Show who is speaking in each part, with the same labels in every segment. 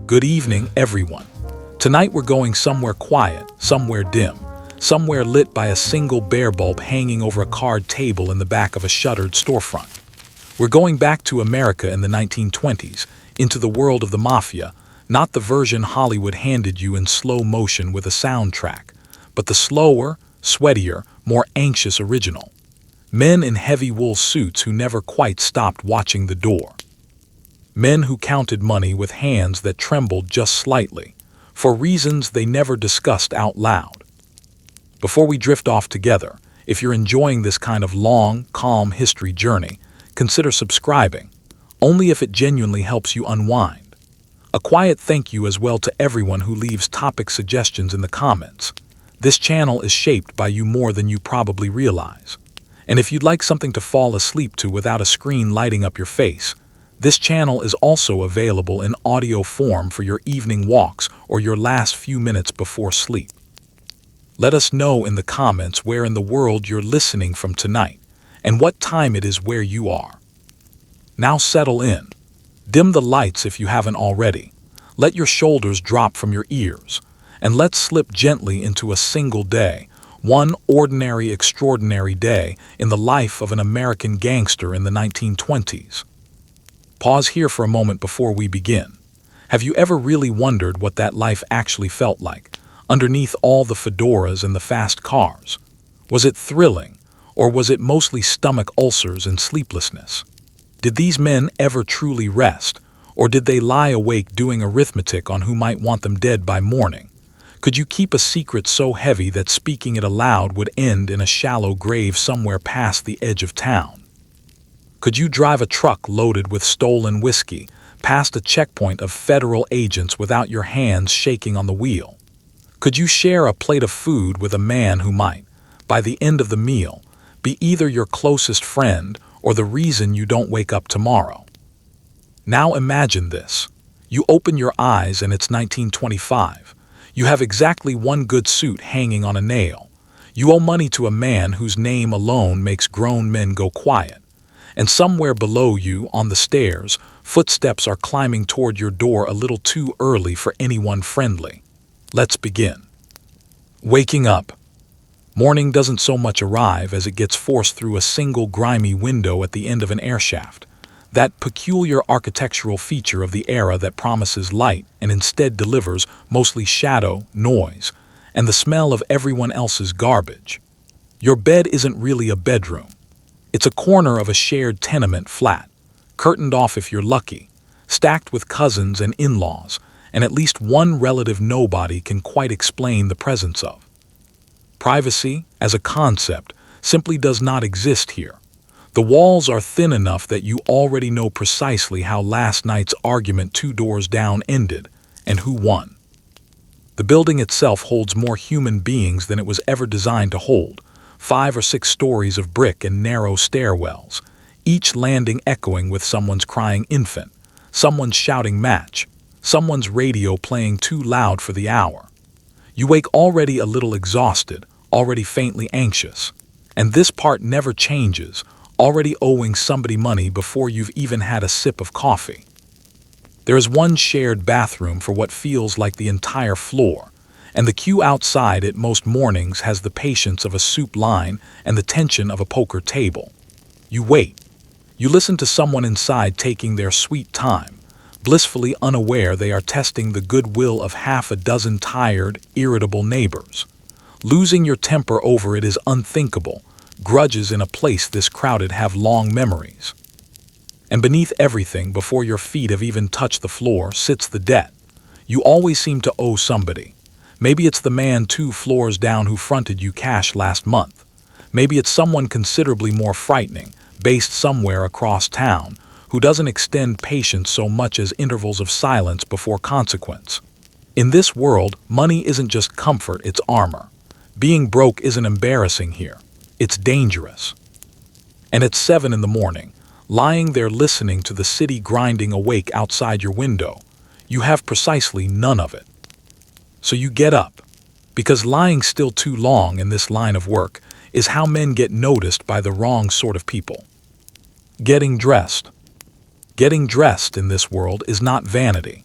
Speaker 1: Good evening, everyone. Tonight we're going somewhere quiet, somewhere dim, somewhere lit by a single bare bulb hanging over a card table in the back of a shuttered storefront. We're going back to America in the 1920s, into the world of the Mafia, not the version Hollywood handed you in slow motion with a soundtrack, but the slower, sweatier, more anxious original. Men in heavy wool suits who never quite stopped watching the door. Men who counted money with hands that trembled just slightly, for reasons they never discussed out loud. Before we drift off together, if you're enjoying this kind of long, calm history journey, consider subscribing, only if it genuinely helps you unwind. A quiet thank you as well to everyone who leaves topic suggestions in the comments. This channel is shaped by you more than you probably realize. And if you'd like something to fall asleep to without a screen lighting up your face, this channel is also available in audio form for your evening walks or your last few minutes before sleep. Let us know in the comments where in the world you're listening from tonight and what time it is where you are. Now settle in. Dim the lights if you haven't already. Let your shoulders drop from your ears, and let's slip gently into a single day, one ordinary, extraordinary day in the life of an American gangster in the 1920s. Pause here for a moment before we begin. Have you ever really wondered what that life actually felt like, underneath all the fedoras and the fast cars? Was it thrilling, or was it mostly stomach ulcers and sleeplessness? Did these men ever truly rest, or did they lie awake doing arithmetic on who might want them dead by morning? Could you keep a secret so heavy that speaking it aloud would end in a shallow grave somewhere past the edge of town? Could you drive a truck loaded with stolen whiskey past a checkpoint of federal agents without your hands shaking on the wheel? Could you share a plate of food with a man who might, by the end of the meal, be either your closest friend or the reason you don't wake up tomorrow? Now imagine this. You open your eyes and it's 1925. You have exactly one good suit hanging on a nail. You owe money to a man whose name alone makes grown men go quiet. And somewhere below you, on the stairs, footsteps are climbing toward your door a little too early for anyone friendly. Let's begin. Waking up. Morning doesn't so much arrive as it gets forced through a single grimy window at the end of an airshaft, that peculiar architectural feature of the era that promises light and instead delivers mostly shadow, noise, and the smell of everyone else's garbage. Your bed isn't really a bedroom. It's a corner of a shared tenement flat, curtained off if you're lucky, stacked with cousins and in-laws, and at least one relative nobody can quite explain the presence of. Privacy, as a concept, simply does not exist here. The walls are thin enough that you already know precisely how last night's argument 2 doors down ended, and who won. The building itself holds more human beings than it was ever designed to hold. 5 or 6 stories of brick and narrow stairwells, each landing echoing with someone's crying infant, someone's shouting match, someone's radio playing too loud for the hour. You wake already a little exhausted, already faintly anxious, and this part never changes, already owing somebody money before you've even had a sip of coffee. There is one shared bathroom for what feels like the entire floor, and the queue outside at most mornings has the patience of a soup line and the tension of a poker table. You wait. You listen to someone inside taking their sweet time, blissfully unaware they are testing the goodwill of half a dozen tired, irritable neighbors. Losing your temper over it is unthinkable. Grudges in a place this crowded have long memories. And beneath everything, before your feet have even touched the floor, sits the debt. You always seem to owe somebody. Maybe it's the man 2 floors down who fronted you cash last month. Maybe it's someone considerably more frightening, based somewhere across town, who doesn't extend patience so much as intervals of silence before consequence. In this world, money isn't just comfort, it's armor. Being broke isn't embarrassing here. It's dangerous. And at 7 in the morning, lying there listening to the city grinding awake outside your window, you have precisely none of it. So you get up, because lying still too long in this line of work is how men get noticed by the wrong sort of people. Getting dressed. Getting dressed in this world is not vanity.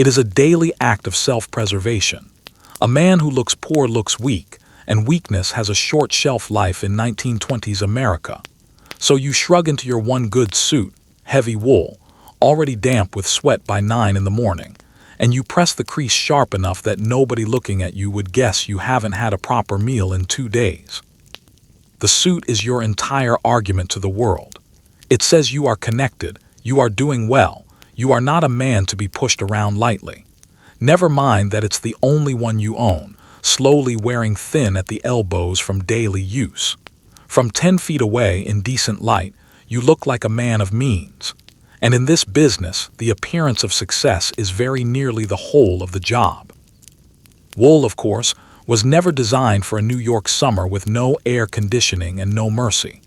Speaker 1: It is a daily act of self-preservation. A man who looks poor looks weak, and weakness has a short shelf life in 1920s America. So you shrug into your one good suit, heavy wool, already damp with sweat by 9 in the morning, and you press the crease sharp enough that nobody looking at you would guess you haven't had a proper meal in 2 days. The suit is your entire argument to the world. It says you are connected, you are doing well, you are not a man to be pushed around lightly. Never mind that it's the only one you own, slowly wearing thin at the elbows from daily use. From 10 feet away in decent light, you look like a man of means. And in this business, the appearance of success is very nearly the whole of the job. Wool, of course, was never designed for a New York summer with no air conditioning and no mercy.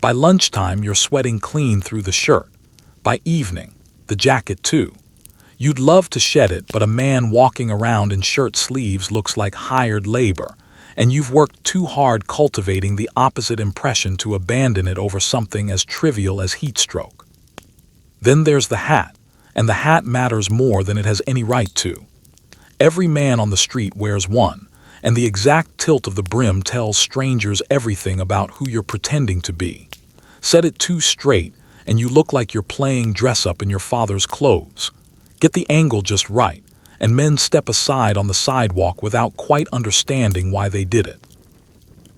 Speaker 1: By lunchtime, you're sweating clean through the shirt. By evening, the jacket too. You'd love to shed it, but a man walking around in shirt sleeves looks like hired labor, and you've worked too hard cultivating the opposite impression to abandon it over something as trivial as heat stroke. Then there's the hat, and the hat matters more than it has any right to. Every man on the street wears one, and the exact tilt of the brim tells strangers everything about who you're pretending to be. Set it too straight, and you look like you're playing dress-up in your father's clothes. Get the angle just right, and men step aside on the sidewalk without quite understanding why they did it.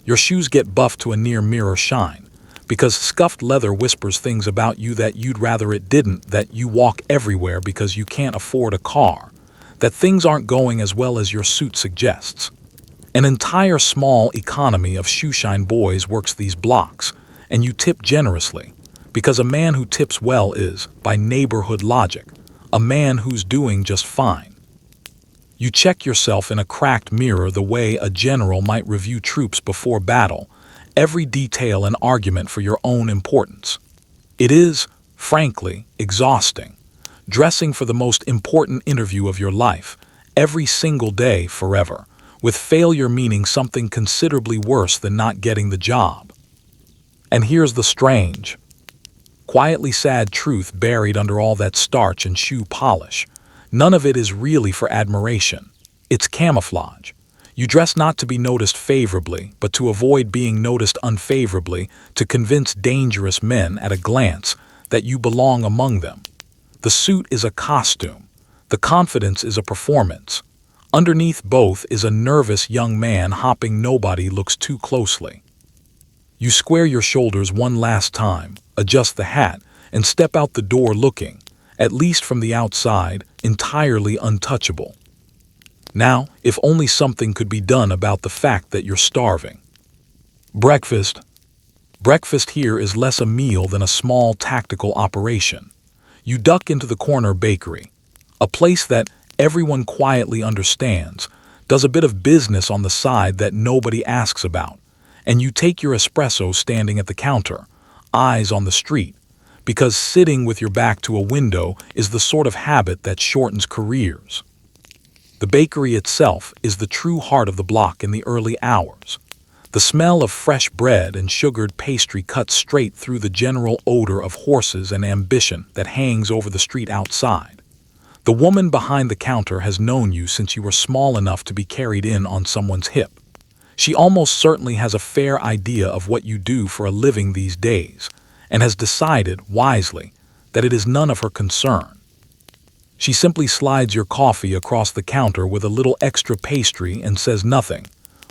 Speaker 1: Your shoes get buffed to a near mirror shine, because scuffed leather whispers things about you that you'd rather it didn't, that you walk everywhere because you can't afford a car, that things aren't going as well as your suit suggests. An entire small economy of shoeshine boys works these blocks, and you tip generously, because a man who tips well is, by neighborhood logic, a man who's doing just fine. You check yourself in a cracked mirror the way a general might review troops before battle, every detail an argument for your own importance. It is, frankly, exhausting, dressing for the most important interview of your life, every single day forever, with failure meaning something considerably worse than not getting the job. And here's the strange, quietly sad truth buried under all that starch and shoe polish. None of it is really for admiration. It's camouflage. You dress not to be noticed favorably, but to avoid being noticed unfavorably, to convince dangerous men at a glance that you belong among them. The suit is a costume. The confidence is a performance. Underneath both is a nervous young man hoping nobody looks too closely. You square your shoulders one last time, adjust the hat, and step out the door looking, at least from the outside, entirely untouchable. Now, if only something could be done about the fact that you're starving. Breakfast. Breakfast here is less a meal than a small tactical operation. You duck into the corner bakery, a place that everyone quietly understands, does a bit of business on the side that nobody asks about, and you take your espresso standing at the counter, eyes on the street, because sitting with your back to a window is the sort of habit that shortens careers. The bakery itself is the true heart of the block in the early hours. The smell of fresh bread and sugared pastry cuts straight through the general odor of horses and ambition that hangs over the street outside. The woman behind the counter has known you since you were small enough to be carried in on someone's hip. She almost certainly has a fair idea of what you do for a living these days, and has decided, wisely, that it is none of her concern. She simply slides your coffee across the counter with a little extra pastry and says nothing,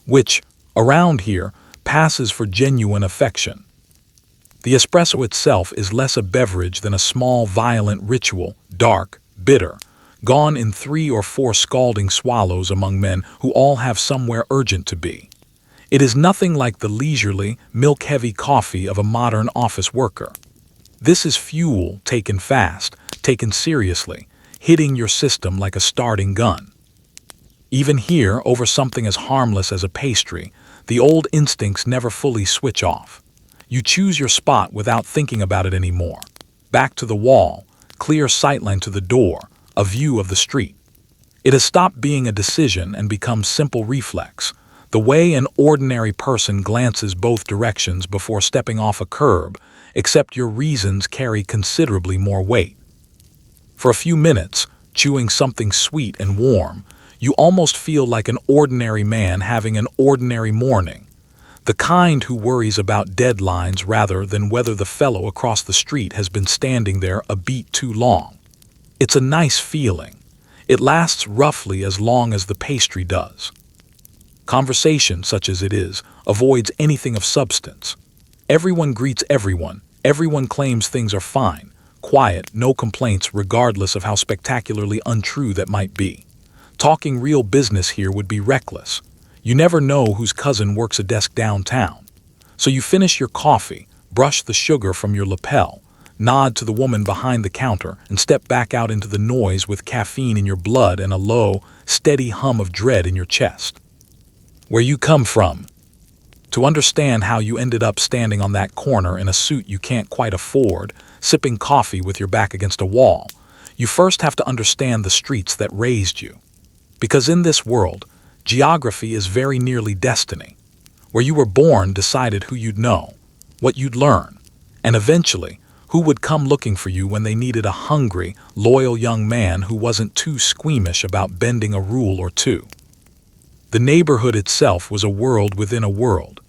Speaker 1: which, around here, passes for genuine affection. The espresso itself is less a beverage than a small violent ritual, dark, bitter, gone in 3 or 4 scalding swallows among men who all have somewhere urgent to be. It is nothing like the leisurely, milk-heavy coffee of a modern office worker. This is fuel taken fast, taken seriously, hitting your system like a starting gun. Even here, over something as harmless as a pastry, the old instincts never fully switch off. You choose your spot without thinking about it anymore. Back to the wall, clear sightline to the door, a view of the street. It has stopped being a decision and become simple reflex, the way an ordinary person glances both directions before stepping off a curb, except your reasons carry considerably more weight. For a few minutes, chewing something sweet and warm, you almost feel like an ordinary man having an ordinary morning. The kind who worries about deadlines rather than whether the fellow across the street has been standing there a beat too long. It's a nice feeling. It lasts roughly as long as the pastry does. Conversation, such as it is, avoids anything of substance. Everyone greets everyone. Everyone claims things are fine, quiet, no complaints regardless of how spectacularly untrue that might be. Talking real business here would be reckless. You never know whose cousin works a desk downtown. So you finish your coffee, brush the sugar from your lapel, nod to the woman behind the counter, and step back out into the noise with caffeine in your blood and a low, steady hum of dread in your chest. Where you come from. To understand how you ended up standing on that corner in a suit you can't quite afford, sipping coffee with your back against a wall, you first have to understand the streets that raised you. Because in this world, geography is very nearly destiny. Where you were born decided who you'd know, what you'd learn, and eventually, who would come looking for you when they needed a hungry, loyal young man who wasn't too squeamish about bending a rule or two. The neighborhood itself was a world within a world,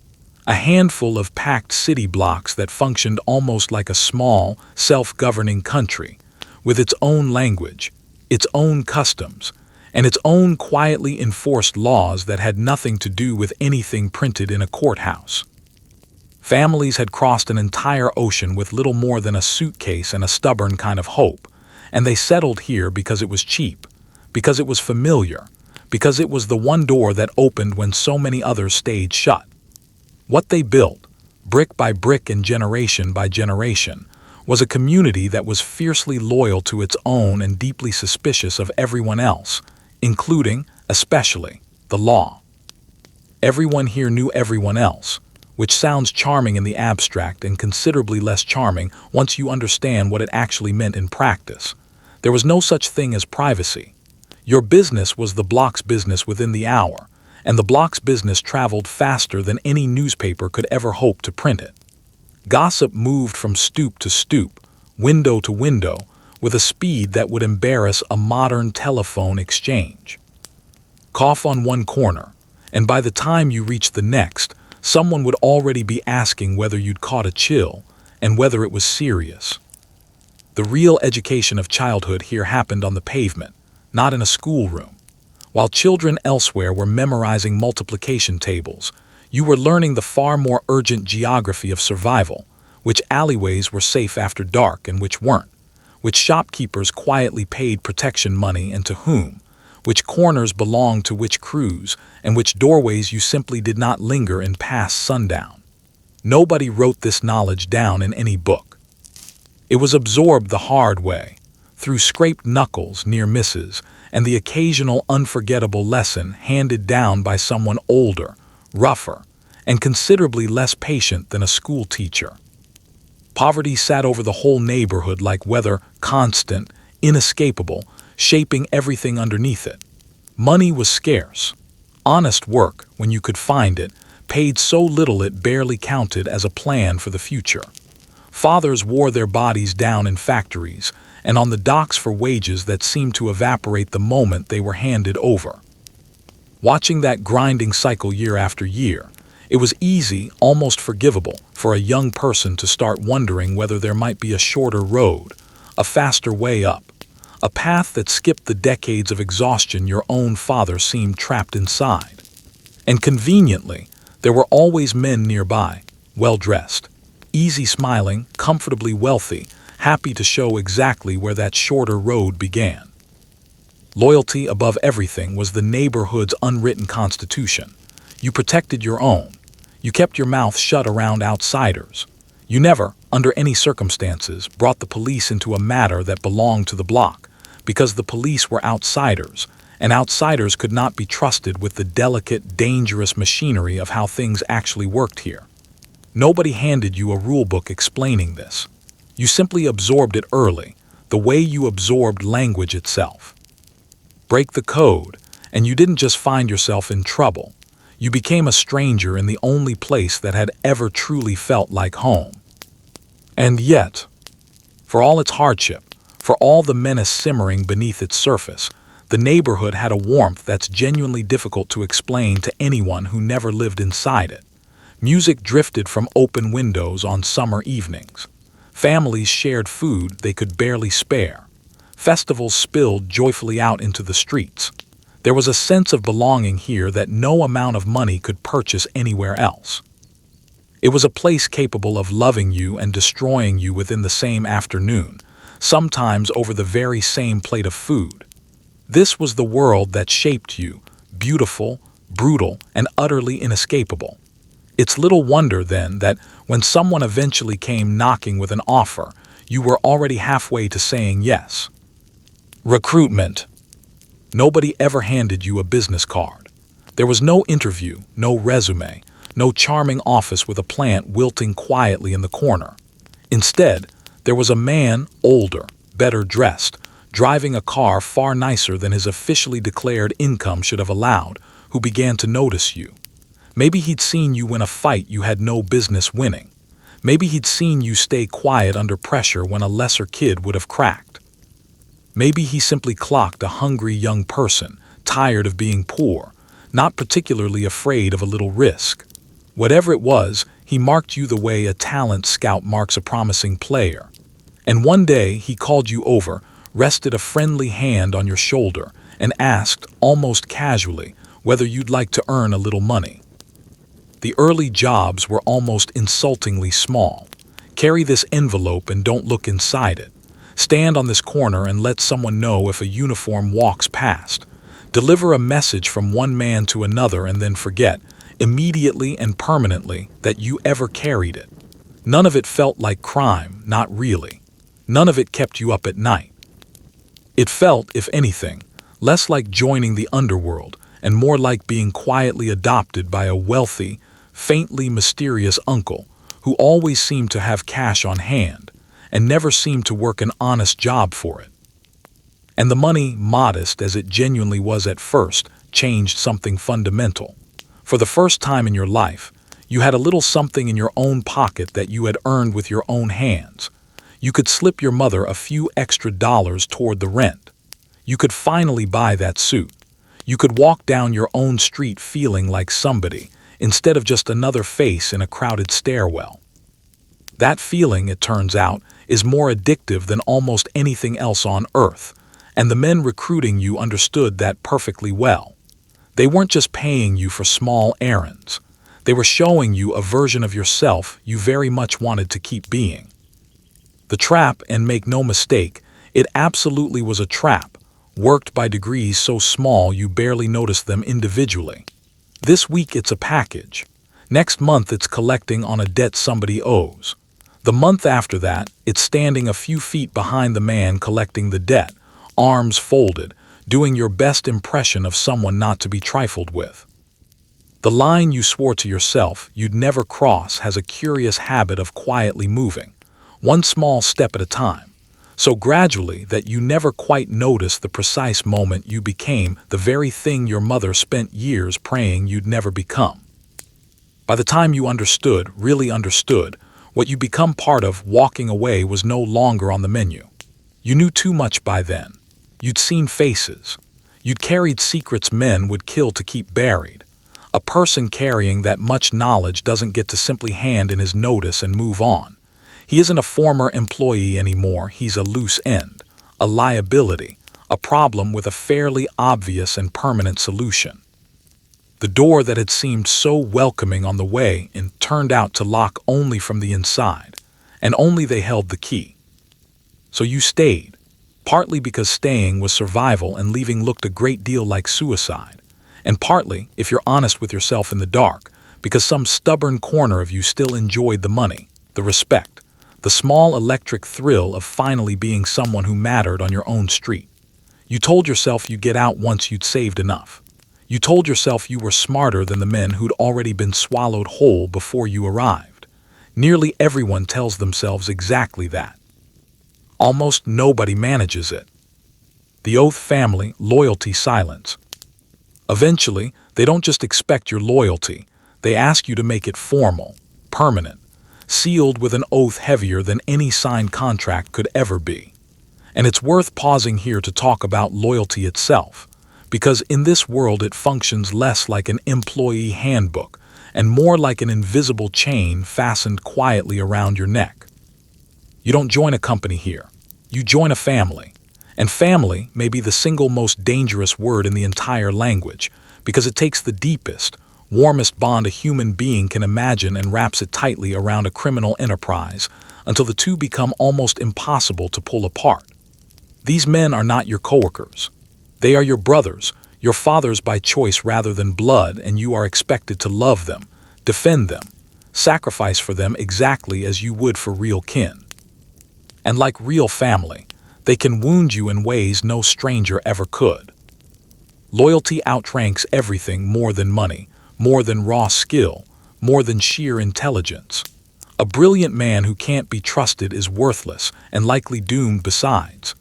Speaker 1: a handful of packed city blocks that functioned almost like a small, self-governing country, with its own language, its own customs, and its own quietly enforced laws that had nothing to do with anything printed in a courthouse. Families had crossed an entire ocean with little more than a suitcase and a stubborn kind of hope, and they settled here because it was cheap, because it was familiar, because it was the one door that opened when so many others stayed shut. What they built, brick by brick and generation by generation, was a community that was fiercely loyal to its own and deeply suspicious of everyone else, including, especially, the law. Everyone here knew everyone else, which sounds charming in the abstract and considerably less charming once you understand what it actually meant in practice. There was no such thing as privacy. Your business was the block's business within the hour, and the block's business traveled faster than any newspaper could ever hope to print it. Gossip moved from stoop to stoop, window to window, with a speed that would embarrass a modern telephone exchange. Cough on one corner, and by the time you reached the next, someone would already be asking whether you'd caught a chill and whether it was serious. The real education of childhood here happened on the pavement, not in a schoolroom. While children elsewhere were memorizing multiplication tables, you were learning the far more urgent geography of survival, which alleyways were safe after dark and which weren't, which shopkeepers quietly paid protection money and to whom, which corners belonged to which crews, and which doorways you simply did not linger in past sundown. Nobody wrote this knowledge down in any book. It was absorbed the hard way, through scraped knuckles, near misses, and the occasional unforgettable lesson handed down by someone older, rougher, and considerably less patient than a school teacher. Poverty sat over the whole neighborhood like weather, constant, inescapable, shaping everything underneath it. Money was scarce. Honest work, when you could find it, paid so little it barely counted as a plan for the future. Fathers wore their bodies down in factories and on the docks for wages that seemed to evaporate the moment they were handed over. Watching that grinding cycle year after year, it was easy, almost forgivable, for a young person to start wondering whether there might be a shorter road, a faster way up, a path that skipped the decades of exhaustion your own father seemed trapped inside. And conveniently, there were always men nearby, well-dressed, easy smiling, comfortably wealthy, happy to show exactly where that shorter road began. Loyalty above everything was the neighborhood's unwritten constitution. You protected your own. You kept your mouth shut around outsiders. You never, under any circumstances, brought the police into a matter that belonged to the block, because the police were outsiders, and outsiders could not be trusted with the delicate, dangerous machinery of how things actually worked here. Nobody handed you a rulebook explaining this. You simply absorbed it early, the way you absorbed language itself. Break the code, and you didn't just find yourself in trouble. You became a stranger in the only place that had ever truly felt like home. And yet, for all its hardship, For all the menace simmering beneath its surface, the neighborhood had a warmth that's genuinely difficult to explain to anyone who never lived inside it. Music drifted from open windows on summer evenings. Families shared food they could barely spare. Festivals spilled joyfully out into the streets. There was a sense of belonging here that no amount of money could purchase anywhere else. It was a place capable of loving you and destroying you within the same afternoon, sometimes over the very same plate of food. This was the world that shaped you, beautiful, brutal, and utterly inescapable. It's little wonder, then, that when someone eventually came knocking with an offer, you were already halfway to saying yes. Recruitment. Nobody ever handed you a business card. There was no interview, no resume, no charming office with a plant wilting quietly in the corner. Instead, there was a man, older, better dressed, driving a car far nicer than his officially declared income should have allowed, who began to notice you. Maybe he'd seen you win a fight you had no business winning. Maybe he'd seen you stay quiet under pressure when a lesser kid would have cracked. Maybe he simply clocked a hungry young person, tired of being poor, not particularly afraid of a little risk. Whatever it was, he marked you the way a talent scout marks a promising player. And one day he called you over, rested a friendly hand on your shoulder, and asked, almost casually, whether you'd like to earn a little money. The early jobs were almost insultingly small. Carry this envelope and don't look inside it. Stand on this corner and let someone know if a uniform walks past. Deliver a message from one man to another and then forget, immediately and permanently, that you ever carried it. None of it felt like crime, not really. None of it kept you up at night. It felt, if anything, less like joining the underworld and more like being quietly adopted by a wealthy, faintly mysterious uncle who always seemed to have cash on hand and never seemed to work an honest job for it. And the money, modest as it genuinely was at first, changed something fundamental. For the first time in your life, you had a little something in your own pocket that you had earned with your own hands. You could slip your mother a few extra dollars toward the rent. You could finally buy that suit. You could walk down your own street feeling like somebody, instead of just another face in a crowded stairwell. That feeling, it turns out, is more addictive than almost anything else on earth, and the men recruiting you understood that perfectly well. They weren't just paying you for small errands. They were showing you a version of yourself you very much wanted to keep being. The trap, and make no mistake, it absolutely was a trap, worked by degrees so small you barely noticed them individually. This week it's a package. Next month it's collecting on a debt somebody owes. The month after that, it's standing a few feet behind the man collecting the debt, arms folded, doing your best impression of someone not to be trifled with. The line you swore to yourself you'd never cross has a curious habit of quietly moving, one small step at a time, so gradually that you never quite notice the precise moment you became the very thing your mother spent years praying you'd never become. By the time you understood, really understood, what you become part of, walking away was no longer on the menu. You knew too much by then. You'd seen faces. You'd carried secrets men would kill to keep buried. A person carrying that much knowledge doesn't get to simply hand in his notice and move on. He isn't a former employee anymore, he's a loose end, a liability, a problem with a fairly obvious and permanent solution. The door that had seemed so welcoming on the way in turned out to lock only from the inside, and only they held the key. So you stayed, partly because staying was survival and leaving looked a great deal like suicide, and partly, if you're honest with yourself in the dark, because some stubborn corner of you still enjoyed the money, the respect, the small electric thrill of finally being someone who mattered on your own street. You told yourself you'd get out once you'd saved enough. You told yourself you were smarter than the men who'd already been swallowed whole before you arrived. Nearly everyone tells themselves exactly that. Almost nobody manages it. The oath, family, loyalty, silence. Eventually, they don't just expect your loyalty, they ask you to make it formal, permanent, sealed with an oath heavier than any signed contract could ever be. And it's worth pausing here to talk about loyalty itself, because in this world it functions less like an employee handbook and more like an invisible chain fastened quietly around your neck. You don't join a company here. You join a family. And family may be the single most dangerous word in the entire language, because it takes the deepest, warmest bond a human being can imagine and wraps it tightly around a criminal enterprise until the two become almost impossible to pull apart. These men are not your coworkers. They are your brothers, your fathers by choice rather than blood, and you are expected to love them, defend them, sacrifice for them exactly as you would for real kin. And like real family, they can wound you in ways no stranger ever could. Loyalty outranks everything more than money, more than raw skill, more than sheer intelligence. A brilliant man who can't be trusted is worthless and likely doomed besides.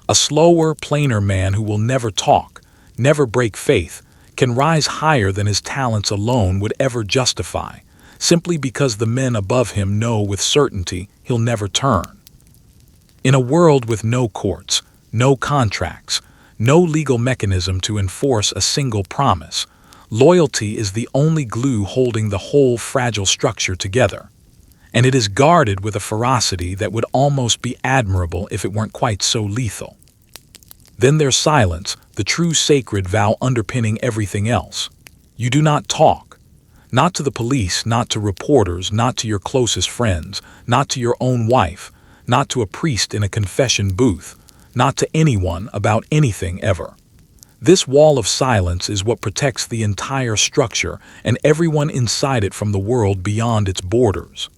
Speaker 1: A slower, plainer man who will never talk, never break faith, can rise higher than his talents alone would ever justify, simply because the men above him know with certainty he'll never turn. In a world with no courts, no contracts, no legal mechanism to enforce a single promise, loyalty is the only glue holding the whole fragile structure together. And it is guarded with a ferocity that would almost be admirable if it weren't quite so lethal. Then there's silence, the true sacred vow underpinning everything else. You do not talk. Not to the police, not to reporters, not to your closest friends, not to your own wife, not to a priest in a confession booth, not to anyone about anything ever. This wall of silence is what protects the entire structure and everyone inside it from the world beyond its borders.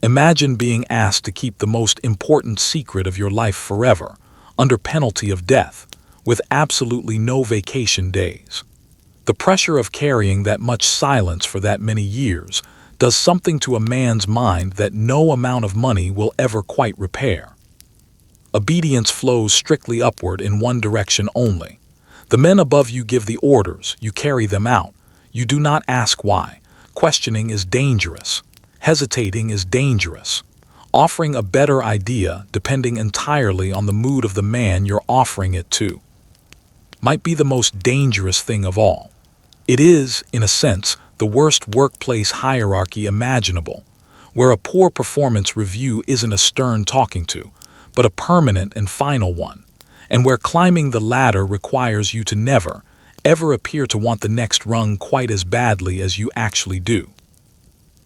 Speaker 1: Imagine being asked to keep the most important secret of your life forever, under penalty of death, with absolutely no vacation days. The pressure of carrying that much silence for that many years does something to a man's mind that no amount of money will ever quite repair. Obedience flows strictly upward in one direction only. The men above you give the orders, you carry them out. You do not ask why. Questioning is dangerous. Hesitating is dangerous. Offering a better idea, depending entirely on the mood of the man you're offering it to, might be the most dangerous thing of all. It is, in a sense, the worst workplace hierarchy imaginable, where a poor performance review isn't a stern talking to, but a permanent and final one, and where climbing the ladder requires you to never, ever appear to want the next rung quite as badly as you actually do.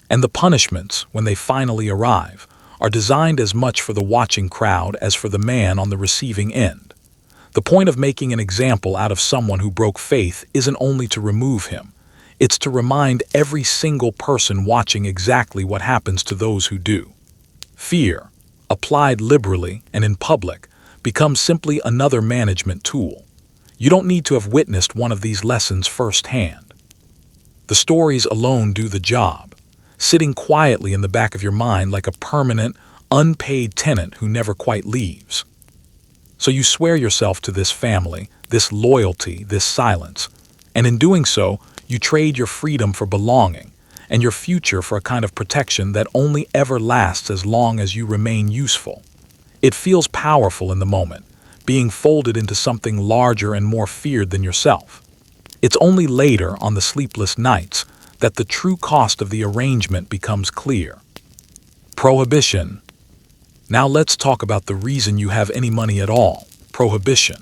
Speaker 1: And the punishments, when they finally arrive, are designed as much for the watching crowd as for the man on the receiving end. The point of making an example out of someone who broke faith isn't only to remove him, it's to remind every single person watching exactly what happens to those who do. Fear, applied liberally and in public, becomes simply another management tool. You don't need to have witnessed one of these lessons firsthand. The stories alone do the job, sitting quietly in the back of your mind like a permanent, unpaid tenant who never quite leaves. So you swear yourself to this family, this loyalty, this silence, and in doing so, you trade your freedom for belonging, and your future for a kind of protection that only ever lasts as long as you remain useful. It feels powerful in the moment, being folded into something larger and more feared than yourself. It's only later, on the sleepless nights, that the true cost of the arrangement becomes clear. Prohibition. Now let's talk about the reason you have any money at all, prohibition.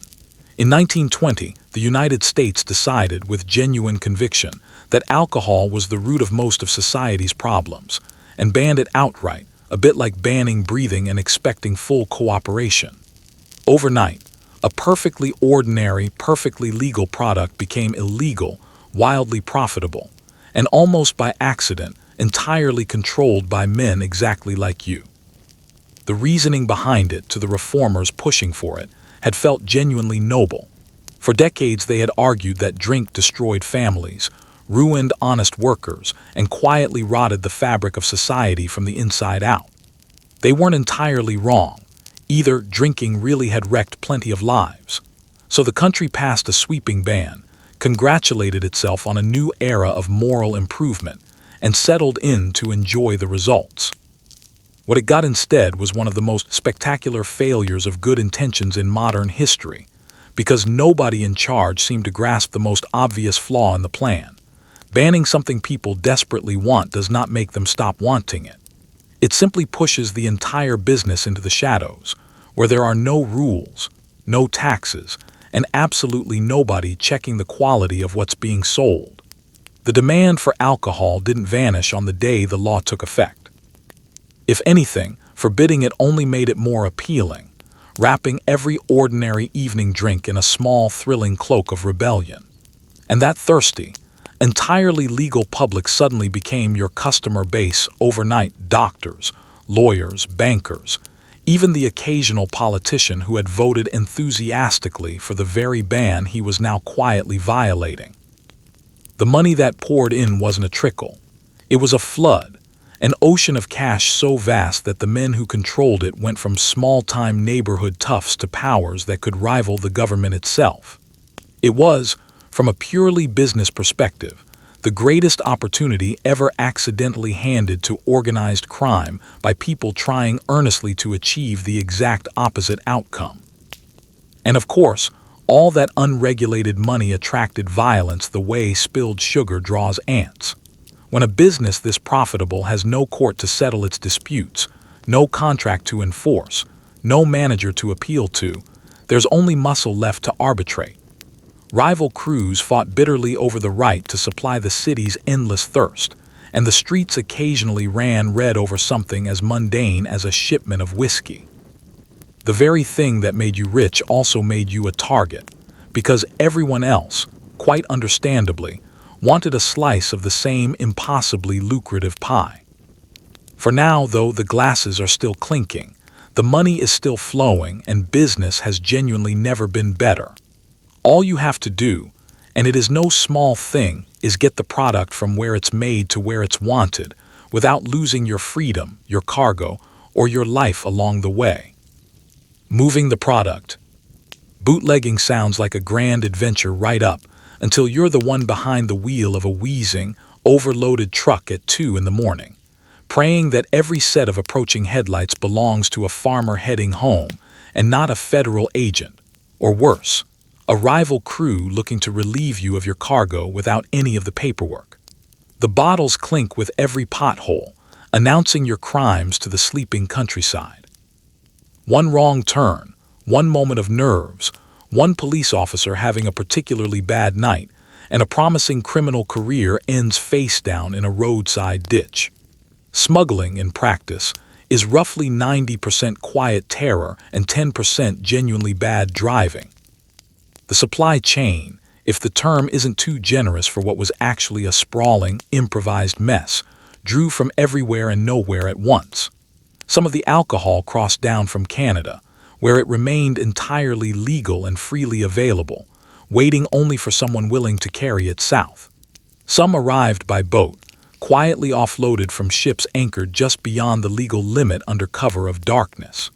Speaker 1: In 1920, the United States decided with genuine conviction that alcohol was the root of most of society's problems, and banned it outright, a bit like banning breathing and expecting full cooperation. Overnight, a perfectly ordinary, perfectly legal product became illegal, wildly profitable, and almost by accident, entirely controlled by men exactly like you. The reasoning behind it, to the reformers pushing for it, had felt genuinely noble. For decades they had argued that drink destroyed families, ruined honest workers, and quietly rotted the fabric of society from the inside out. They weren't entirely wrong. Either drinking really had wrecked plenty of lives. So the country passed a sweeping ban, congratulated itself on a new era of moral improvement, and settled in to enjoy the results. What it got instead was one of the most spectacular failures of good intentions in modern history, because nobody in charge seemed to grasp the most obvious flaw in the plan. Banning something people desperately want does not make them stop wanting it. It simply pushes the entire business into the shadows, where there are no rules, no taxes, and absolutely nobody checking the quality of what's being sold. The demand for alcohol didn't vanish on the day the law took effect. If anything, forbidding it only made it more appealing, wrapping every ordinary evening drink in a small, thrilling cloak of rebellion. And that thirsty, entirely legal public suddenly became your customer base overnight: doctors, lawyers, bankers, even the occasional politician who had voted enthusiastically for the very ban he was now quietly violating. The money that poured in wasn't a trickle. It was a flood, an ocean of cash so vast that the men who controlled it went from small-time neighborhood toughs to powers that could rival the government itself. It was, from a purely business perspective, the greatest opportunity ever accidentally handed to organized crime by people trying earnestly to achieve the exact opposite outcome. And of course, all that unregulated money attracted violence the way spilled sugar draws ants. When a business this profitable has no court to settle its disputes, no contract to enforce, no manager to appeal to, there's only muscle left to arbitrate. Rival crews fought bitterly over the right to supply the city's endless thirst, and the streets occasionally ran red over something as mundane as a shipment of whiskey. The very thing that made you rich also made you a target, because everyone else, quite understandably, wanted a slice of the same impossibly lucrative pie. For now, though, the glasses are still clinking, the money is still flowing, and business has genuinely never been better. All you have to do, and it is no small thing, is get the product from where it's made to where it's wanted, without losing your freedom, your cargo, or your life along the way. Moving the product. Bootlegging sounds like a grand adventure right up until you're the one behind the wheel of a wheezing, overloaded truck at 2 in the morning, praying that every set of approaching headlights belongs to a farmer heading home and not a federal agent, or worse, a rival crew looking to relieve you of your cargo without any of the paperwork. The bottles clink with every pothole, announcing your crimes to the sleeping countryside. One wrong turn, one moment of nerves, one police officer having a particularly bad night, and a promising criminal career ends face down in a roadside ditch. Smuggling, in practice, is roughly 90% quiet terror and 10% genuinely bad driving. The supply chain, if the term isn't too generous for what was actually a sprawling, improvised mess, drew from everywhere and nowhere at once. Some of the alcohol crossed down from Canada, where it remained entirely legal and freely available, waiting only for someone willing to carry it south. Some arrived by boat, quietly offloaded from ships anchored just beyond the legal limit under cover of darkness.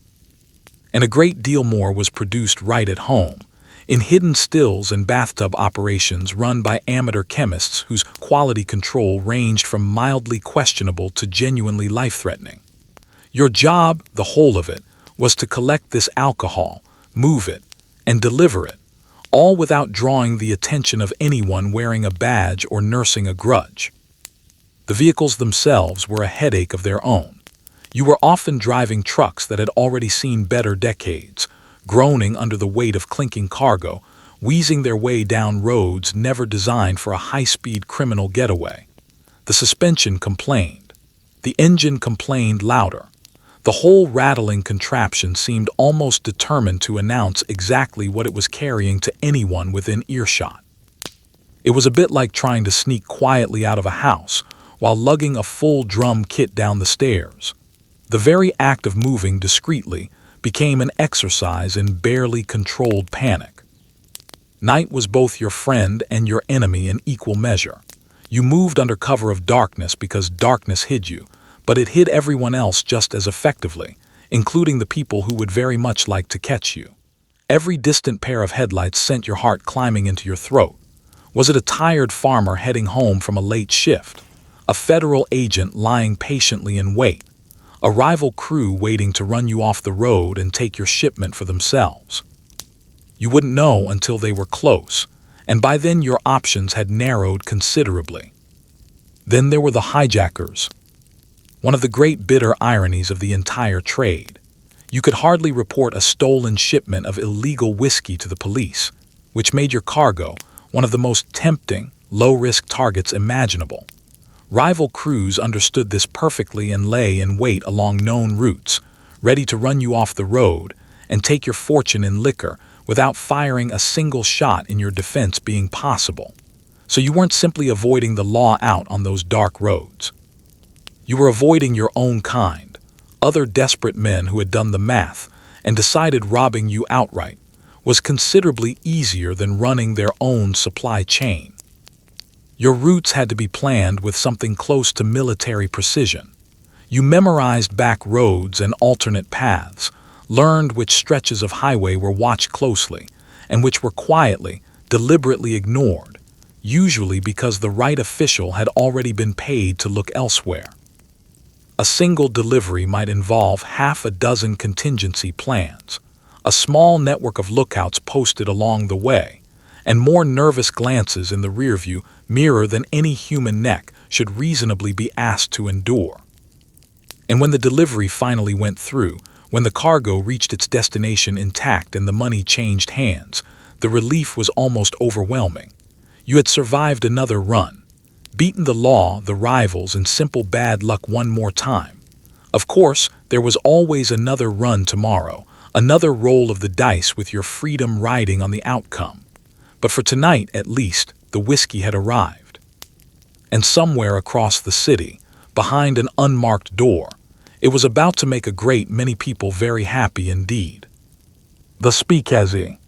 Speaker 1: And a great deal more was produced right at home, in hidden stills and bathtub operations run by amateur chemists whose quality control ranged from mildly questionable to genuinely life-threatening. Your job, the whole of it, was to collect this alcohol, move it, and deliver it, all without drawing the attention of anyone wearing a badge or nursing a grudge. The vehicles themselves were a headache of their own. You were often driving trucks that had already seen better decades, groaning under the weight of clinking cargo, wheezing their way down roads never designed for a high-speed criminal getaway. The suspension complained. The engine complained louder. The whole rattling contraption seemed almost determined to announce exactly what it was carrying to anyone within earshot. It was a bit like trying to sneak quietly out of a house while lugging a full drum kit down the stairs. The very act of moving discreetly became an exercise in barely controlled panic. Night was both your friend and your enemy in equal measure. You moved under cover of darkness because darkness hid you, but it hid everyone else just as effectively, including the people who would very much like to catch you. Every distant pair of headlights sent your heart climbing into your throat. Was it a tired farmer heading home from a late shift? A federal agent lying patiently in wait? A rival crew waiting to run you off the road and take your shipment for themselves. You wouldn't know until they were close, and by then your options had narrowed considerably. Then there were the hijackers. One of the great bitter ironies of the entire trade. You could hardly report a stolen shipment of illegal whiskey to the police, which made your cargo one of the most tempting, low-risk targets imaginable. Rival crews understood this perfectly and lay in wait along known routes, ready to run you off the road and take your fortune in liquor without firing a single shot in your defense being possible. So you weren't simply avoiding the law out on those dark roads. You were avoiding your own kind, other desperate men who had done the math and decided robbing you outright was considerably easier than running their own supply chain. Your routes had to be planned with something close to military precision. You memorized back roads and alternate paths, learned which stretches of highway were watched closely and which were quietly, deliberately ignored, usually because the right official had already been paid to look elsewhere. A single delivery might involve half a dozen contingency plans, a small network of lookouts posted along the way, and more nervous glances in the rearview mirror than any human neck should reasonably be asked to endure. And when the delivery finally went through, when the cargo reached its destination intact and the money changed hands, the relief was almost overwhelming. You had survived another run, beaten the law, the rivals, and simple bad luck one more time. Of course, there was always another run tomorrow, another roll of the dice with your freedom riding on the outcome. But for tonight, at least, the whiskey had arrived. And somewhere across the city, behind an unmarked door, it was about to make a great many people very happy indeed. The speakeasy.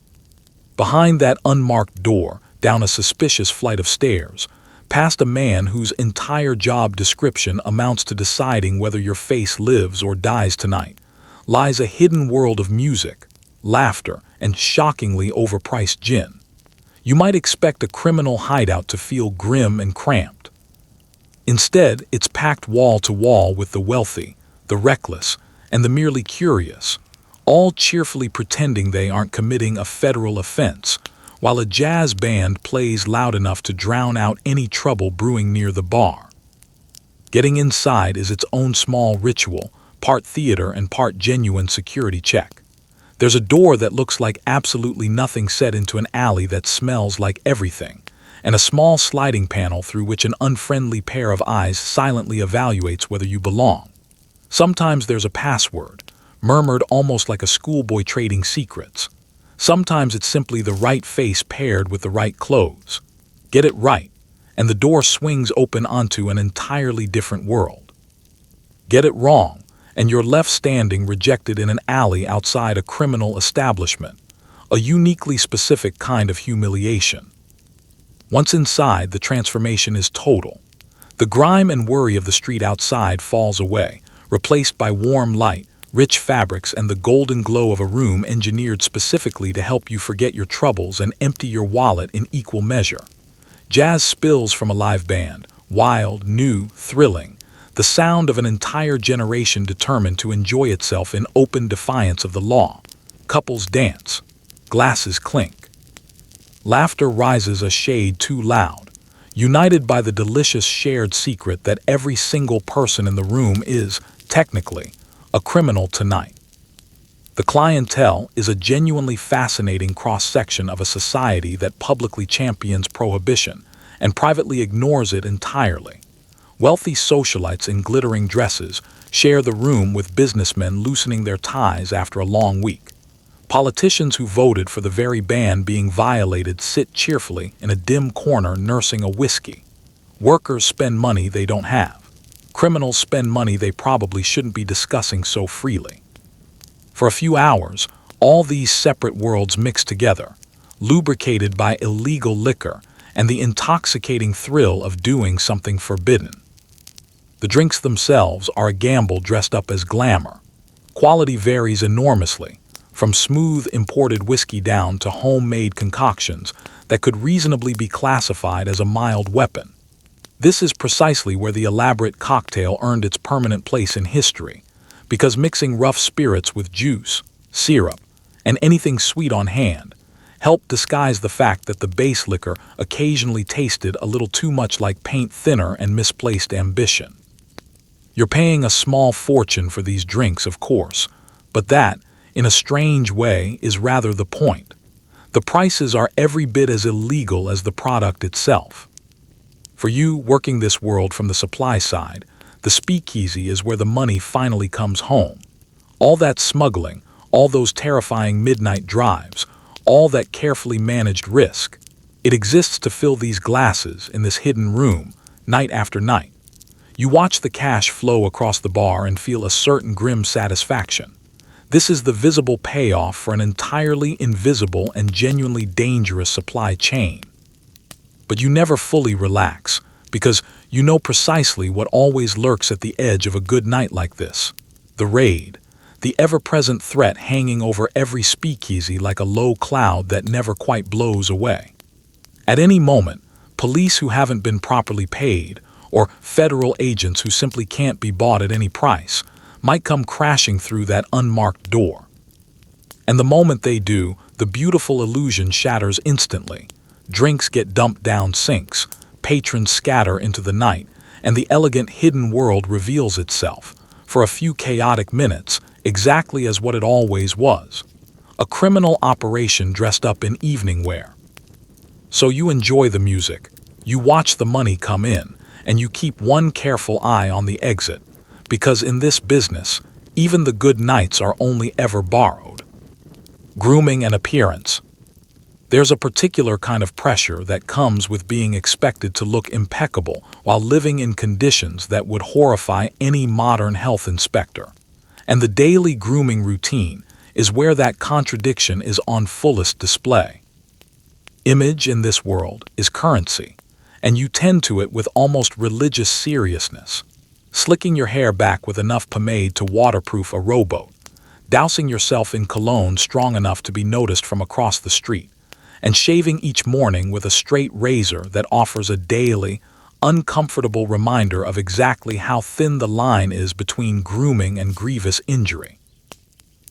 Speaker 1: Behind that unmarked door, down a suspicious flight of stairs, past a man whose entire job description amounts to deciding whether your face lives or dies tonight, lies a hidden world of music, laughter, and shockingly overpriced gin. You might expect a criminal hideout to feel grim and cramped. Instead, it's packed wall to wall with the wealthy, the reckless, and the merely curious, all cheerfully pretending they aren't committing a federal offense, while a jazz band plays loud enough to drown out any trouble brewing near the bar. Getting inside is its own small ritual, part theater and part genuine security check. There's a door that looks like absolutely nothing set into an alley that smells like everything, and a small sliding panel through which an unfriendly pair of eyes silently evaluates whether you belong. Sometimes there's a password, murmured almost like a schoolboy trading secrets. Sometimes it's simply the right face paired with the right clothes. Get it right, and the door swings open onto an entirely different world. Get it wrong, and you're left standing rejected in an alley outside a criminal establishment, a uniquely specific kind of humiliation. Once inside, the transformation is total. The grime and worry of the street outside falls away, replaced by warm light, rich fabrics, and the golden glow of a room engineered specifically to help you forget your troubles and empty your wallet in equal measure. Jazz spills from a live band, wild, new, thrilling, the sound of an entire generation determined to enjoy itself in open defiance of the law. Couples dance. Glasses clink. Laughter rises a shade too loud, united by the delicious shared secret that every single person in the room is, technically, a criminal tonight. The clientele is a genuinely fascinating cross-section of a society that publicly champions prohibition and privately ignores it entirely. Wealthy socialites in glittering dresses share the room with businessmen loosening their ties after a long week. Politicians who voted for the very ban being violated sit cheerfully in a dim corner nursing a whiskey. Workers spend money they don't have. Criminals spend money they probably shouldn't be discussing so freely. For a few hours, all these separate worlds mix together, lubricated by illegal liquor and the intoxicating thrill of doing something forbidden. The drinks themselves are a gamble dressed up as glamour. Quality varies enormously, from smooth imported whiskey down to homemade concoctions that could reasonably be classified as a mild weapon. This is precisely where the elaborate cocktail earned its permanent place in history, because mixing rough spirits with juice, syrup, and anything sweet on hand helped disguise the fact that the base liquor occasionally tasted a little too much like paint thinner and misplaced ambition. You're paying a small fortune for these drinks, of course, but that, in a strange way, is rather the point. The prices are every bit as illegal as the product itself. For you working this world from the supply side, the speakeasy is where the money finally comes home. All that smuggling, all those terrifying midnight drives, all that carefully managed risk, it exists to fill these glasses in this hidden room, night after night. You watch the cash flow across the bar and feel a certain grim satisfaction. This is the visible payoff for an entirely invisible and genuinely dangerous supply chain. But you never fully relax, because you know precisely what always lurks at the edge of a good night like this: the raid, the ever-present threat hanging over every speakeasy like a low cloud that never quite blows away. At any moment, police who haven't been properly paid, or federal agents who simply can't be bought at any price, might come crashing through that unmarked door. And the moment they do, the beautiful illusion shatters instantly. Drinks get dumped down sinks, patrons scatter into the night, and the elegant hidden world reveals itself, for a few chaotic minutes, exactly as what it always was: a criminal operation dressed up in evening wear. So you enjoy the music, you watch the money come in, and you keep one careful eye on the exit, because in this business, even the good nights are only ever borrowed. Grooming and appearance. There's a particular kind of pressure that comes with being expected to look impeccable while living in conditions that would horrify any modern health inspector. And the daily grooming routine is where that contradiction is on fullest display. Image in this world is currency, and you tend to it with almost religious seriousness. Slicking your hair back with enough pomade to waterproof a rowboat, dousing yourself in cologne strong enough to be noticed from across the street, and shaving each morning with a straight razor that offers a daily, uncomfortable reminder of exactly how thin the line is between grooming and grievous injury.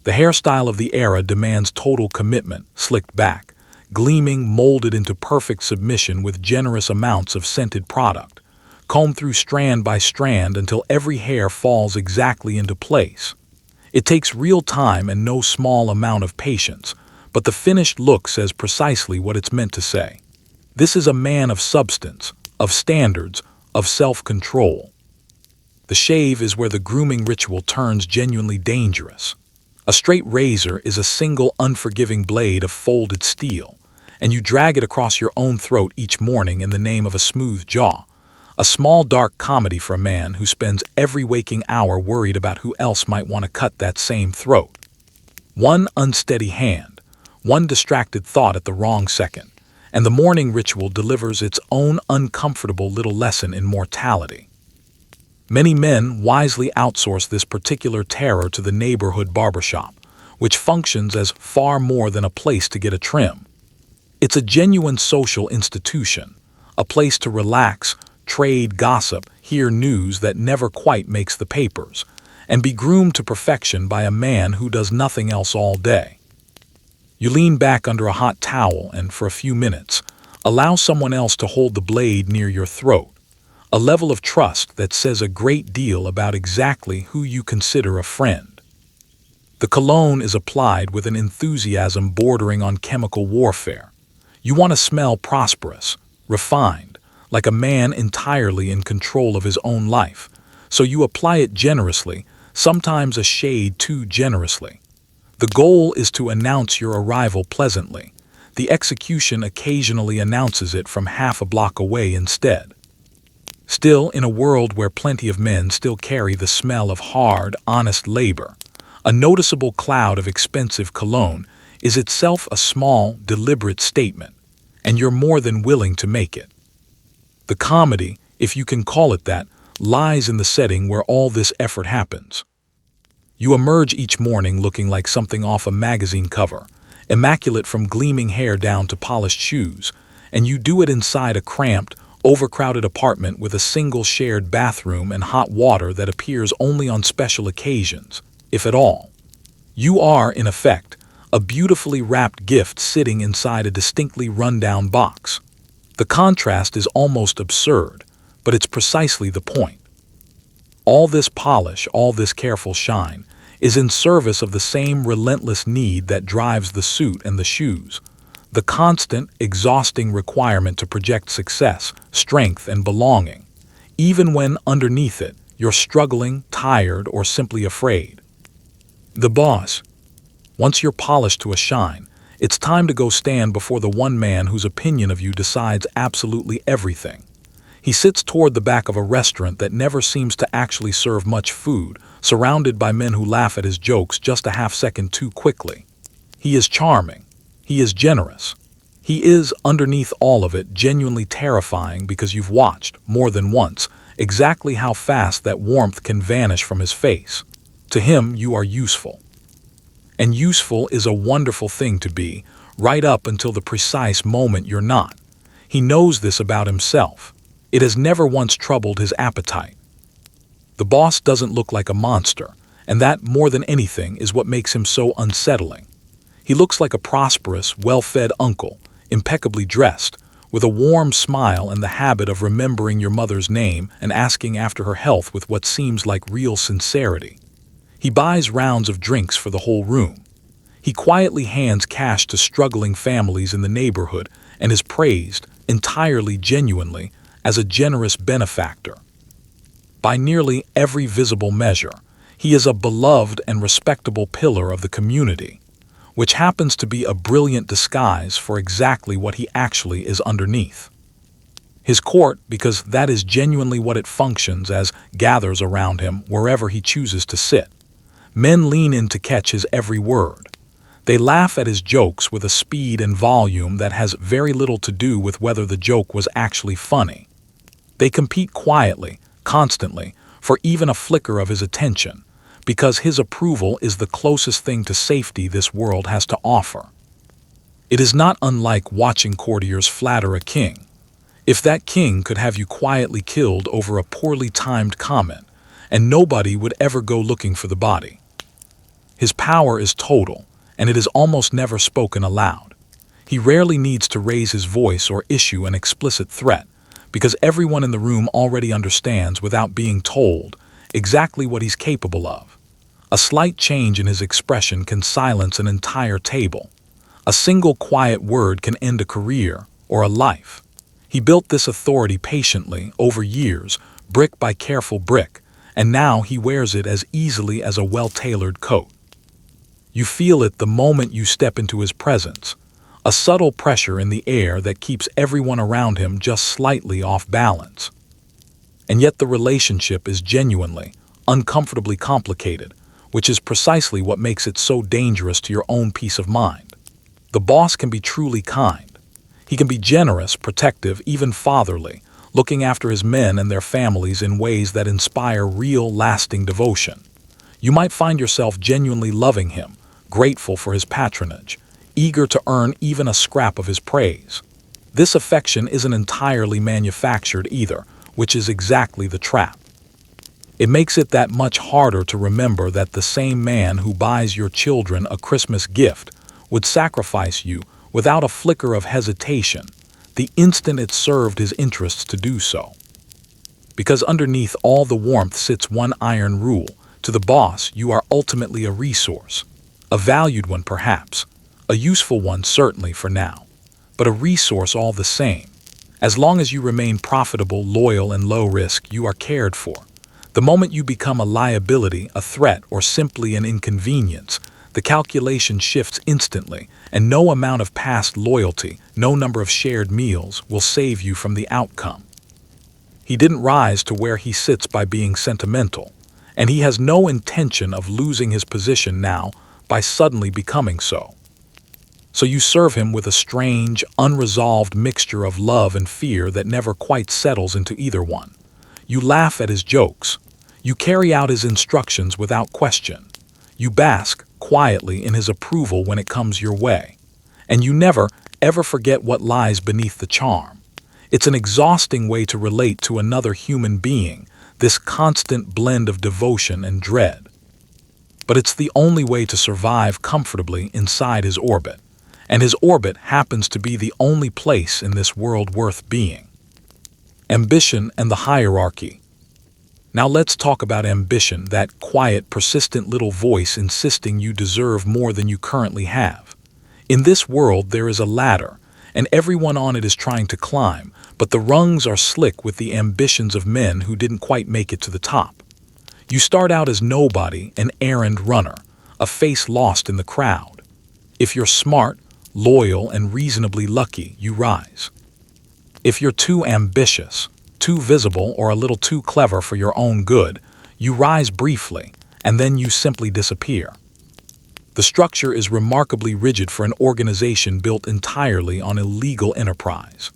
Speaker 1: The hairstyle of the era demands total commitment, slicked back, gleaming, molded into perfect submission with generous amounts of scented product, combed through strand by strand until every hair falls exactly into place. It takes real time and no small amount of patience, but the finished look says precisely what it's meant to say. This is a man of substance, of standards, of self-control. The shave is where the grooming ritual turns genuinely dangerous. A straight razor is a single unforgiving blade of folded steel, and you drag it across your own throat each morning in the name of a smooth jaw. A small dark comedy for a man who spends every waking hour worried about who else might want to cut that same throat. One unsteady hand, one distracted thought at the wrong second, and the morning ritual delivers its own uncomfortable little lesson in mortality. Many men wisely outsource this particular terror to the neighborhood barbershop, which functions as far more than a place to get a trim. It's a genuine social institution, a place to relax, trade gossip, hear news that never quite makes the papers, and be groomed to perfection by a man who does nothing else all day. You lean back under a hot towel and, for a few minutes, allow someone else to hold the blade near your throat, a level of trust that says a great deal about exactly who you consider a friend. The cologne is applied with an enthusiasm bordering on chemical warfare. You want to smell prosperous, refined, like a man entirely in control of his own life, so you apply it generously, sometimes a shade too generously. The goal is to announce your arrival pleasantly. The execution occasionally announces it from half a block away instead. Still, in a world where plenty of men still carry the smell of hard, honest labor, a noticeable cloud of expensive cologne is itself a small, deliberate statement, and you're more than willing to make it. The comedy, if you can call it that, lies in the setting where all this effort happens. You emerge each morning looking like something off a magazine cover, immaculate from gleaming hair down to polished shoes, and you do it inside a cramped, overcrowded apartment with a single shared bathroom and hot water that appears only on special occasions. if at all. You are, in effect, a beautifully wrapped gift sitting inside a distinctly run-down box. The contrast is almost absurd, but it's precisely the point. All this polish, all this careful shine, is in service of the same relentless need that drives the suit and the shoes, the constant, exhausting requirement to project success, strength, and belonging, even when underneath it you're struggling, tired, or simply afraid. The boss. Once you're polished to a shine, it's time to go stand before the one man whose opinion of you decides absolutely everything. He sits toward the back of a restaurant that never seems to actually serve much food, surrounded by men who laugh at his jokes just a half-second too quickly. He is charming. He is generous. He is, underneath all of it, genuinely terrifying because you've watched, more than once, exactly how fast that warmth can vanish from his face. To him, you are useful. And useful is a wonderful thing to be, right up until the precise moment you're not. He knows this about himself. It has never once troubled his appetite. The boss doesn't look like a monster, and that, more than anything, is what makes him so unsettling. He looks like a prosperous, well-fed uncle, impeccably dressed, with a warm smile and the habit of remembering your mother's name and asking after her health with what seems like real sincerity. He buys rounds of drinks for the whole room. He quietly hands cash to struggling families in the neighborhood and is praised, entirely genuinely, as a generous benefactor. By nearly every visible measure, he is a beloved and respectable pillar of the community, which happens to be a brilliant disguise for exactly what he actually is underneath. His court, because that is genuinely what it functions as, gathers around him wherever he chooses to sit. Men lean in to catch his every word. They laugh at his jokes with a speed and volume that has very little to do with whether the joke was actually funny. They compete quietly, constantly, for even a flicker of his attention, because his approval is the closest thing to safety this world has to offer. It is not unlike watching courtiers flatter a king. If that king could have you quietly killed over a poorly timed comment, and nobody would ever go looking for the body. His power is total, and it is almost never spoken aloud. He rarely needs to raise his voice or issue an explicit threat, because everyone in the room already understands, without being told, exactly what he's capable of. A slight change in his expression can silence an entire table. A single quiet word can end a career or a life. He built this authority patiently, over years, brick by careful brick, and now he wears it as easily as a well-tailored coat. You feel it the moment you step into his presence, a subtle pressure in the air that keeps everyone around him just slightly off balance. And yet the relationship is genuinely, uncomfortably complicated, which is precisely what makes it so dangerous to your own peace of mind. The boss can be truly kind. He can be generous, protective, even fatherly, looking after his men and their families in ways that inspire real, lasting devotion. You might find yourself genuinely loving him, grateful for his patronage, eager to earn even a scrap of his praise. This affection isn't entirely manufactured either, which is exactly the trap. It makes it that much harder to remember that the same man who buys your children a Christmas gift would sacrifice you without a flicker of hesitation the instant it served his interests to do so. Because underneath all the warmth sits one iron rule: to the boss, you are ultimately a resource. A valued one, perhaps. A useful one, certainly, for now. But a resource all the same. As long as you remain profitable, loyal, and low risk, you are cared for. The moment you become a liability, a threat, or simply an inconvenience, the calculation shifts instantly, and no amount of past loyalty, no number of shared meals, will save you from the outcome. He didn't rise to where he sits by being sentimental, and he has no intention of losing his position now by suddenly becoming so. So you serve him with a strange, unresolved mixture of love and fear that never quite settles into either one. You laugh at his jokes. You carry out his instructions without question. You bask quietly in his approval when it comes your way. And you never, ever forget what lies beneath the charm. It's an exhausting way to relate to another human being, this constant blend of devotion and dread. but it's the only way to survive comfortably inside his orbit, and his orbit happens to be the only place in this world worth being. Ambition and the hierarchy. Now let's talk about ambition, that quiet, persistent little voice insisting you deserve more than you currently have. In this world there is a ladder, and everyone on it is trying to climb, but the rungs are slick with the ambitions of men who didn't quite make it to the top. You start out as nobody, an errand runner, a face lost in the crowd. If you're smart, loyal, and reasonably lucky, you rise. If you're too ambitious, too visible, or a little too clever for your own good, you rise briefly, and then you simply disappear. The structure is remarkably rigid for an organization built entirely on illegal enterprise.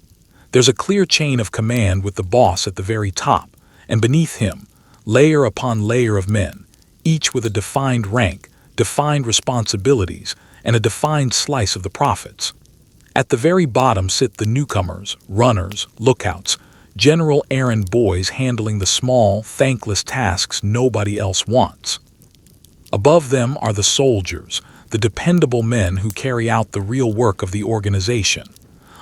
Speaker 1: There's a clear chain of command with the boss at the very top, and beneath him, layer upon layer of men, each with a defined rank, defined responsibilities, and a defined slice of the profits. At the very bottom sit the newcomers, runners, lookouts, general errand boys handling the small, thankless tasks nobody else wants. Above them are the soldiers, the dependable men who carry out the real work of the organization.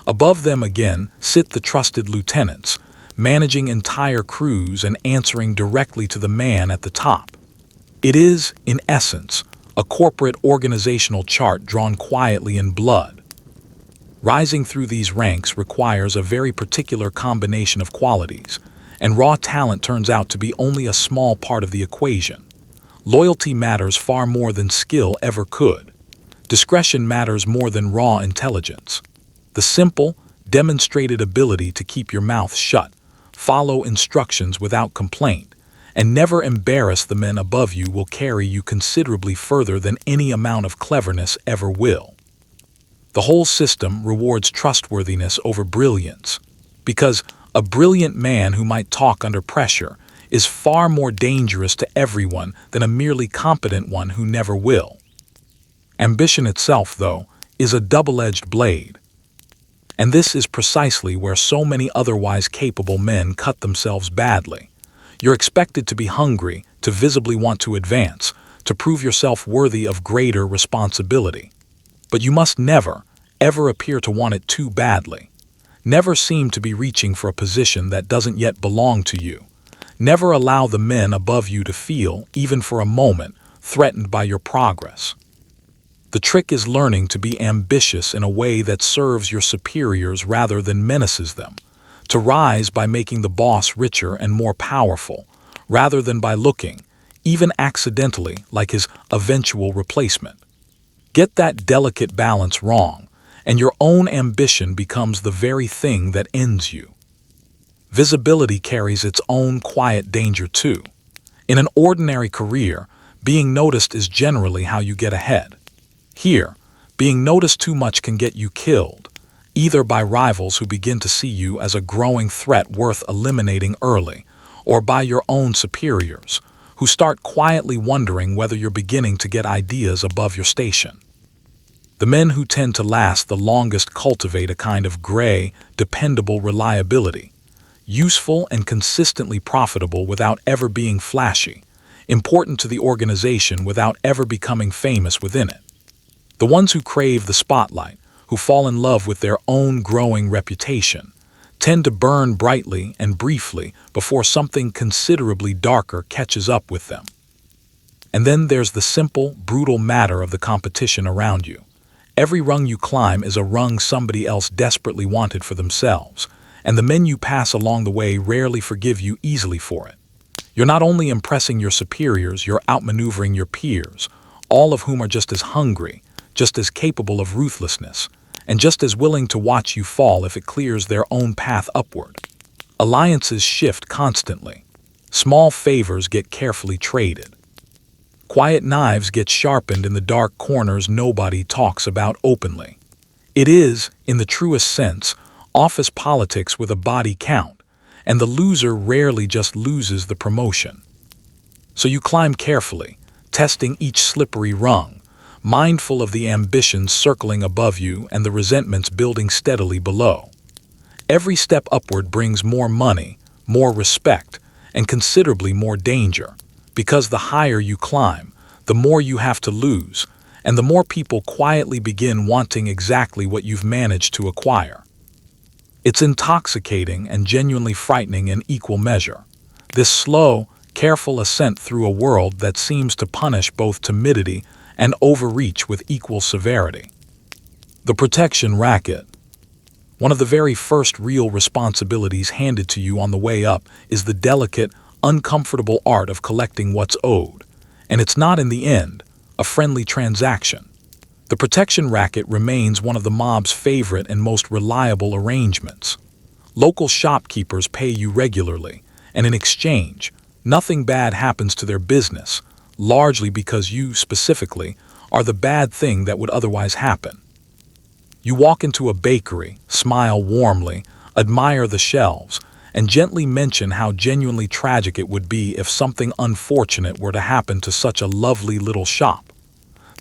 Speaker 1: Above them again sit the trusted lieutenants, managing entire crews and answering directly to the man at the top. It is, in essence, a corporate organizational chart drawn quietly in blood. Rising through these ranks requires a very particular combination of qualities, and raw talent turns out to be only a small part of the equation. Loyalty matters far more than skill ever could. Discretion matters more than raw intelligence. The simple, demonstrated ability to keep your mouth shut, follow instructions without complaint, and never embarrass the men above you will carry you considerably further than any amount of cleverness ever will. The whole system rewards trustworthiness over brilliance, because a brilliant man who might talk under pressure is far more dangerous to everyone than a merely competent one who never will. Ambition itself, though, is a double-edged blade. And this is precisely where so many otherwise capable men cut themselves badly. You're expected to be hungry, to visibly want to advance, to prove yourself worthy of greater responsibility. But you must never, ever appear to want it too badly. Never seem to be reaching for a position that doesn't yet belong to you. Never allow the men above you to feel, even for a moment, threatened by your progress. The trick is learning to be ambitious in a way that serves your superiors rather than menaces them, to rise by making the boss richer and more powerful, rather than by looking, even accidentally, like his eventual replacement. Get that delicate balance wrong, and your own ambition becomes the very thing that ends you. Visibility carries its own quiet danger too. In an ordinary career, being noticed is generally how you get ahead. Here, being noticed too much can get you killed, either by rivals who begin to see you as a growing threat worth eliminating early, or by your own superiors, who start quietly wondering whether you're beginning to get ideas above your station. The men who tend to last the longest cultivate a kind of gray, dependable reliability, useful and consistently profitable without ever being flashy, important to the organization without ever becoming famous within it. The ones who crave the spotlight, who fall in love with their own growing reputation, tend to burn brightly and briefly before something considerably darker catches up with them. And then there's the simple, brutal matter of the competition around you. Every rung you climb is a rung somebody else desperately wanted for themselves, and the men you pass along the way rarely forgive you easily for it. You're not only impressing your superiors, you're outmaneuvering your peers, all of whom are just as hungry, just as capable of ruthlessness, and just as willing to watch you fall if it clears their own path upward. Alliances shift constantly. Small favors get carefully traded. Quiet knives get sharpened in the dark corners nobody talks about openly. It is, in the truest sense, office politics with a body count, and the loser rarely just loses the promotion. So you climb carefully, testing each slippery rung, mindful of the ambitions circling above you and the resentments building steadily below. Every step upward brings more money, more respect, and considerably more danger, because the higher you climb, the more you have to lose, and the more people quietly begin wanting exactly what you've managed to acquire. It's intoxicating and genuinely frightening in equal measure. This slow, careful ascent through a world that seems to punish both timidity and overreach with equal severity. The protection racket. One of the very first real responsibilities handed to you on the way up is the delicate, uncomfortable art of collecting what's owed. And it's not, in the end, a friendly transaction. The protection racket remains one of the mob's favorite and most reliable arrangements. Local shopkeepers pay you regularly, and in exchange, nothing bad happens to their business, largely because you, specifically, are the bad thing that would otherwise happen. You walk into a bakery, smile warmly, admire the shelves, and gently mention how genuinely tragic it would be if something unfortunate were to happen to such a lovely little shop.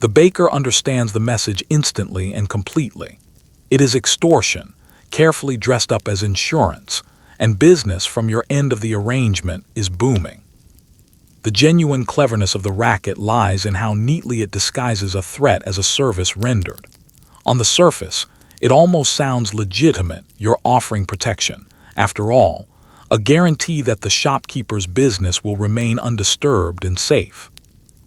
Speaker 1: The baker understands the message instantly and completely. It is extortion, carefully dressed up as insurance, and business from your end of the arrangement is booming. The genuine cleverness of the racket lies in how neatly it disguises a threat as a service rendered. On the surface, it almost sounds legitimate. You're offering protection. After all, a guarantee that the shopkeeper's business will remain undisturbed and safe.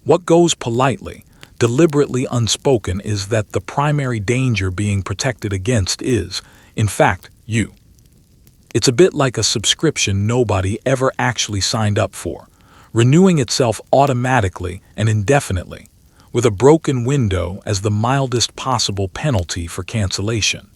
Speaker 1: What goes politely, deliberately unspoken, is that the primary danger being protected against is, in fact, you. It's a bit like a subscription nobody ever actually signed up for, renewing itself automatically and indefinitely, with a broken window as the mildest possible penalty for cancellation.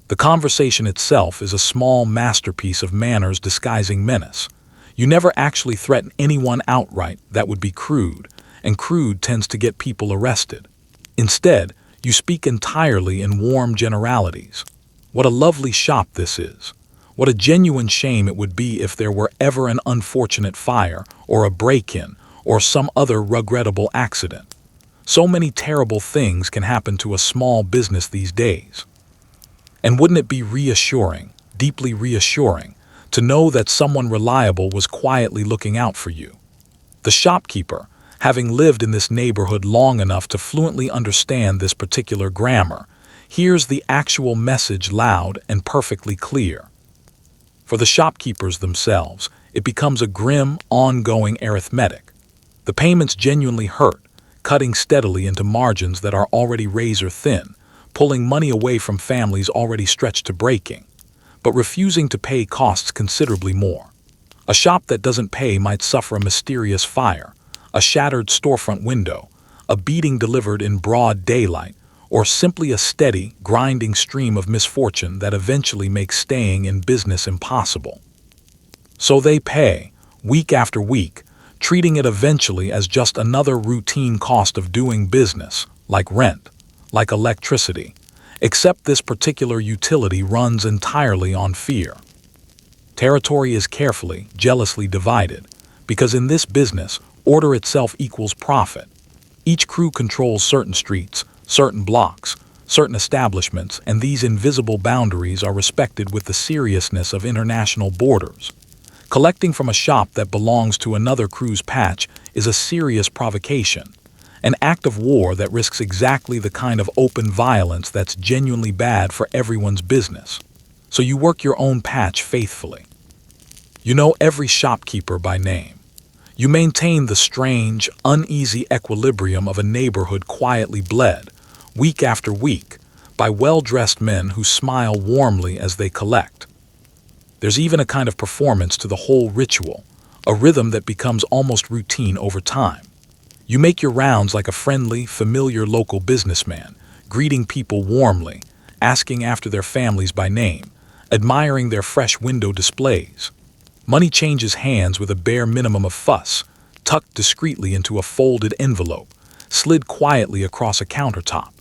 Speaker 1: The conversation itself is a small masterpiece of manners disguising menace. You never actually threaten anyone outright. That would be crude, and crude tends to get people arrested. Instead, you speak entirely in warm generalities. What a lovely shop this is. What a genuine shame it would be if there were ever an unfortunate fire, or a break-in, or some other regrettable accident. So many terrible things can happen to a small business these days. And wouldn't it be reassuring, deeply reassuring, to know that someone reliable was quietly looking out for you? The shopkeeper, having lived in this neighborhood long enough to fluently understand this particular grammar, hears the actual message loud and perfectly clear. For the shopkeepers themselves, it becomes a grim, ongoing arithmetic. The payments genuinely hurt, cutting steadily into margins that are already razor thin, pulling money away from families already stretched to breaking, but refusing to pay costs considerably more. A shop that doesn't pay might suffer a mysterious fire, a shattered storefront window, a beating delivered in broad daylight, or simply a steady, grinding stream of misfortune that eventually makes staying in business impossible. So they pay, week after week, treating it eventually as just another routine cost of doing business, like rent, like electricity, except this particular utility runs entirely on fear. Territory is carefully, jealously divided, because in this business, order itself equals profit. Each crew controls certain streets, certain blocks, certain establishments, and these invisible boundaries are respected with the seriousness of international borders. Collecting from a shop that belongs to another crew's patch is a serious provocation, an act of war that risks exactly the kind of open violence that's genuinely bad for everyone's business. So you work your own patch faithfully. You know every shopkeeper by name. You maintain the strange, uneasy equilibrium of a neighborhood quietly bled, week after week, by well-dressed men who smile warmly as they collect. There's even a kind of performance to the whole ritual, a rhythm that becomes almost routine over time. You make your rounds like a friendly, familiar local businessman, greeting people warmly, asking after their families by name, admiring their fresh window displays. Money changes hands with a bare minimum of fuss, tucked discreetly into a folded envelope, slid quietly across a countertop.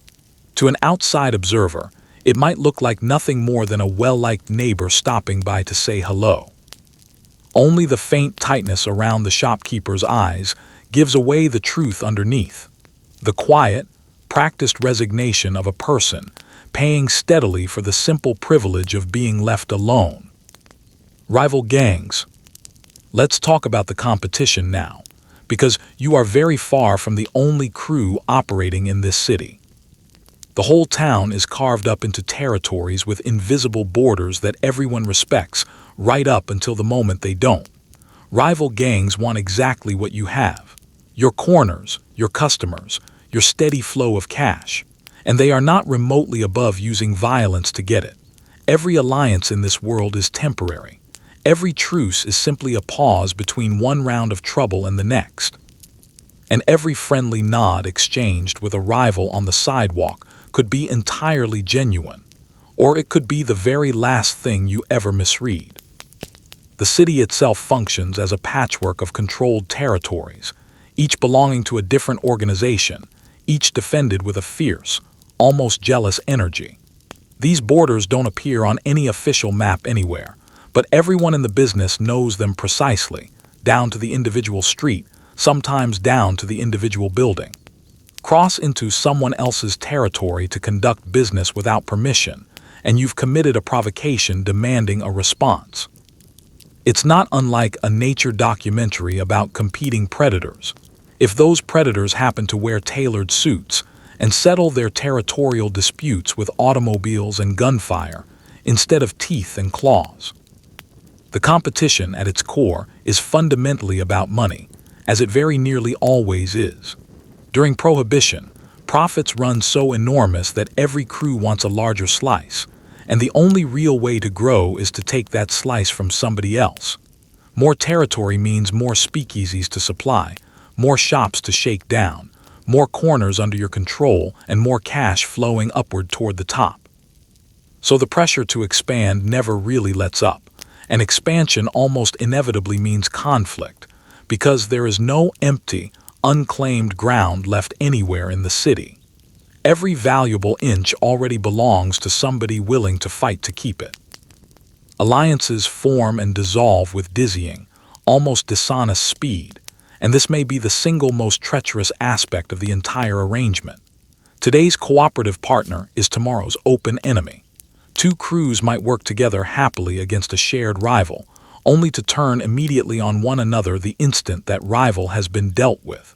Speaker 1: To an outside observer, it might look like nothing more than a well-liked neighbor stopping by to say hello. Only the faint tightness around the shopkeeper's eyes gives away the truth underneath. The quiet, practiced resignation of a person paying steadily for the simple privilege of being left alone. Rival gangs. Let's talk about the competition now, because you are very far from the only crew operating in this city. The whole town is carved up into territories with invisible borders that everyone respects, right up until the moment they don't. Rival gangs want exactly what you have: your corners, your customers, your steady flow of cash. And they are not remotely above using violence to get it. Every alliance in this world is temporary. Every truce is simply a pause between one round of trouble and the next. And every friendly nod exchanged with a rival on the sidewalk could be entirely genuine, or it could be the very last thing you ever misread. The city itself functions as a patchwork of controlled territories, each belonging to a different organization, each defended with a fierce, almost jealous energy. These borders don't appear on any official map anywhere, but everyone in the business knows them precisely, down to the individual street, sometimes down to the individual building. Cross into someone else's territory to conduct business without permission, and you've committed a provocation demanding a response. It's not unlike a nature documentary about competing predators. If those predators happen to wear tailored suits and settle their territorial disputes with automobiles and gunfire instead of teeth and claws. The competition at its core is fundamentally about money, as it very nearly always is. During Prohibition, profits run so enormous that every crew wants a larger slice, and the only real way to grow is to take that slice from somebody else. More territory means more speakeasies to supply, more shops to shake down, more corners under your control, and more cash flowing upward toward the top. So the pressure to expand never really lets up, and expansion almost inevitably means conflict, because there is no empty, unclaimed ground left anywhere in the city. Every valuable inch already belongs to somebody willing to fight to keep it. Alliances form and dissolve with dizzying, almost dishonest speed, and this may be the single most treacherous aspect of the entire arrangement. Today's cooperative partner is tomorrow's open enemy. Two crews might work together happily against a shared rival, only to turn immediately on one another the instant that rival has been dealt with.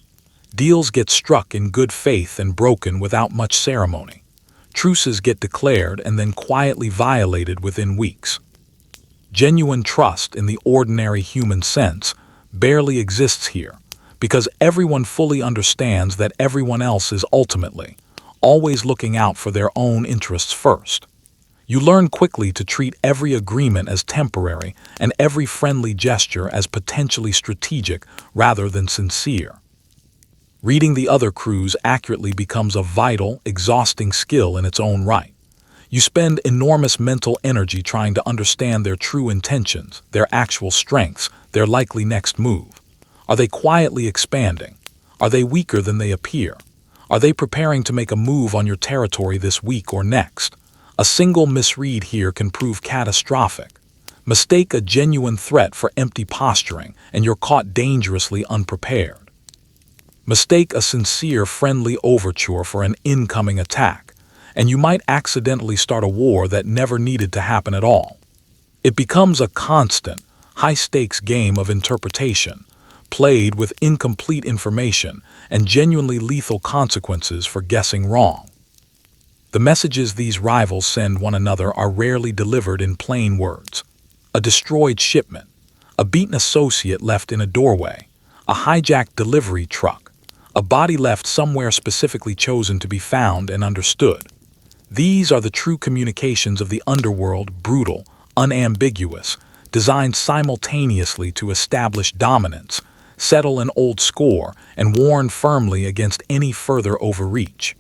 Speaker 1: Deals get struck in good faith and broken without much ceremony. Truces get declared and then quietly violated within weeks. Genuine trust in the ordinary human sense barely exists here, because everyone fully understands that everyone else is ultimately always looking out for their own interests first. You learn quickly to treat every agreement as temporary and every friendly gesture as potentially strategic rather than sincere. Reading the other crews accurately becomes a vital, exhausting skill in its own right. You spend enormous mental energy trying to understand their true intentions, their actual strengths, their likely next move. Are they quietly expanding? Are they weaker than they appear? Are they preparing to make a move on your territory this week or next? A single misread here can prove catastrophic. Mistake a genuine threat for empty posturing, and you're caught dangerously unprepared. Mistake a sincere, friendly overture for an incoming attack, and you might accidentally start a war that never needed to happen at all. It becomes a constant, high-stakes game of interpretation, played with incomplete information and genuinely lethal consequences for guessing wrong. The messages these rivals send one another are rarely delivered in plain words. A destroyed shipment, a beaten associate left in a doorway, a hijacked delivery truck, a body left somewhere specifically chosen to be found and understood. These are the true communications of the underworld, brutal, unambiguous, designed simultaneously to establish dominance, settle an old score, and warn firmly against any further overreach.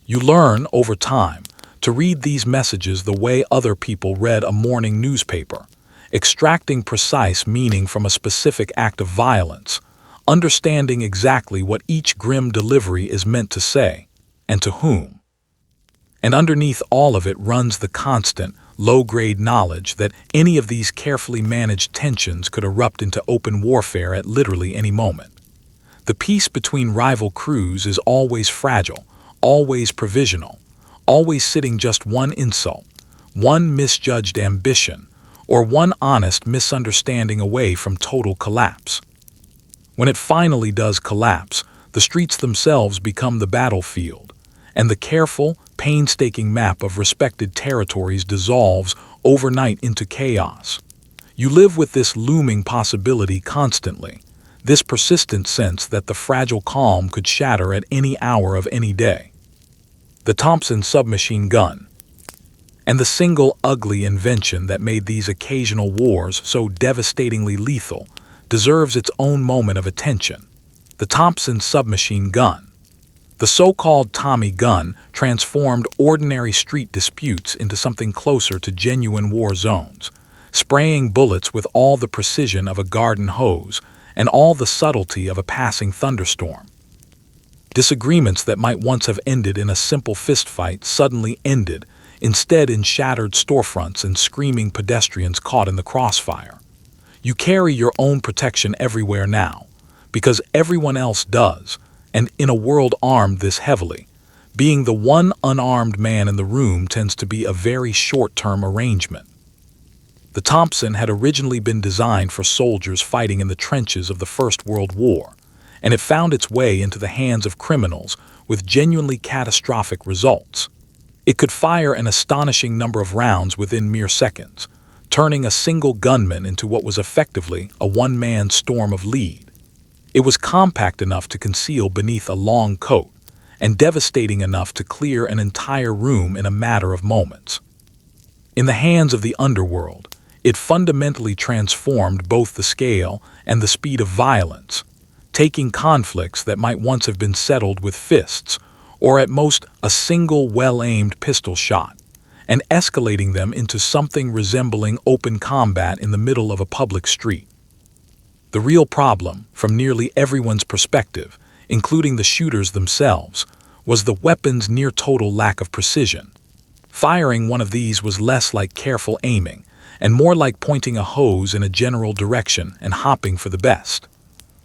Speaker 1: You learn, over time, to read these messages the way other people read a morning newspaper, extracting precise meaning from a specific act of violence, understanding exactly what each grim delivery is meant to say, and to whom. And underneath all of it runs the constant, low-grade knowledge that any of these carefully managed tensions could erupt into open warfare at literally any moment. The peace between rival crews is always fragile, always provisional, always sitting just one insult, one misjudged ambition, or one honest misunderstanding away from total collapse. When it finally does collapse, the streets themselves become the battlefield, and the careful, painstaking map of respected territories dissolves overnight into chaos. You live with this looming possibility constantly, this persistent sense that the fragile calm could shatter at any hour of any day. The Thompson submachine gun, and the single ugly invention that made these occasional wars so devastatingly lethal, deserves its own moment of attention. The Thompson submachine gun. The so-called Tommy gun transformed ordinary street disputes into something closer to genuine war zones, spraying bullets with all the precision of a garden hose and all the subtlety of a passing thunderstorm. Disagreements that might once have ended in a simple fistfight suddenly ended, instead in shattered storefronts and screaming pedestrians caught in the crossfire. You carry your own protection everywhere now, because everyone else does, and in a world armed this heavily, being the one unarmed man in the room tends to be a very short-term arrangement. The Thompson had originally been designed for soldiers fighting in the trenches of the First World War, and it found its way into the hands of criminals with genuinely catastrophic results. It could fire an astonishing number of rounds within mere seconds, turning a single gunman into what was effectively a one-man storm of lead. It was compact enough to conceal beneath a long coat, and devastating enough to clear an entire room in a matter of moments. In the hands of the underworld, it fundamentally transformed both the scale and the speed of violence, taking conflicts that might once have been settled with fists, or at most a single well-aimed pistol shot, and escalating them into something resembling open combat in the middle of a public street. The real problem, from nearly everyone's perspective, including the shooters themselves, was the weapon's near-total lack of precision. Firing one of these was less like careful aiming, and more like pointing a hose in a general direction and hopping for the best.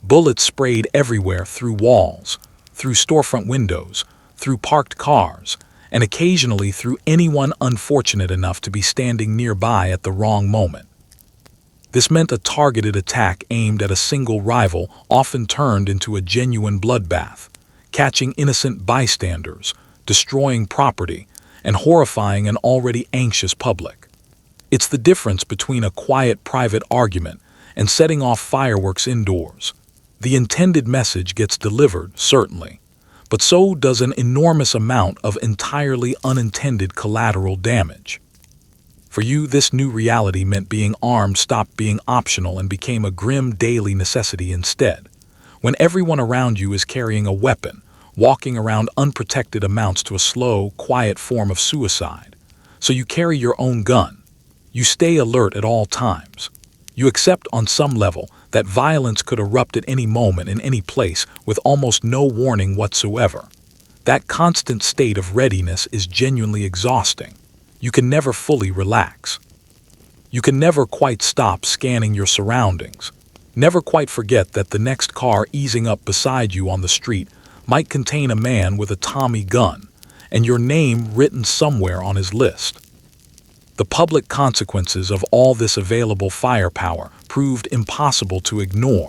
Speaker 1: Bullets sprayed everywhere, through walls, through storefront windows, through parked cars, and occasionally through anyone unfortunate enough to be standing nearby at the wrong moment. This meant a targeted attack aimed at a single rival often turned into a genuine bloodbath, catching innocent bystanders, destroying property, and horrifying an already anxious public. It's the difference between a quiet private argument and setting off fireworks indoors. The intended message gets delivered, certainly, but so does an enormous amount of entirely unintended collateral damage. For you, this new reality meant being armed stopped being optional and became a grim daily necessity instead. When everyone around you is carrying a weapon, walking around unprotected amounts to a slow, quiet form of suicide. So you carry your own gun. You stay alert at all times. You accept on some level that violence could erupt at any moment in any place with almost no warning whatsoever. That constant state of readiness is genuinely exhausting. You can never fully relax. You can never quite stop scanning your surroundings. Never quite forget that the next car easing up beside you on the street might contain a man with a Tommy gun, and your name written somewhere on his list. The public consequences of all this available firepower proved impossible to ignore,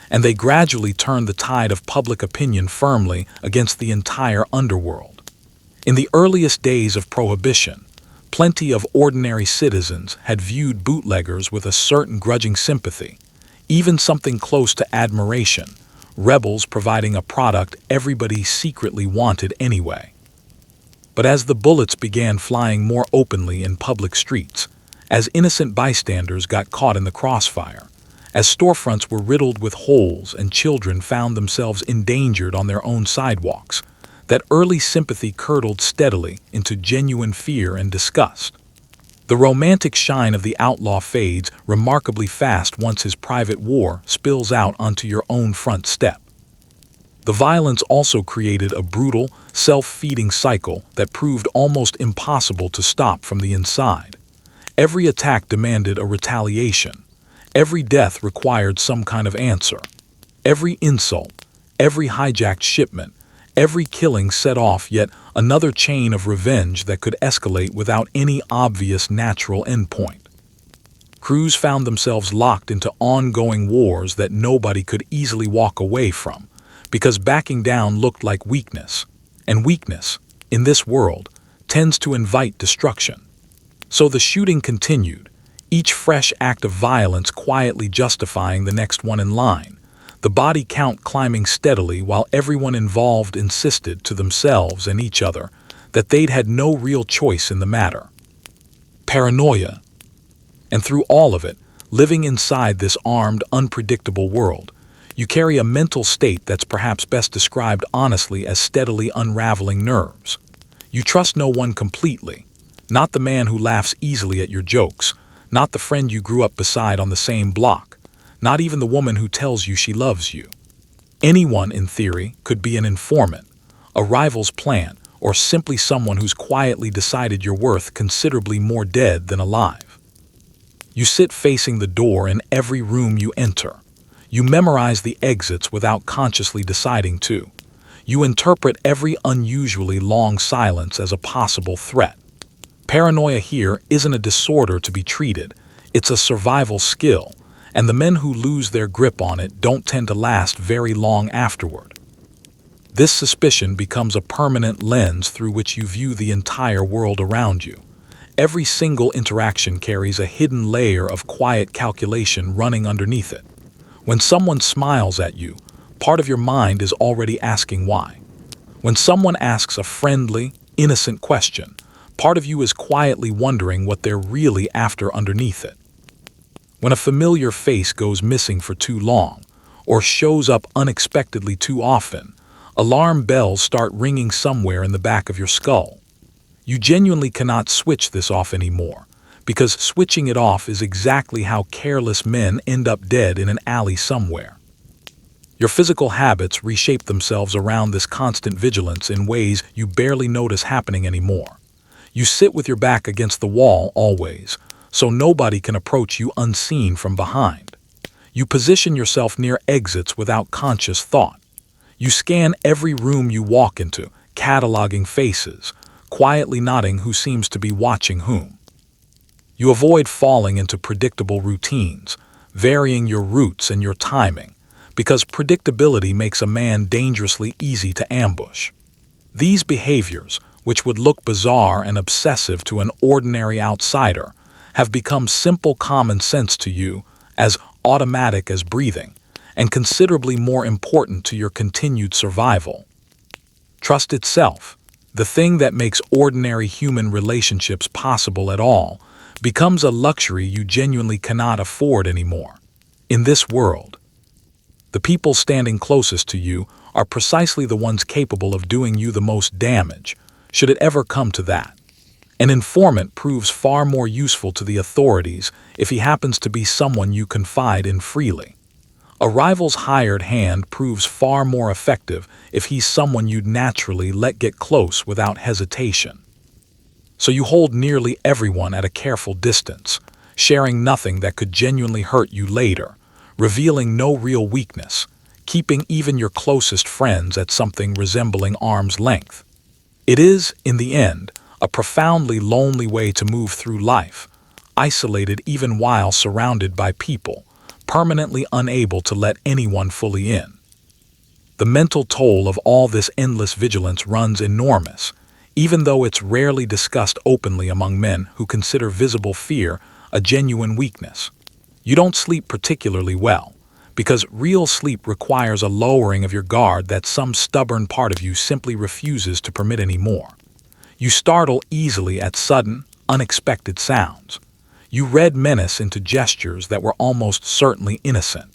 Speaker 1: and they gradually turned the tide of public opinion firmly against the entire underworld. In the earliest days of Prohibition, plenty of ordinary citizens had viewed bootleggers with a certain grudging sympathy, even something close to admiration, rebels providing a product everybody secretly wanted anyway. But as the bullets began flying more openly in public streets, as innocent bystanders got caught in the crossfire, as storefronts were riddled with holes and children found themselves endangered on their own sidewalks, that early sympathy curdled steadily into genuine fear and disgust. The romantic shine of the outlaw fades remarkably fast once his private war spills out onto your own front step. The violence also created a brutal, self-feeding cycle that proved almost impossible to stop from the inside. Every attack demanded a retaliation. Every death required some kind of answer. Every insult, every hijacked shipment, every killing set off yet another chain of revenge that could escalate without any obvious natural endpoint. Crews found themselves locked into ongoing wars that nobody could easily walk away from, because backing down looked like weakness. And weakness, in this world, tends to invite destruction. So the shooting continued, each fresh act of violence quietly justifying the next one in line, the body count climbing steadily while everyone involved insisted to themselves and each other that they'd had no real choice in the matter. Paranoia. And through all of it, living inside this armed, unpredictable world, you carry a mental state that's perhaps best described honestly as steadily unraveling nerves. You trust no one completely, not the man who laughs easily at your jokes, not the friend you grew up beside on the same block, not even the woman who tells you she loves you. Anyone, in theory, could be an informant, a rival's plant, or simply someone who's quietly decided you're worth considerably more dead than alive. You sit facing the door in every room you enter. You memorize the exits without consciously deciding to. You interpret every unusually long silence as a possible threat. Paranoia here isn't a disorder to be treated, it's a survival skill, and the men who lose their grip on it don't tend to last very long afterward. This suspicion becomes a permanent lens through which you view the entire world around you. Every single interaction carries a hidden layer of quiet calculation running underneath it. When someone smiles at you, part of your mind is already asking why. When someone asks a friendly, innocent question, part of you is quietly wondering what they're really after underneath it. When a familiar face goes missing for too long, or shows up unexpectedly too often, alarm bells start ringing somewhere in the back of your skull. You genuinely cannot switch this off anymore, because switching it off is exactly how careless men end up dead in an alley somewhere. Your physical habits reshape themselves around this constant vigilance in ways you barely notice happening anymore. You sit with your back against the wall always, so nobody can approach you unseen from behind. You position yourself near exits without conscious thought. You scan every room you walk into, cataloging faces, quietly nodding who seems to be watching whom. You avoid falling into predictable routines, varying your routes and your timing, because predictability makes a man dangerously easy to ambush. These behaviors, which would look bizarre and obsessive to an ordinary outsider, have become simple common sense to you, as automatic as breathing, and considerably more important to your continued survival. Trust itself, the thing that makes ordinary human relationships possible at all, becomes a luxury you genuinely cannot afford anymore. In this world, the people standing closest to you are precisely the ones capable of doing you the most damage, should it ever come to that. An informant proves far more useful to the authorities if he happens to be someone you confide in freely. A rival's hired hand proves far more effective if he's someone you'd naturally let get close without hesitation. So you hold nearly everyone at a careful distance, sharing nothing that could genuinely hurt you later, revealing no real weakness, keeping even your closest friends at something resembling arm's length. It is, in the end, a profoundly lonely way to move through life, isolated even while surrounded by people, permanently unable to let anyone fully in. The mental toll of all this endless vigilance runs enormous, even though it's rarely discussed openly among men who consider visible fear a genuine weakness. You don't sleep particularly well, because real sleep requires a lowering of your guard that some stubborn part of you simply refuses to permit anymore. You startle easily at sudden, unexpected sounds. You read menace into gestures that were almost certainly innocent.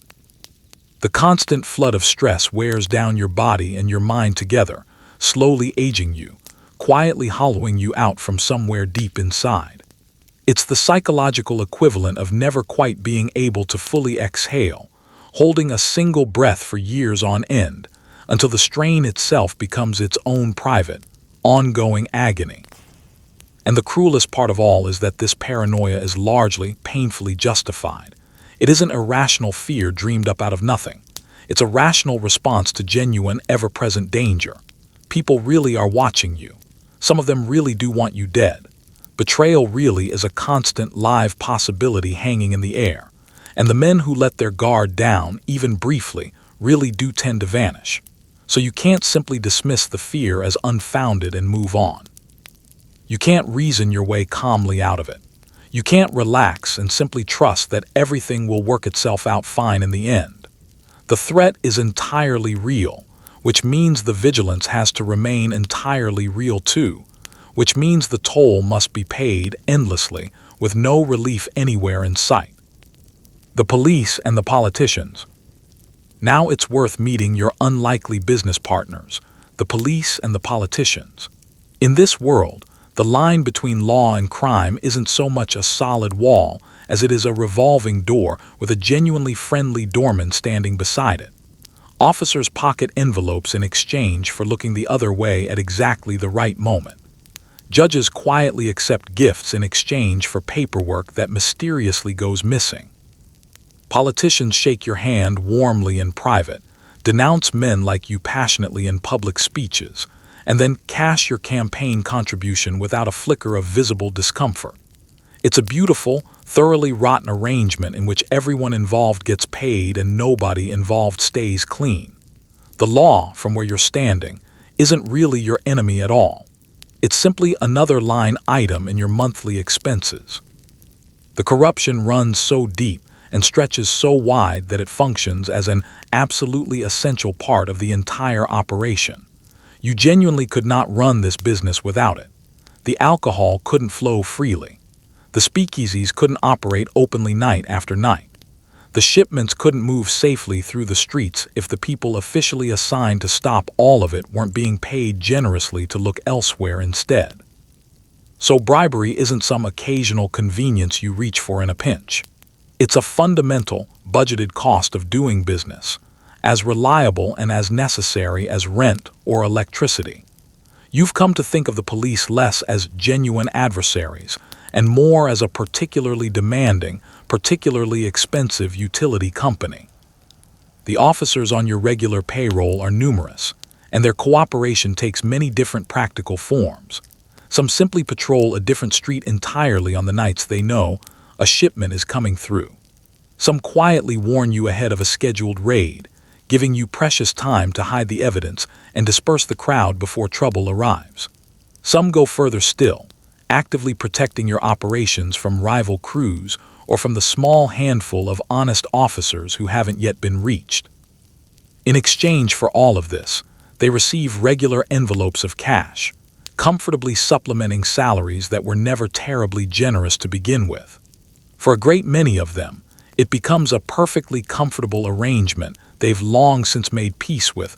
Speaker 1: The constant flood of stress wears down your body and your mind together, slowly aging you, quietly hollowing you out from somewhere deep inside. It's the psychological equivalent of never quite being able to fully exhale, holding a single breath for years on end, until the strain itself becomes its own private, ongoing agony. And the cruelest part of all is that this paranoia is largely, painfully justified. It isn't irrational fear dreamed up out of nothing. It's a rational response to genuine, ever-present danger. People really are watching you. Some of them really do want you dead. Betrayal really is a constant live possibility hanging in the air, and the men who let their guard down, even briefly, really do tend to vanish. So you can't simply dismiss the fear as unfounded and move on. You can't reason your way calmly out of it. You can't relax and simply trust that everything will work itself out fine in the end. The threat is entirely real, which means the vigilance has to remain entirely real too, which means the toll must be paid endlessly with no relief anywhere in sight. The police and the politicians. Now it's worth meeting your unlikely business partners, the police and the politicians. In this world, the line between law and crime isn't so much a solid wall as it is a revolving door with a genuinely friendly doorman standing beside it. Officers pocket envelopes in exchange for looking the other way at exactly the right moment. Judges quietly accept gifts in exchange for paperwork that mysteriously goes missing. Politicians shake your hand warmly in private, denounce men like you passionately in public speeches, and then cash your campaign contribution without a flicker of visible discomfort. It's a beautiful, thoroughly rotten arrangement in which everyone involved gets paid and nobody involved stays clean. The law, from where you're standing, isn't really your enemy at all. It's simply another line item in your monthly expenses. The corruption runs so deep and stretches so wide that it functions as an absolutely essential part of the entire operation. You genuinely could not run this business without it. The alcohol couldn't flow freely. The speakeasies couldn't operate openly night after night. The shipments couldn't move safely through the streets if the people officially assigned to stop all of it weren't being paid generously to look elsewhere instead. So bribery isn't some occasional convenience you reach for in a pinch. It's a fundamental, budgeted cost of doing business, as reliable and as necessary as rent or electricity. You've come to think of the police less as genuine adversaries and more as a particularly demanding, particularly expensive utility company. The officers on your regular payroll are numerous, and their cooperation takes many different practical forms. Some simply patrol a different street entirely on the nights they know a shipment is coming through. Some quietly warn you ahead of a scheduled raid, giving you precious time to hide the evidence and disperse the crowd before trouble arrives. Some go further still, actively protecting your operations from rival crews or from the small handful of honest officers who haven't yet been reached. In exchange for all of this, they receive regular envelopes of cash, comfortably supplementing salaries that were never terribly generous to begin with. For a great many of them, it becomes a perfectly comfortable arrangement they've long since made peace with,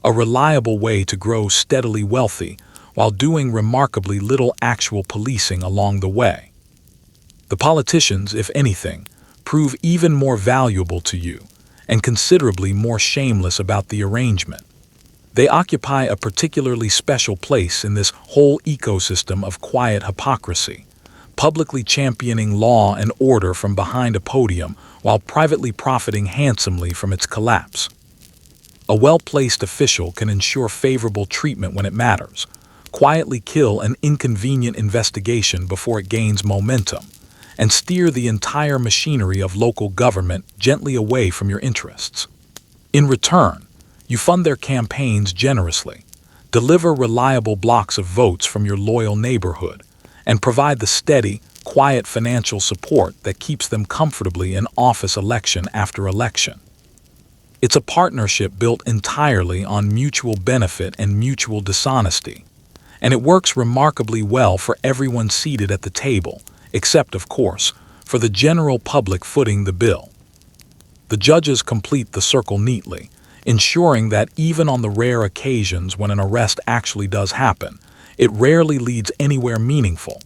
Speaker 1: a reliable way to grow steadily wealthy while doing remarkably little actual policing along the way. The politicians, if anything, prove even more valuable to you and considerably more shameless about the arrangement. They occupy a particularly special place in this whole ecosystem of quiet hypocrisy, publicly championing law and order from behind a podium while privately profiting handsomely from its collapse. A well-placed official can ensure favorable treatment when it matters, quietly kill an inconvenient investigation before it gains momentum, and steer the entire machinery of local government gently away from your interests. In return, you fund their campaigns generously, deliver reliable blocks of votes from your loyal neighborhood, and provide the steady, quiet financial support that keeps them comfortably in office election after election. It's a partnership built entirely on mutual benefit and mutual dishonesty, and it works remarkably well for everyone seated at the table, except, of course, for the general public footing the bill. The judges complete the circle neatly, ensuring that even on the rare occasions when an arrest actually does happen, it rarely leads anywhere meaningful.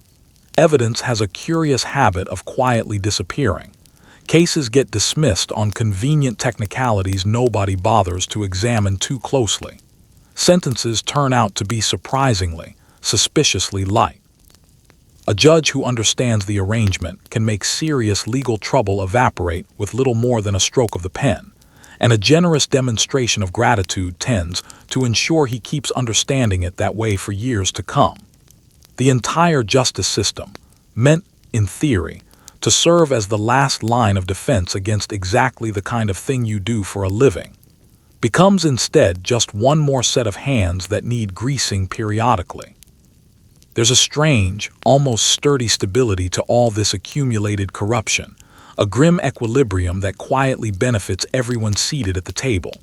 Speaker 1: Evidence has a curious habit of quietly disappearing. Cases get dismissed on convenient technicalities nobody bothers to examine too closely. Sentences turn out to be surprisingly, suspiciously light. A judge who understands the arrangement can make serious legal trouble evaporate with little more than a stroke of the pen, and a generous demonstration of gratitude tends to ensure he keeps understanding it that way for years to come. The entire justice system, meant, in theory, to serve as the last line of defense against exactly the kind of thing you do for a living, becomes instead just one more set of hands that need greasing periodically. There's a strange, almost sturdy stability to all this accumulated corruption, a grim equilibrium that quietly benefits everyone seated at the table.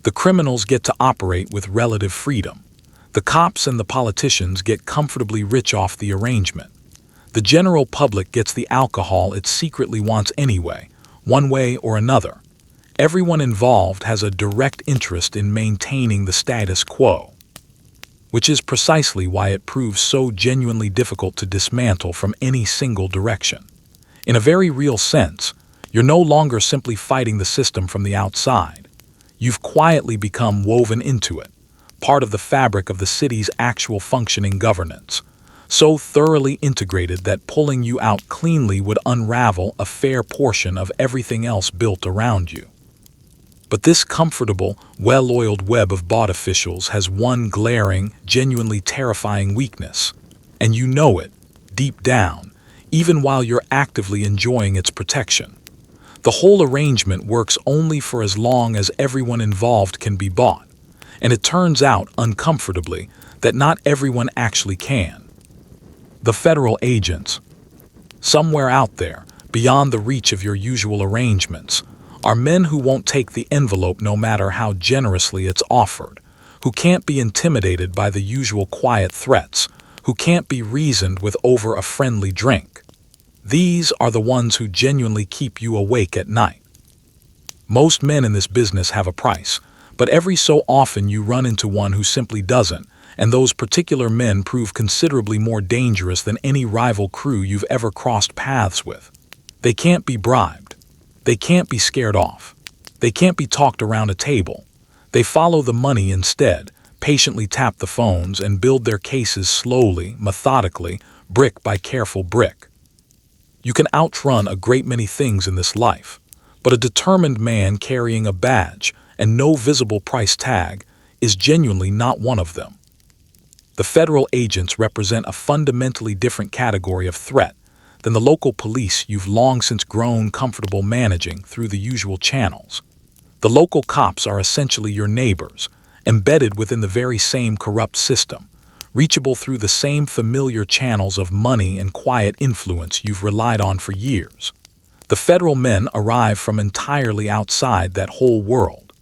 Speaker 1: The criminals get to operate with relative freedom. The cops and the politicians get comfortably rich off the arrangement. The general public gets the alcohol it secretly wants anyway, one way or another. Everyone involved has a direct interest in maintaining the status quo, which is precisely why it proves so genuinely difficult to dismantle from any single direction. In a very real sense, you're no longer simply fighting the system from the outside. You've quietly become woven into it, part of the fabric of the city's actual functioning governance, so thoroughly integrated that pulling you out cleanly would unravel a fair portion of everything else built around you. But this comfortable, well-oiled web of bought officials has one glaring, genuinely terrifying weakness, and you know it, deep down, even while you're actively enjoying its protection. The whole arrangement works only for as long as everyone involved can be bought, and it turns out, uncomfortably, that not everyone actually can. The federal agents, somewhere out there, beyond the reach of your usual arrangements, are men who won't take the envelope no matter how generously it's offered, who can't be intimidated by the usual quiet threats, who can't be reasoned with over a friendly drink. These are the ones who genuinely keep you awake at night. Most men in this business have a price, but every so often you run into one who simply doesn't, and those particular men prove considerably more dangerous than any rival crew you've ever crossed paths with. They can't be bribed. They can't be scared off. They can't be talked around a table. They follow the money instead, patiently tap the phones, and build their cases slowly, methodically, brick by careful brick. You can outrun a great many things in this life, but a determined man carrying a badge and no visible price tag is genuinely not one of them. The federal agents represent a fundamentally different category of threat than the local police you've long since grown comfortable managing through the usual channels. The local cops are essentially your neighbors, embedded within the very same corrupt system, reachable through the same familiar channels of money and quiet influence you've relied on for years. The federal men arrive from entirely outside that whole world.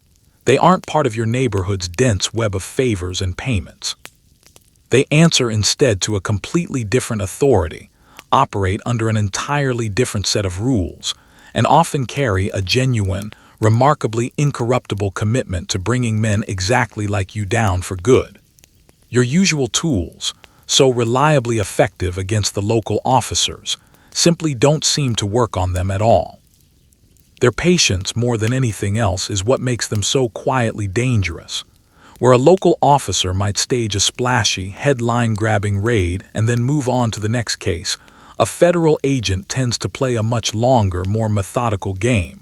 Speaker 1: They aren't part of your neighborhood's dense web of favors and payments. They answer instead to a completely different authority, operate under an entirely different set of rules, and often carry a genuine, remarkably incorruptible commitment to bringing men exactly like you down for good. Your usual tools, so reliably effective against the local officers, simply don't seem to work on them at all. Their patience, more than anything else, is what makes them so quietly dangerous. Where a local officer might stage a splashy, headline-grabbing raid and then move on to the next case, a federal agent tends to play a much longer, more methodical game.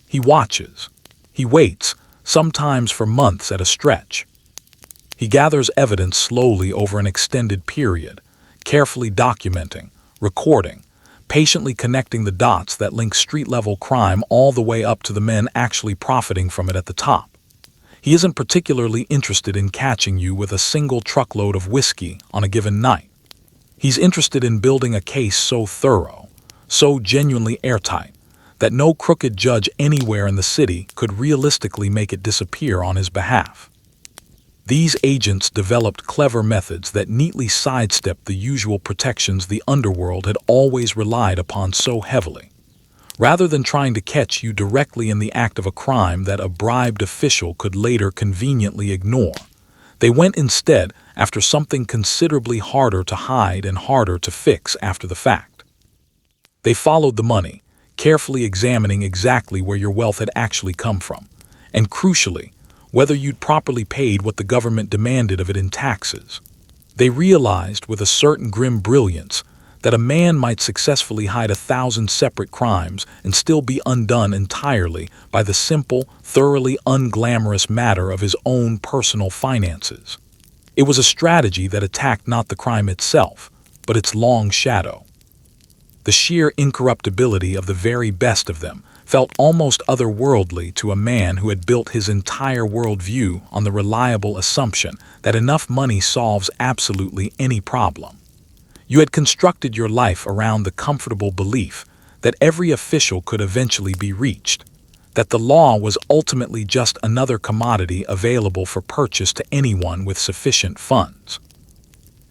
Speaker 1: He watches. He waits, sometimes for months at a stretch. He gathers evidence slowly over an extended period, carefully documenting, recording, patiently connecting the dots that link street-level crime all the way up to the men actually profiting from it at the top. He isn't particularly interested in catching you with a single truckload of whiskey on a given night. He's interested in building a case so thorough, so genuinely airtight, that no crooked judge anywhere in the city could realistically make it disappear on his behalf. These agents developed clever methods that neatly sidestepped the usual protections the underworld had always relied upon so heavily. Rather than trying to catch you directly in the act of a crime that a bribed official could later conveniently ignore, they went instead after something considerably harder to hide and harder to fix after the fact. They followed the money, carefully examining exactly where your wealth had actually come from, and crucially, whether you'd properly paid what the government demanded of it in taxes. They realized with a certain grim brilliance that a man might successfully hide 1,000 separate crimes and still be undone entirely by the simple, thoroughly unglamorous matter of his own personal finances. It was a strategy that attacked not the crime itself, but its long shadow. The sheer incorruptibility of the very best of them felt almost otherworldly to a man who had built his entire worldview on the reliable assumption that enough money solves absolutely any problem. You had constructed your life around the comfortable belief that every official could eventually be reached, that the law was ultimately just another commodity available for purchase to anyone with sufficient funds.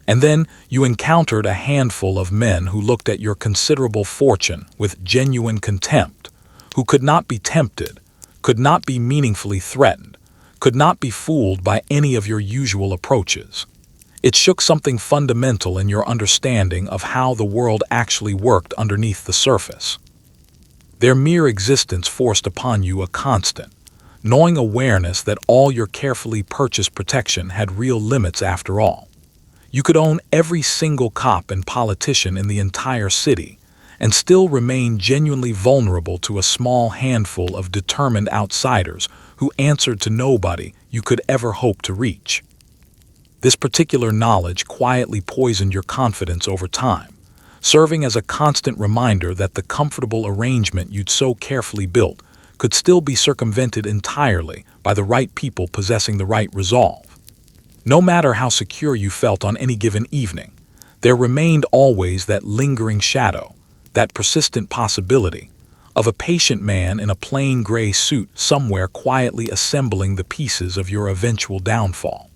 Speaker 1: And then you encountered a handful of men who looked at your considerable fortune with genuine contempt, who could not be tempted, could not be meaningfully threatened, could not be fooled by any of your usual approaches. It shook something fundamental in your understanding of how the world actually worked underneath the surface. Their mere existence forced upon you a constant, gnawing awareness that all your carefully purchased protection had real limits after all. You could own every single cop and politician in the entire city and still remain genuinely vulnerable to a small handful of determined outsiders who answered to nobody you could ever hope to reach. This particular knowledge quietly poisoned your confidence over time, serving as a constant reminder that the comfortable arrangement you'd so carefully built could still be circumvented entirely by the right people possessing the right resolve. No matter how secure you felt on any given evening, there remained always that lingering shadow, that persistent possibility, of a patient man in a plain gray suit somewhere quietly assembling the pieces of your eventual downfall.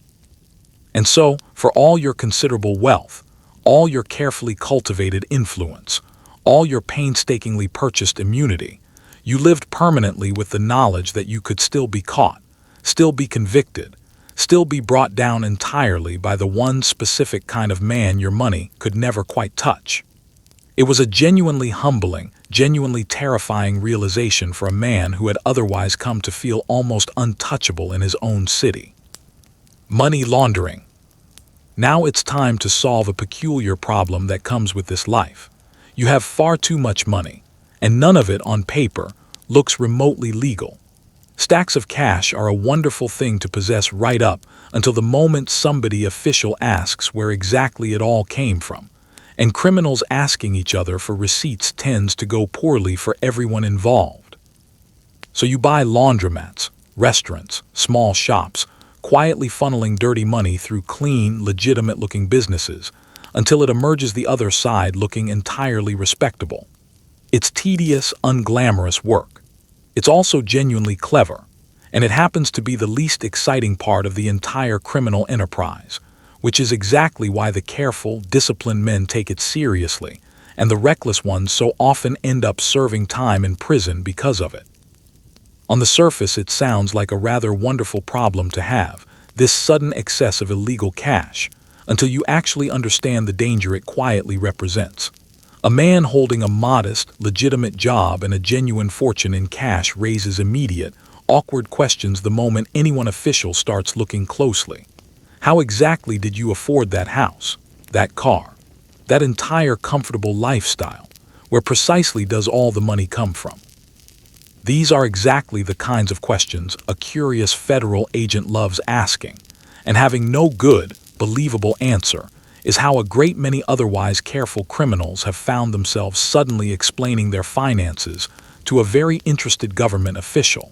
Speaker 1: And so, for all your considerable wealth, all your carefully cultivated influence, all your painstakingly purchased immunity, you lived permanently with the knowledge that you could still be caught, still be convicted, still be brought down entirely by the one specific kind of man your money could never quite touch. It was a genuinely humbling, genuinely terrifying realization for a man who had otherwise come to feel almost untouchable in his own city. Money laundering. Now it's time to solve a peculiar problem that comes with this life. You have far too much money, and none of it on paper looks remotely legal. Stacks of cash are a wonderful thing to possess right up until the moment somebody official asks where exactly it all came from, and criminals asking each other for receipts tends to go poorly for everyone involved. So you buy laundromats, restaurants, small shops, quietly funneling dirty money through clean, legitimate-looking businesses until it emerges the other side looking entirely respectable. It's tedious, unglamorous work. It's also genuinely clever, and it happens to be the least exciting part of the entire criminal enterprise, which is exactly why the careful, disciplined men take it seriously, and the reckless ones so often end up serving time in prison because of it. On the surface, it sounds like a rather wonderful problem to have, this sudden excess of illegal cash, until you actually understand the danger it quietly represents. A man holding a modest, legitimate job and a genuine fortune in cash raises immediate, awkward questions the moment anyone official starts looking closely. How exactly did you afford that house, that car, that entire comfortable lifestyle? Where precisely does all the money come from? These are exactly the kinds of questions a curious federal agent loves asking, and having no good, believable answer is how a great many otherwise careful criminals have found themselves suddenly explaining their finances to a very interested government official.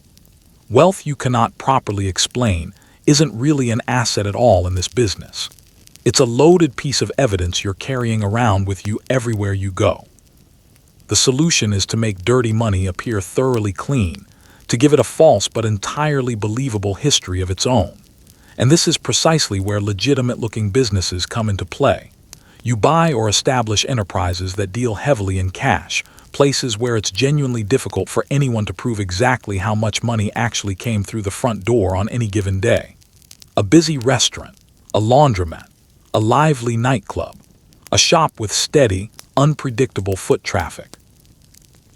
Speaker 1: Wealth you cannot properly explain isn't really an asset at all in this business. It's a loaded piece of evidence you're carrying around with you everywhere you go. The solution is to make dirty money appear thoroughly clean, to give it a false but entirely believable history of its own. And this is precisely where legitimate-looking businesses come into play. You buy or establish enterprises that deal heavily in cash, places where it's genuinely difficult for anyone to prove exactly how much money actually came through the front door on any given day. A busy restaurant, a laundromat, a lively nightclub, a shop with steady, unpredictable foot traffic.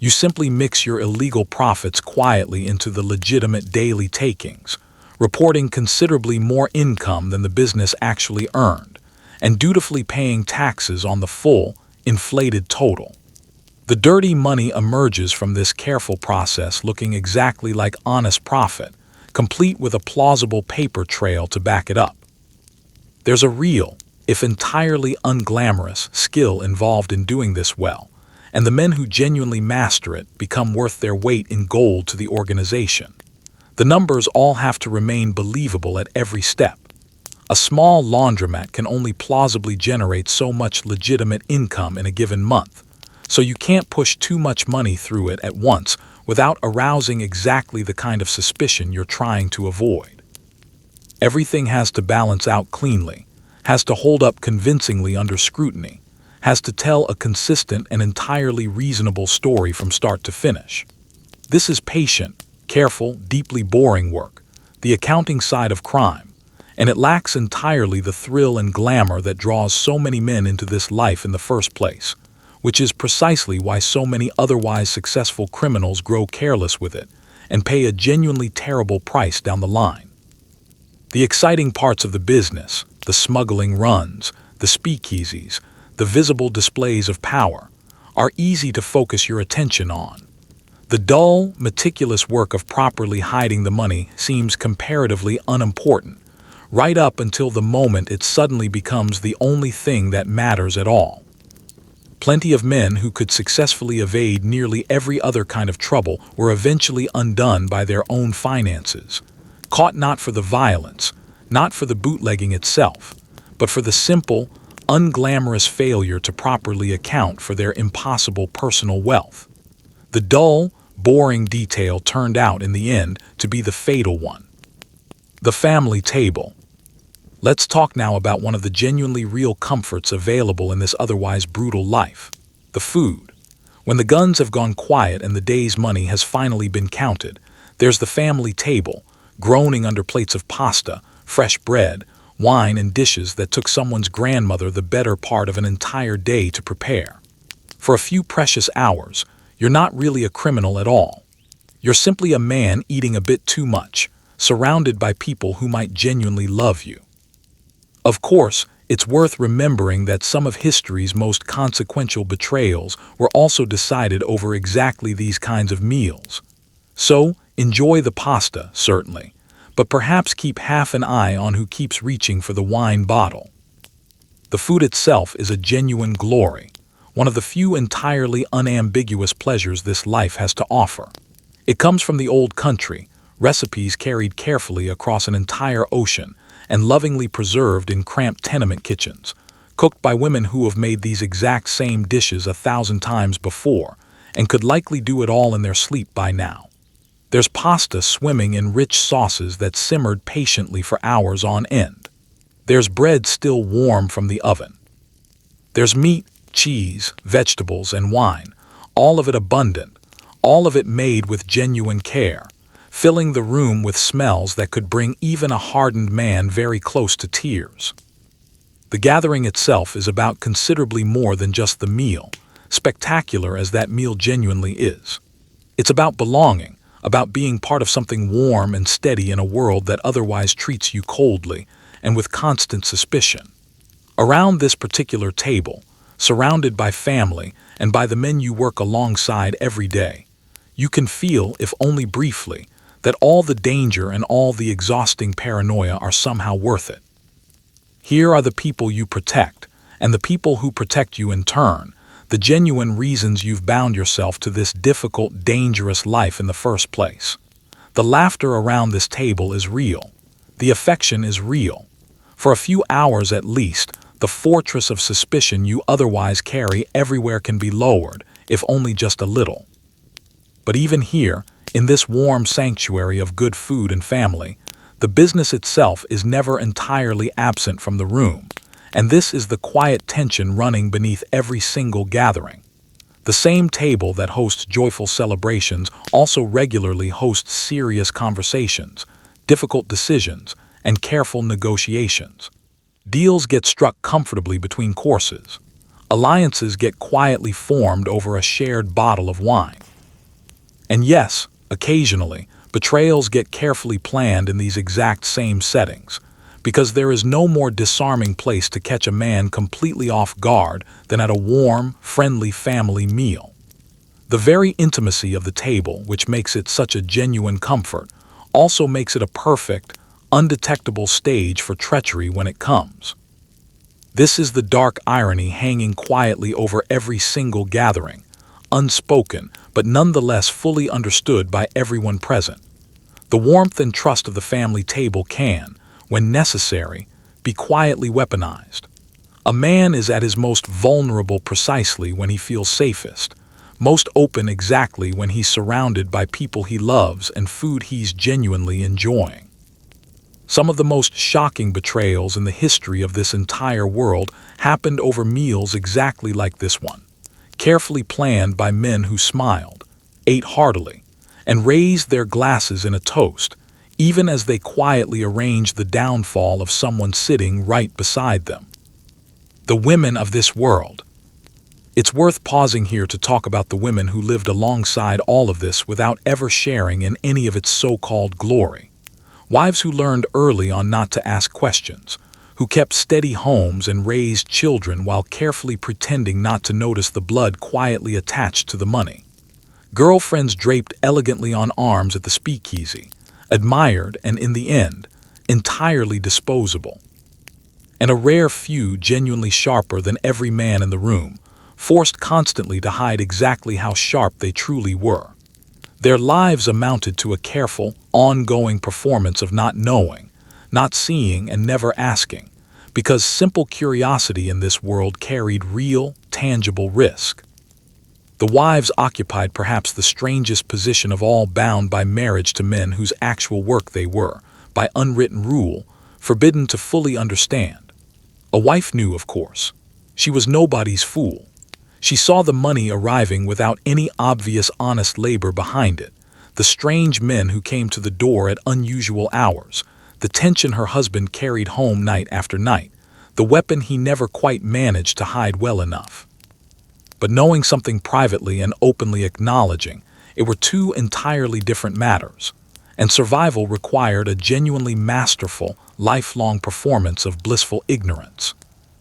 Speaker 1: You simply mix your illegal profits quietly into the legitimate daily takings, reporting considerably more income than the business actually earned, and dutifully paying taxes on the full, inflated total. The dirty money emerges from this careful process looking exactly like honest profit, complete with a plausible paper trail to back it up. There's a real, if entirely unglamorous, skill involved in doing this well, and the men who genuinely master it become worth their weight in gold to the organization. The numbers all have to remain believable at every step. A small laundromat can only plausibly generate so much legitimate income in a given month, so you can't push too much money through it at once without arousing exactly the kind of suspicion you're trying to avoid. Everything has to balance out cleanly, has to hold up convincingly under scrutiny, has to tell a consistent and entirely reasonable story from start to finish. This is patient, careful, deeply boring work, the accounting side of crime, and it lacks entirely the thrill and glamour that draws so many men into this life in the first place, which is precisely why so many otherwise successful criminals grow careless with it and pay a genuinely terrible price down the line. The exciting parts of the business, the smuggling runs, the speakeasies, the visible displays of power, are easy to focus your attention on. The dull, meticulous work of properly hiding the money seems comparatively unimportant, right up until the moment it suddenly becomes the only thing that matters at all. Plenty of men who could successfully evade nearly every other kind of trouble were eventually undone by their own finances, caught not for the violence, not for the bootlegging itself, but for the simple, unglamorous failure to properly account for their impossible personal wealth. The dull, boring detail turned out in the end to be the fatal one. The family table. Let's talk now about one of the genuinely real comforts available in this otherwise brutal life: the food. When the guns have gone quiet and the day's money has finally been counted, there's the family table, groaning under plates of pasta, fresh bread, wine, and dishes that took someone's grandmother the better part of an entire day to prepare. For a few precious hours, you're not really a criminal at all. You're simply a man eating a bit too much, surrounded by people who might genuinely love you. Of course, it's worth remembering that some of history's most consequential betrayals were also decided over exactly these kinds of meals. So, enjoy the pasta, certainly, but perhaps keep half an eye on who keeps reaching for the wine bottle. The food itself is a genuine glory, one of the few entirely unambiguous pleasures this life has to offer. It comes from the old country, recipes carried carefully across an entire ocean and lovingly preserved in cramped tenement kitchens, cooked by women who have made these exact same dishes 1,000 times before and could likely do it all in their sleep by now. There's pasta swimming in rich sauces that simmered patiently for hours on end. There's bread still warm from the oven. There's meat, cheese, vegetables, and wine, all of it abundant, all of it made with genuine care, filling the room with smells that could bring even a hardened man very close to tears. The gathering itself is about considerably more than just the meal, spectacular as that meal genuinely is. It's about belonging, about being part of something warm and steady in a world that otherwise treats you coldly and with constant suspicion. Around this particular table, surrounded by family and by the men you work alongside every day, you can feel, if only briefly, that all the danger and all the exhausting paranoia are somehow worth it. Here are the people you protect, and the people who protect you in turn, the genuine reasons you've bound yourself to this difficult, dangerous life in the first place. The laughter around this table is real. The affection is real. For a few hours at least, the fortress of suspicion you otherwise carry everywhere can be lowered, if only just a little. But even here, in this warm sanctuary of good food and family, the business itself is never entirely absent from the room, and this is the quiet tension running beneath every single gathering. The same table that hosts joyful celebrations also regularly hosts serious conversations, difficult decisions, and careful negotiations. Deals get struck comfortably between courses. Alliances get quietly formed over a shared bottle of wine. And yes, occasionally, betrayals get carefully planned in these exact same settings, because there is no more disarming place to catch a man completely off guard than at a warm, friendly family meal. The very intimacy of the table, which makes it such a genuine comfort, also makes it a perfect, undetectable stage for treachery when it comes. This is the dark irony hanging quietly over every single gathering, unspoken, but nonetheless fully understood by everyone present. The warmth and trust of the family table can, when necessary, be quietly weaponized. A man is at his most vulnerable precisely when he feels safest, most open exactly when he's surrounded by people he loves and food he's genuinely enjoying. Some of the most shocking betrayals in the history of this entire world happened over meals exactly like this one, carefully planned by men who smiled, ate heartily, and raised their glasses in a toast, even as they quietly arranged the downfall of someone sitting right beside them. The women of this world. It's worth pausing here to talk about the women who lived alongside all of this without ever sharing in any of its so-called glory. Wives who learned early on not to ask questions, who kept steady homes and raised children while carefully pretending not to notice the blood quietly attached to the money. Girlfriends draped elegantly on arms at the speakeasy, admired and, in the end, entirely disposable. And a rare few genuinely sharper than every man in the room, forced constantly to hide exactly how sharp they truly were. Their lives amounted to a careful, ongoing performance of not knowing, not seeing, and never asking, because simple curiosity in this world carried real, tangible risk. The wives occupied perhaps the strangest position of all, bound by marriage to men whose actual work they were, by unwritten rule, forbidden to fully understand. A wife knew, of course. She was nobody's fool. She saw the money arriving without any obvious honest labor behind it, the strange men who came to the door at unusual hours, the tension her husband carried home night after night, the weapon he never quite managed to hide well enough. But knowing something privately and openly acknowledging it were two entirely different matters, and survival required a genuinely masterful, lifelong performance of blissful ignorance.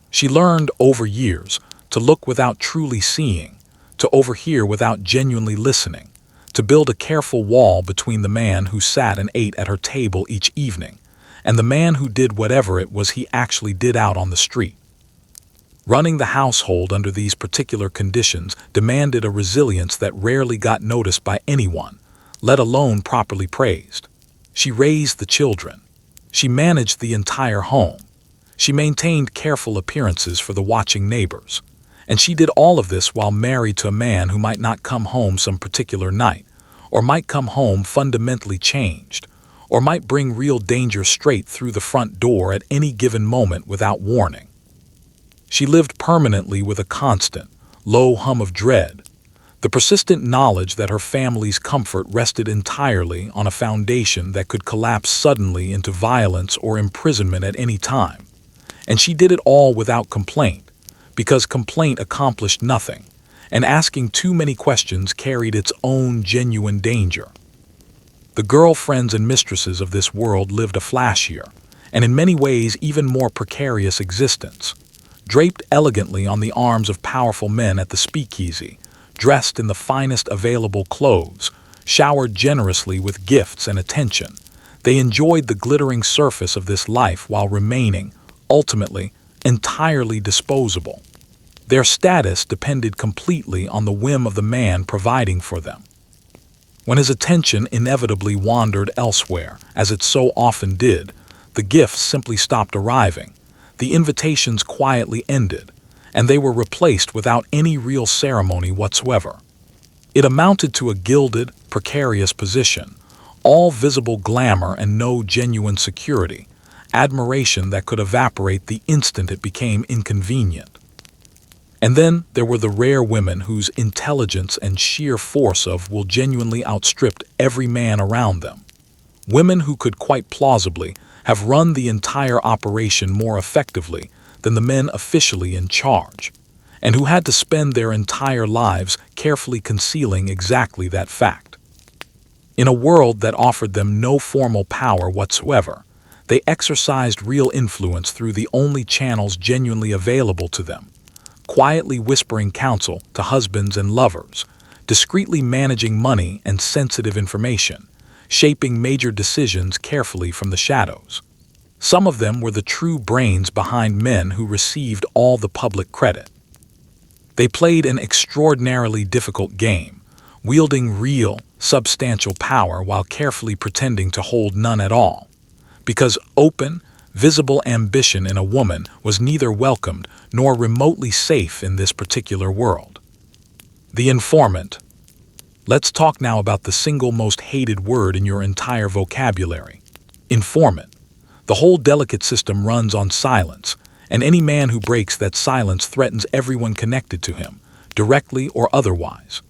Speaker 1: She learned over years to look without truly seeing, to overhear without genuinely listening, to build a careful wall between the man who sat and ate at her table each evening and the man who did whatever it was he actually did out on the street. Running the household under these particular conditions demanded a resilience that rarely got noticed by anyone, let alone properly praised. She raised the children. She managed the entire home. She maintained careful appearances for the watching neighbors. And she did all of this while married to a man who might not come home some particular night, or might come home fundamentally changed, or might bring real danger straight through the front door at any given moment without warning. She lived permanently with a constant, low hum of dread, the persistent knowledge that her family's comfort rested entirely on a foundation that could collapse suddenly into violence or imprisonment at any time. And she did it all without complaint, because complaint accomplished nothing, and asking too many questions carried its own genuine danger. The girlfriends and mistresses of this world lived a flashier, and in many ways even more precarious existence, draped elegantly on the arms of powerful men at the speakeasy, dressed in the finest available clothes, showered generously with gifts and attention. They enjoyed the glittering surface of this life while remaining, ultimately, entirely disposable. Their status depended completely on the whim of the man providing for them. When his attention inevitably wandered elsewhere, as it so often did, the gifts simply stopped arriving, the invitations quietly ended, and they were replaced without any real ceremony whatsoever. It amounted to a gilded, precarious position, all visible glamour and no genuine security, admiration that could evaporate the instant it became inconvenient. And then there were the rare women whose intelligence and sheer force of will genuinely outstripped every man around them. Women who could quite plausibly have run the entire operation more effectively than the men officially in charge, and who had to spend their entire lives carefully concealing exactly that fact. In a world that offered them no formal power whatsoever, they exercised real influence through the only channels genuinely available to them, quietly whispering counsel to husbands and lovers, discreetly managing money and sensitive information, shaping major decisions carefully from the shadows. Some of them were the true brains behind men who received all the public credit. They played an extraordinarily difficult game, wielding real, substantial power while carefully pretending to hold none at all. Because open, visible ambition in a woman was neither welcomed nor remotely safe in this particular world. The informant. Let's talk now about the single most hated word in your entire vocabulary. Informant. The whole delicate system runs on silence, and any man who breaks that silence threatens everyone connected to him, directly or otherwise.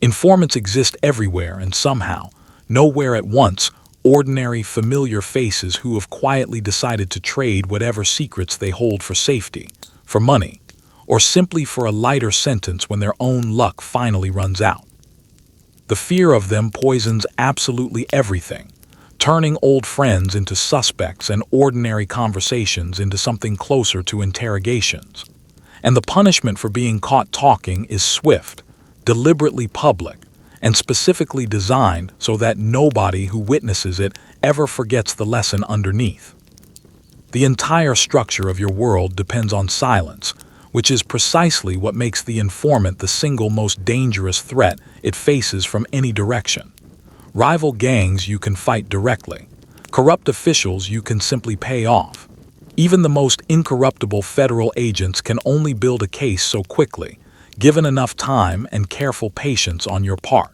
Speaker 1: Informants exist everywhere and somehow, nowhere at once, ordinary, familiar faces who have quietly decided to trade whatever secrets they hold for safety, for money, or simply for a lighter sentence when their own luck finally runs out. The fear of them poisons absolutely everything, turning old friends into suspects and ordinary conversations into something closer to interrogations. And the punishment for being caught talking is swift, deliberately public, and specifically designed so that nobody who witnesses it ever forgets the lesson underneath. The entire structure of your world depends on silence, which is precisely what makes the informant the single most dangerous threat it faces from any direction. Rival gangs you can fight directly. Corrupt officials you can simply pay off. Even the most incorruptible federal agents can only build a case so quickly, given enough time and careful patience on your part.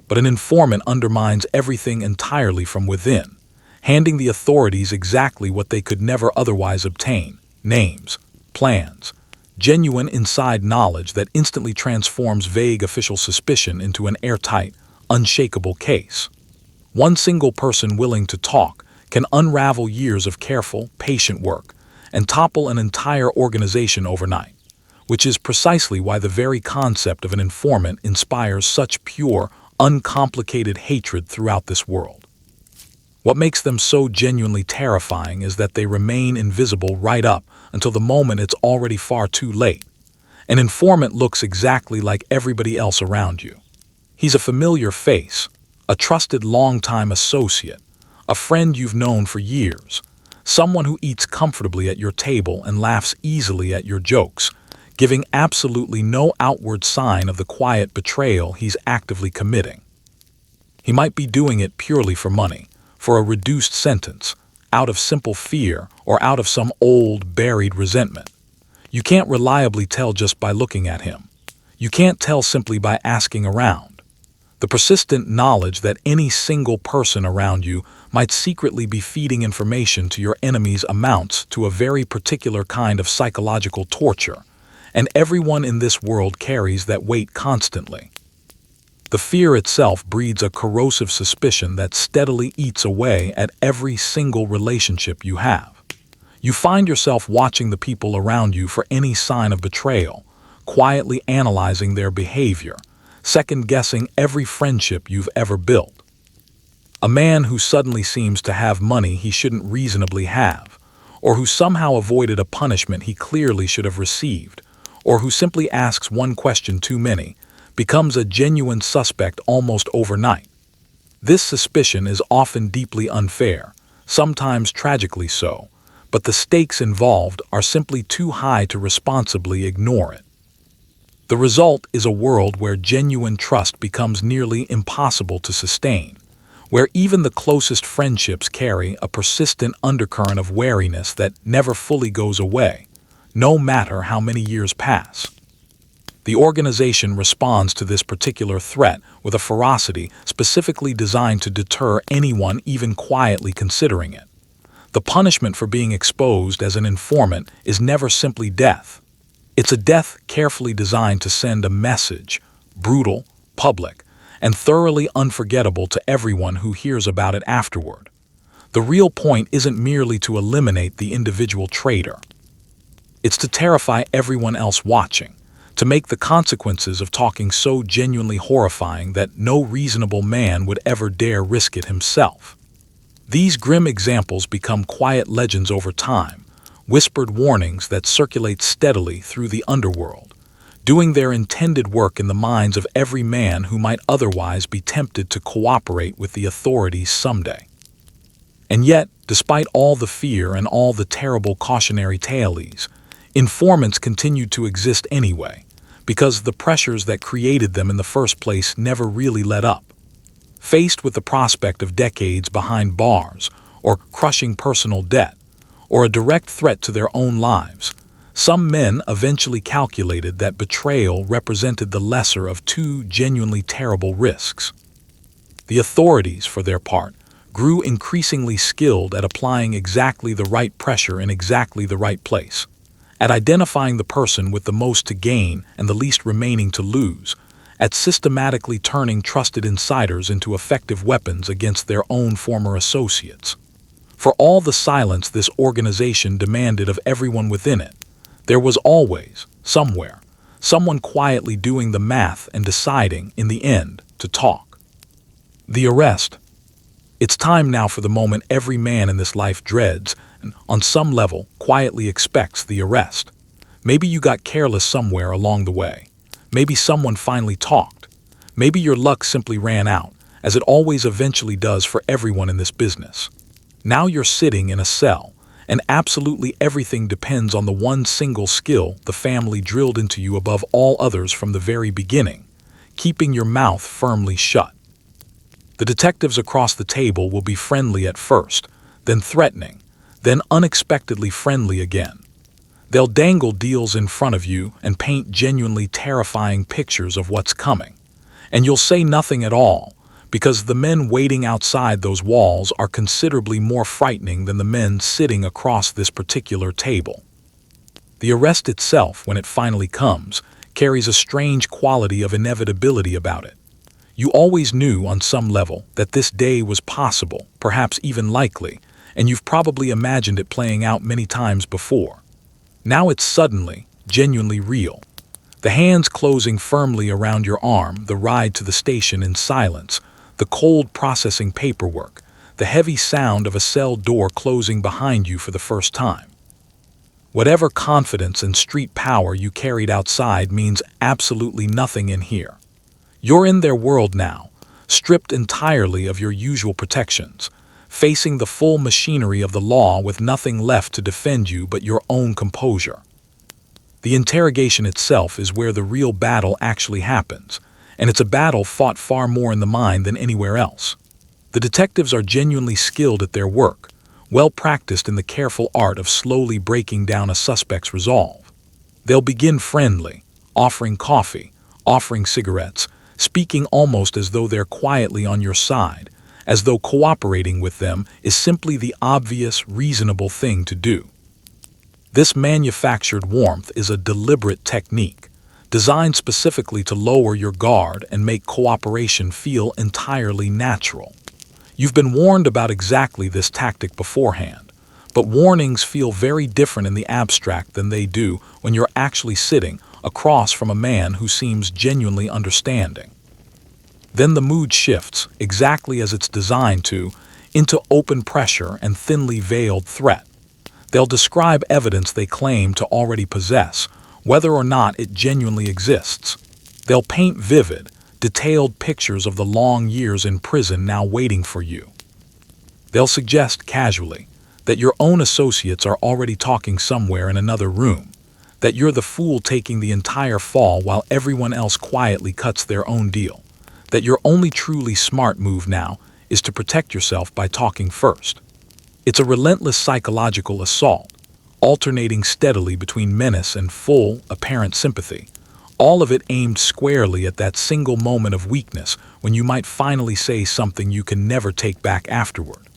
Speaker 1: But an informant undermines everything entirely from within, handing the authorities exactly what they could never otherwise obtain: names, plans, genuine inside knowledge that instantly transforms vague official suspicion into an airtight, unshakable case. One single person willing to talk can unravel years of careful, patient work and topple an entire organization overnight, which is precisely why the very concept of an informant inspires such pure, uncomplicated hatred throughout this world. What makes them so genuinely terrifying is that they remain invisible right up until the moment it's already far too late. An informant looks exactly like everybody else around you. He's a familiar face, a trusted longtime associate, a friend you've known for years, someone who eats comfortably at your table and laughs easily at your jokes, giving absolutely no outward sign of the quiet betrayal he's actively committing. He might be doing it purely for money, for a reduced sentence, out of simple fear or out of some old, buried resentment. You can't reliably tell just by looking at him. You can't tell simply by asking around. The persistent knowledge that any single person around you might secretly be feeding information to your enemies amounts to a very particular kind of psychological torture, and everyone in this world carries that weight constantly. The fear itself breeds a corrosive suspicion that steadily eats away at every single relationship you have. You find yourself watching the people around you for any sign of betrayal, quietly analyzing their behavior, second-guessing every friendship you've ever built. A man who suddenly seems to have money he shouldn't reasonably have, or who somehow avoided a punishment he clearly should have received, or who simply asks one question too many, becomes a genuine suspect almost overnight. This suspicion is often deeply unfair, sometimes tragically so, but the stakes involved are simply too high to responsibly ignore it. The result is a world where genuine trust becomes nearly impossible to sustain, where even the closest friendships carry a persistent undercurrent of wariness that never fully goes away, no matter how many years pass. The organization responds to this particular threat with a ferocity specifically designed to deter anyone even quietly considering it. The punishment for being exposed as an informant is never simply death. It's a death carefully designed to send a message, brutal, public, and thoroughly unforgettable to everyone who hears about it afterward. The real point isn't merely to eliminate the individual traitor. It's to terrify everyone else watching, to make the consequences of talking so genuinely horrifying that no reasonable man would ever dare risk it himself. These grim examples become quiet legends over time, whispered warnings that circulate steadily through the underworld, doing their intended work in the minds of every man who might otherwise be tempted to cooperate with the authorities someday. And yet, despite all the fear and all the terrible cautionary tales, informants continue to exist anyway, because the pressures that created them in the first place never really let up. Faced with the prospect of decades behind bars, or crushing personal debt, or a direct threat to their own lives, some men eventually calculated that betrayal represented the lesser of two genuinely terrible risks. The authorities, for their part, grew increasingly skilled at applying exactly the right pressure in exactly the right place, at identifying the person with the most to gain and the least remaining to lose, at systematically turning trusted insiders into effective weapons against their own former associates. For all the silence this organization demanded of everyone within it, there was always, somewhere, someone quietly doing the math and deciding, in the end, to talk. The arrest. It's time now for the moment every man in this life dreads and, on some level, quietly expects the arrest. Maybe you got careless somewhere along the way. Maybe someone finally talked. Maybe your luck simply ran out, as it always eventually does for everyone in this business. Now you're sitting in a cell, and absolutely everything depends on the one single skill the family drilled into you above all others from the very beginning: keeping your mouth firmly shut. The detectives across the table will be friendly at first, then threatening, then unexpectedly friendly again. They'll dangle deals in front of you and paint genuinely terrifying pictures of what's coming. And you'll say nothing at all, because the men waiting outside those walls are considerably more frightening than the men sitting across this particular table. The arrest itself, when it finally comes, carries a strange quality of inevitability about it. You always knew on some level that this day was possible, perhaps even likely, and you've probably imagined it playing out many times before. Now it's suddenly, genuinely real. The hands closing firmly around your arm, the ride to the station in silence, the cold processing paperwork, the heavy sound of a cell door closing behind you for the first time. Whatever confidence and street power you carried outside means absolutely nothing in here. You're in their world now, stripped entirely of your usual protections, facing the full machinery of the law with nothing left to defend you but your own composure. The interrogation itself is where the real battle actually happens, and it's a battle fought far more in the mind than anywhere else. The detectives are genuinely skilled at their work, well practiced in the careful art of slowly breaking down a suspect's resolve. They'll begin friendly, offering coffee, offering cigarettes, speaking almost as though they're quietly on your side, as though cooperating with them is simply the obvious, reasonable thing to do. This manufactured warmth is a deliberate technique, designed specifically to lower your guard and make cooperation feel entirely natural. You've been warned about exactly this tactic beforehand, but warnings feel very different in the abstract than they do when you're actually sitting across from a man who seems genuinely understanding. Then the mood shifts, exactly as it's designed to, into open pressure and thinly veiled threat. They'll describe evidence they claim to already possess, whether or not it genuinely exists. They'll paint vivid, detailed pictures of the long years in prison now waiting for you. They'll suggest casually that your own associates are already talking somewhere in another room, that you're the fool taking the entire fall while everyone else quietly cuts their own deal, that your only truly smart move now is to protect yourself by talking first. It's a relentless psychological assault, alternating steadily between menace and full, apparent sympathy, all of it aimed squarely at that single moment of weakness when you might finally say something you can never take back afterward.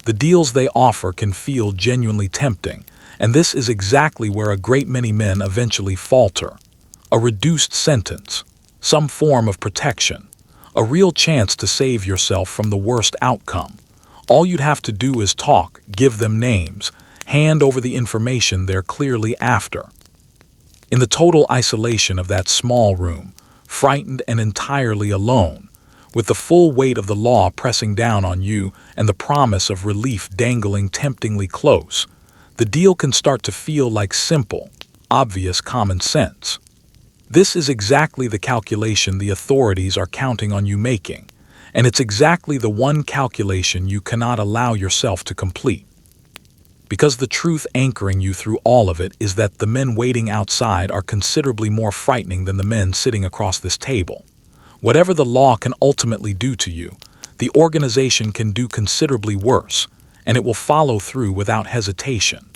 Speaker 1: The deals they offer can feel genuinely tempting, and this is exactly where a great many men eventually falter. A reduced sentence, some form of protection, a real chance to save yourself from the worst outcome. All you'd have to do is talk, give them names, hand over the information they're clearly after. In the total isolation of that small room, frightened and entirely alone, with the full weight of the law pressing down on you and the promise of relief dangling temptingly close, the deal can start to feel like simple, obvious common sense. This is exactly the calculation the authorities are counting on you making, and it's exactly the one calculation you cannot allow yourself to complete. because the truth anchoring you through all of it is that the men waiting outside are considerably more frightening than the men sitting across this table. Whatever the law can ultimately do to you, the organization can do considerably worse, and it will follow through without hesitation.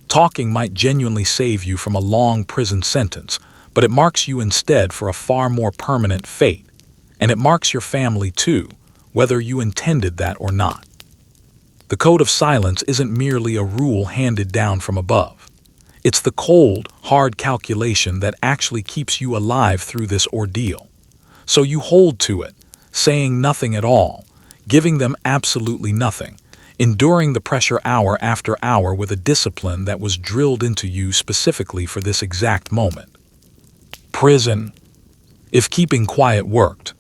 Speaker 1: Talking might genuinely save you from a long prison sentence, but it marks you instead for a far more permanent fate. And it marks your family too, whether you intended that or not. The code of silence isn't merely a rule handed down from above. It's the cold, hard calculation that actually keeps you alive through this ordeal. So you hold to it, saying nothing at all, giving them absolutely nothing, enduring the pressure hour after hour with a discipline that was drilled into you specifically for this exact moment. Prison. If keeping quiet worked.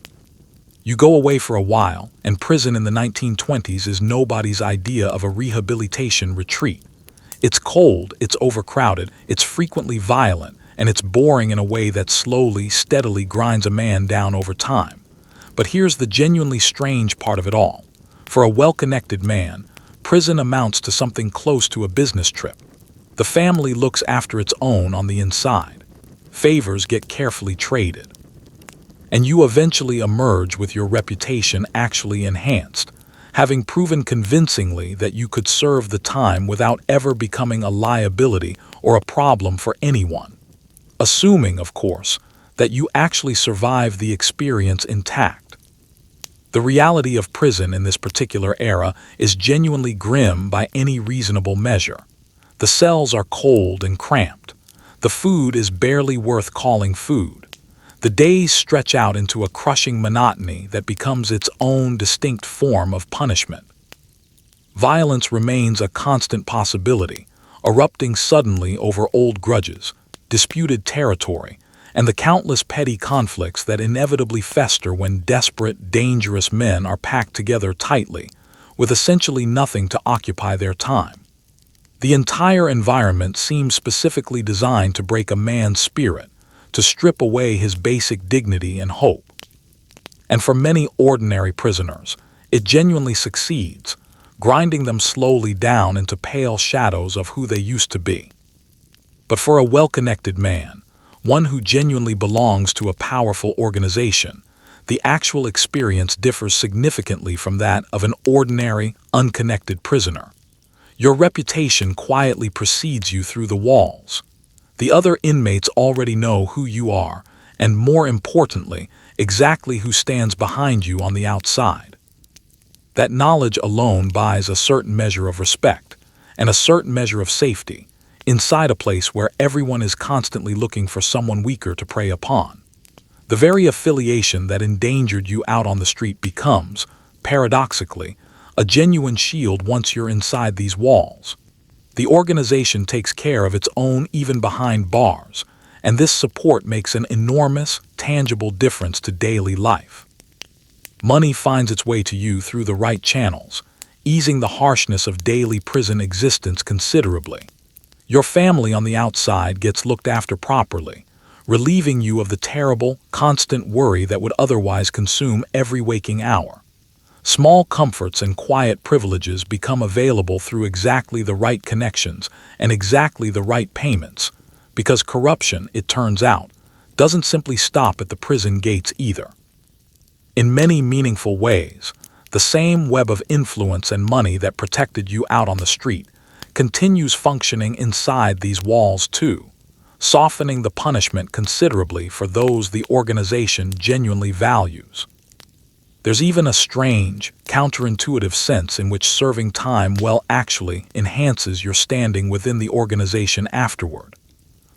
Speaker 1: You go away for a while, and prison in the 1920s is nobody's idea of a rehabilitation retreat. It's cold, it's overcrowded, it's frequently violent, and it's boring in a way that slowly, steadily grinds a man down over time. But here's the genuinely strange part of it all. For a well-connected man, prison amounts to something close to a business trip. The family looks after its own on the inside. Favors get carefully traded. And you eventually emerge with your reputation actually enhanced, having proven convincingly that you could serve the time without ever becoming a liability or a problem for anyone. Assuming, of course, that you actually survive the experience intact. The reality of prison in this particular era is genuinely grim by any reasonable measure. The cells are cold and cramped. The food is barely worth calling food. The days stretch out into a crushing monotony that becomes its own distinct form of punishment. Violence remains a constant possibility, erupting suddenly over old grudges, disputed territory, and the countless petty conflicts that inevitably fester when desperate, dangerous men are packed together tightly, with essentially nothing to occupy their time. The entire environment seems specifically designed to break a man's spirit, to strip away his basic dignity and hope. And for many ordinary prisoners, it genuinely succeeds, grinding them slowly down into pale shadows of who they used to be. But for a well-connected man, one who genuinely belongs to a powerful organization, the actual experience differs significantly from that of an ordinary, unconnected prisoner. Your reputation quietly precedes you through the walls. The other inmates already know who you are, and more importantly, exactly who stands behind you on the outside. That knowledge alone buys a certain measure of respect and a certain measure of safety inside a place where everyone is constantly looking for someone weaker to prey upon. The very affiliation that endangered you out on the street becomes, paradoxically, a genuine shield once you're inside these walls. The organization takes care of its own even behind bars, and this support makes an enormous, tangible difference to daily life. Money finds its way to you through the right channels, easing the harshness of daily prison existence considerably. Your family on the outside gets looked after properly, relieving you of the terrible, constant worry that would otherwise consume every waking hour. Small comforts and quiet privileges become available through exactly the right connections and exactly the right payments, because corruption, it turns out, doesn't simply stop at the prison gates either. In many meaningful ways, the same web of influence and money that protected you out on the street continues functioning inside these walls too, softening the punishment considerably for those the organization genuinely values. There's even a strange, counterintuitive sense in which serving time well actually enhances your standing within the organization afterward.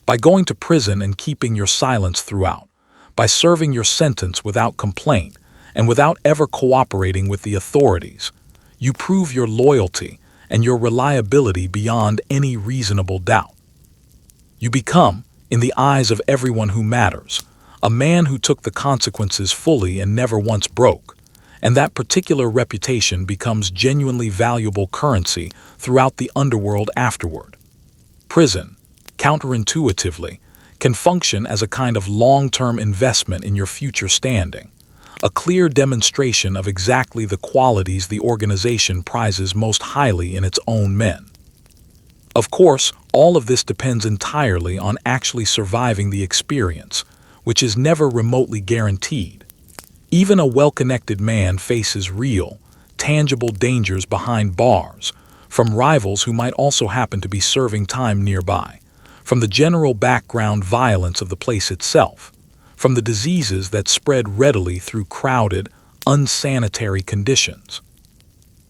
Speaker 1: By going to prison and keeping your silence throughout, by serving your sentence without complaint and without ever cooperating with the authorities, you prove your loyalty and your reliability beyond any reasonable doubt. You become, in the eyes of everyone who matters, a man who took the consequences fully and never once broke, and that particular reputation becomes genuinely valuable currency throughout the underworld afterward. Prison, counterintuitively, can function as a kind of long-term investment in your future standing, a clear demonstration of exactly the qualities the organization prizes most highly in its own men. Of course, all of this depends entirely on actually surviving the experience, which is never remotely guaranteed. Even a well-connected man faces real, tangible dangers behind bars, from rivals who might also happen to be serving time nearby, from the general background violence of the place itself, from the diseases that spread readily through crowded, unsanitary conditions.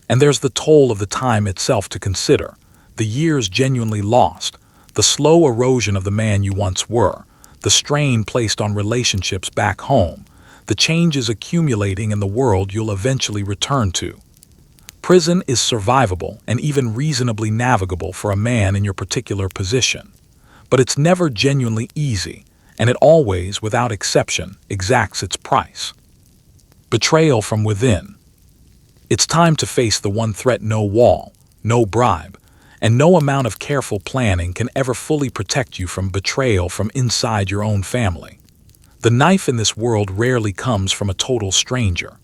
Speaker 1: And there's the toll of the time itself to consider, the years genuinely lost, the slow erosion of the man you once were, the strain placed on relationships back home, the changes accumulating in the world you'll eventually return to. Prison is survivable and even reasonably navigable for a man in your particular position. But it's never genuinely easy, and it always, without exception, exacts its price. Betrayal from within. It's time to face the one threat no wall, no bribe, and no amount of careful planning can ever fully protect you from betrayal from inside your own family. The knife in this world rarely comes from a total stranger.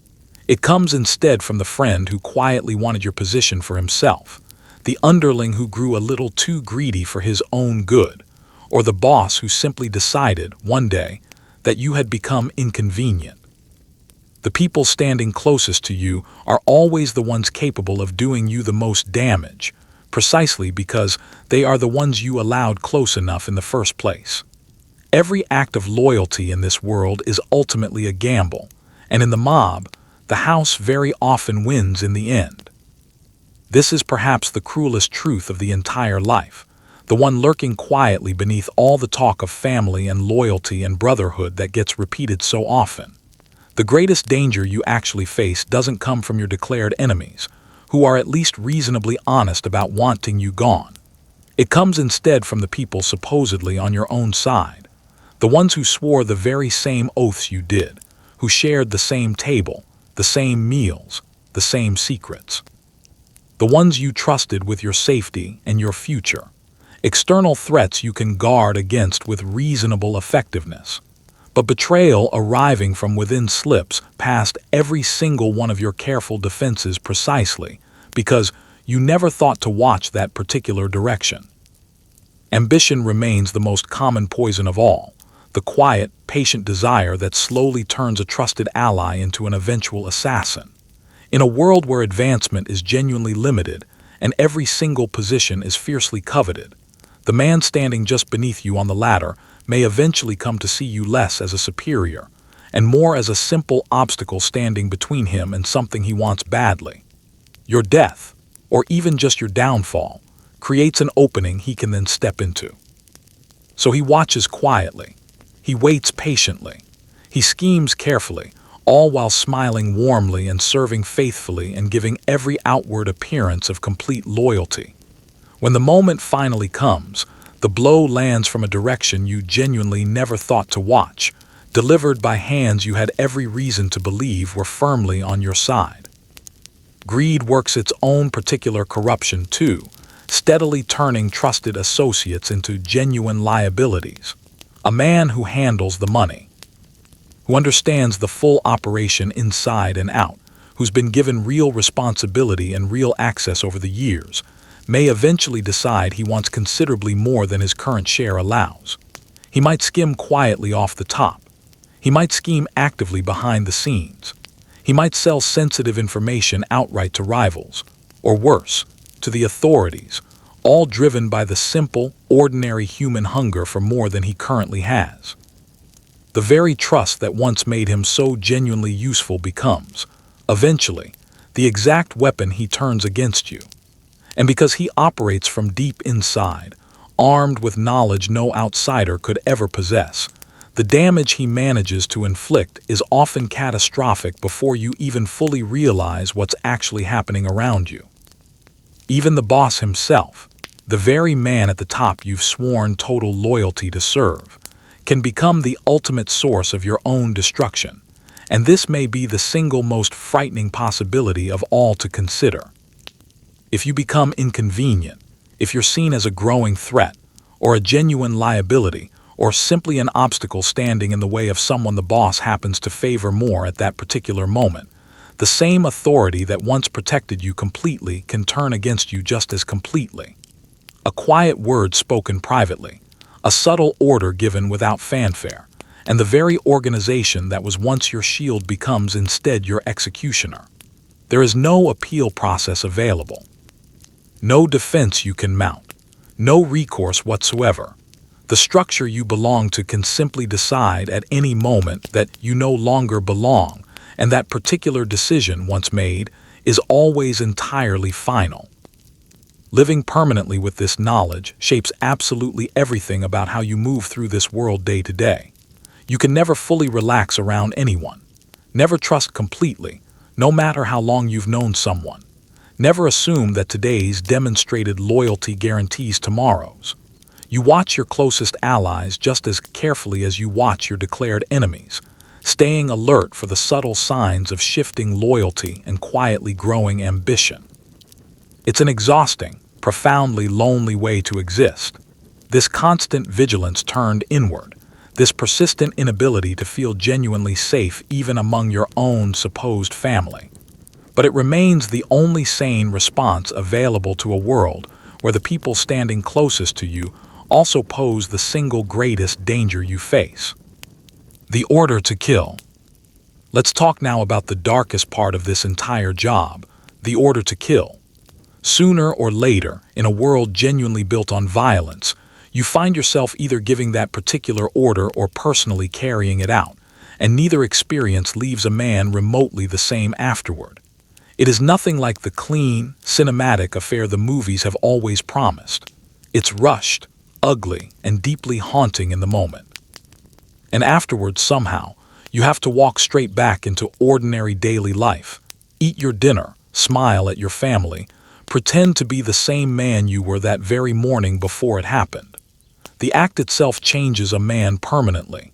Speaker 1: It comes instead from the friend who quietly wanted your position for himself, the underling who grew a little too greedy for his own good, or the boss who simply decided, one day, that you had become inconvenient. The people standing closest to you are always the ones capable of doing you the most damage, precisely because they are the ones you allowed close enough in the first place. Every act of loyalty in this world is ultimately a gamble, and in the mob, the house very often wins in the end. This is perhaps the cruelest truth of the entire life, the one lurking quietly beneath all the talk of family and loyalty and brotherhood that gets repeated so often. The greatest danger you actually face doesn't come from your declared enemies, who are at least reasonably honest about wanting you gone. It comes instead from the people supposedly on your own side, the ones who swore the very same oaths you did, who shared the same table, the same meals, the same secrets. The ones you trusted with your safety and your future. External threats you can guard against with reasonable effectiveness. But betrayal arriving from within slips past every single one of your careful defenses precisely because you never thought to watch that particular direction. Ambition remains the most common poison of all, the quiet, patient desire that slowly turns a trusted ally into an eventual assassin. In a world where advancement is genuinely limited and every single position is fiercely coveted, the man standing just beneath you on the ladder may eventually come to see you less as a superior and more as a simple obstacle standing between him and something he wants badly. Your death, or even just your downfall, creates an opening he can then step into. So he watches quietly. He waits patiently. He schemes carefully, all while smiling warmly and serving faithfully and giving every outward appearance of complete loyalty. When the moment finally comes, the blow lands from a direction you genuinely never thought to watch, delivered by hands you had every reason to believe were firmly on your side. Greed works its own particular corruption too, steadily turning trusted associates into genuine liabilities. A man who handles the money, who understands the full operation inside and out, who's been given real responsibility and real access over the years, may eventually decide he wants considerably more than his current share allows. He might skim quietly off the top. He might scheme actively behind the scenes. He might sell sensitive information outright to rivals, or worse, to the authorities, all driven by the simple, ordinary human hunger for more than he currently has. The very trust that once made him so genuinely useful becomes, eventually, the exact weapon he turns against you. And because he operates from deep inside, armed with knowledge no outsider could ever possess, the damage he manages to inflict is often catastrophic before you even fully realize what's actually happening around you. Even the boss himself, the very man at the top you've sworn total loyalty to serve, can become the ultimate source of your own destruction, and this may be the single most frightening possibility of all to consider. If you become inconvenient, if you're seen as a growing threat, or a genuine liability, or simply an obstacle standing in the way of someone the boss happens to favor more at that particular moment, the same authority that once protected you completely can turn against you just as completely. A quiet word spoken privately, a subtle order given without fanfare, and the very organization that was once your shield becomes instead your executioner. There is no appeal process available, no defense you can mount, no recourse whatsoever. The structure you belong to can simply decide at any moment that you no longer belong, and that particular decision, once made, is always entirely final. Living permanently with this knowledge shapes absolutely everything about how you move through this world day to day. You can never fully relax around anyone. Never trust completely, no matter how long you've known someone. Never assume that today's demonstrated loyalty guarantees tomorrow's. You watch your closest allies just as carefully as you watch your declared enemies, staying alert for the subtle signs of shifting loyalty and quietly growing ambition. It's an exhausting, profoundly lonely way to exist. This constant vigilance turned inward, this persistent inability to feel genuinely safe even among your own supposed family. But it remains the only sane response available to a world where the people standing closest to you also pose the single greatest danger you face: the order to kill. Let's talk now about the darkest part of this entire job, the order to kill. Sooner or later, in a world genuinely built on violence, you find yourself either giving that particular order or personally carrying it out, and neither experience leaves a man remotely the same afterward. It is nothing like the clean, cinematic affair the movies have always promised. It's rushed, ugly, and deeply haunting in the moment. And afterwards, somehow, you have to walk straight back into ordinary daily life, eat your dinner, smile at your family, pretend to be the same man you were that very morning before it happened. The act itself changes a man permanently.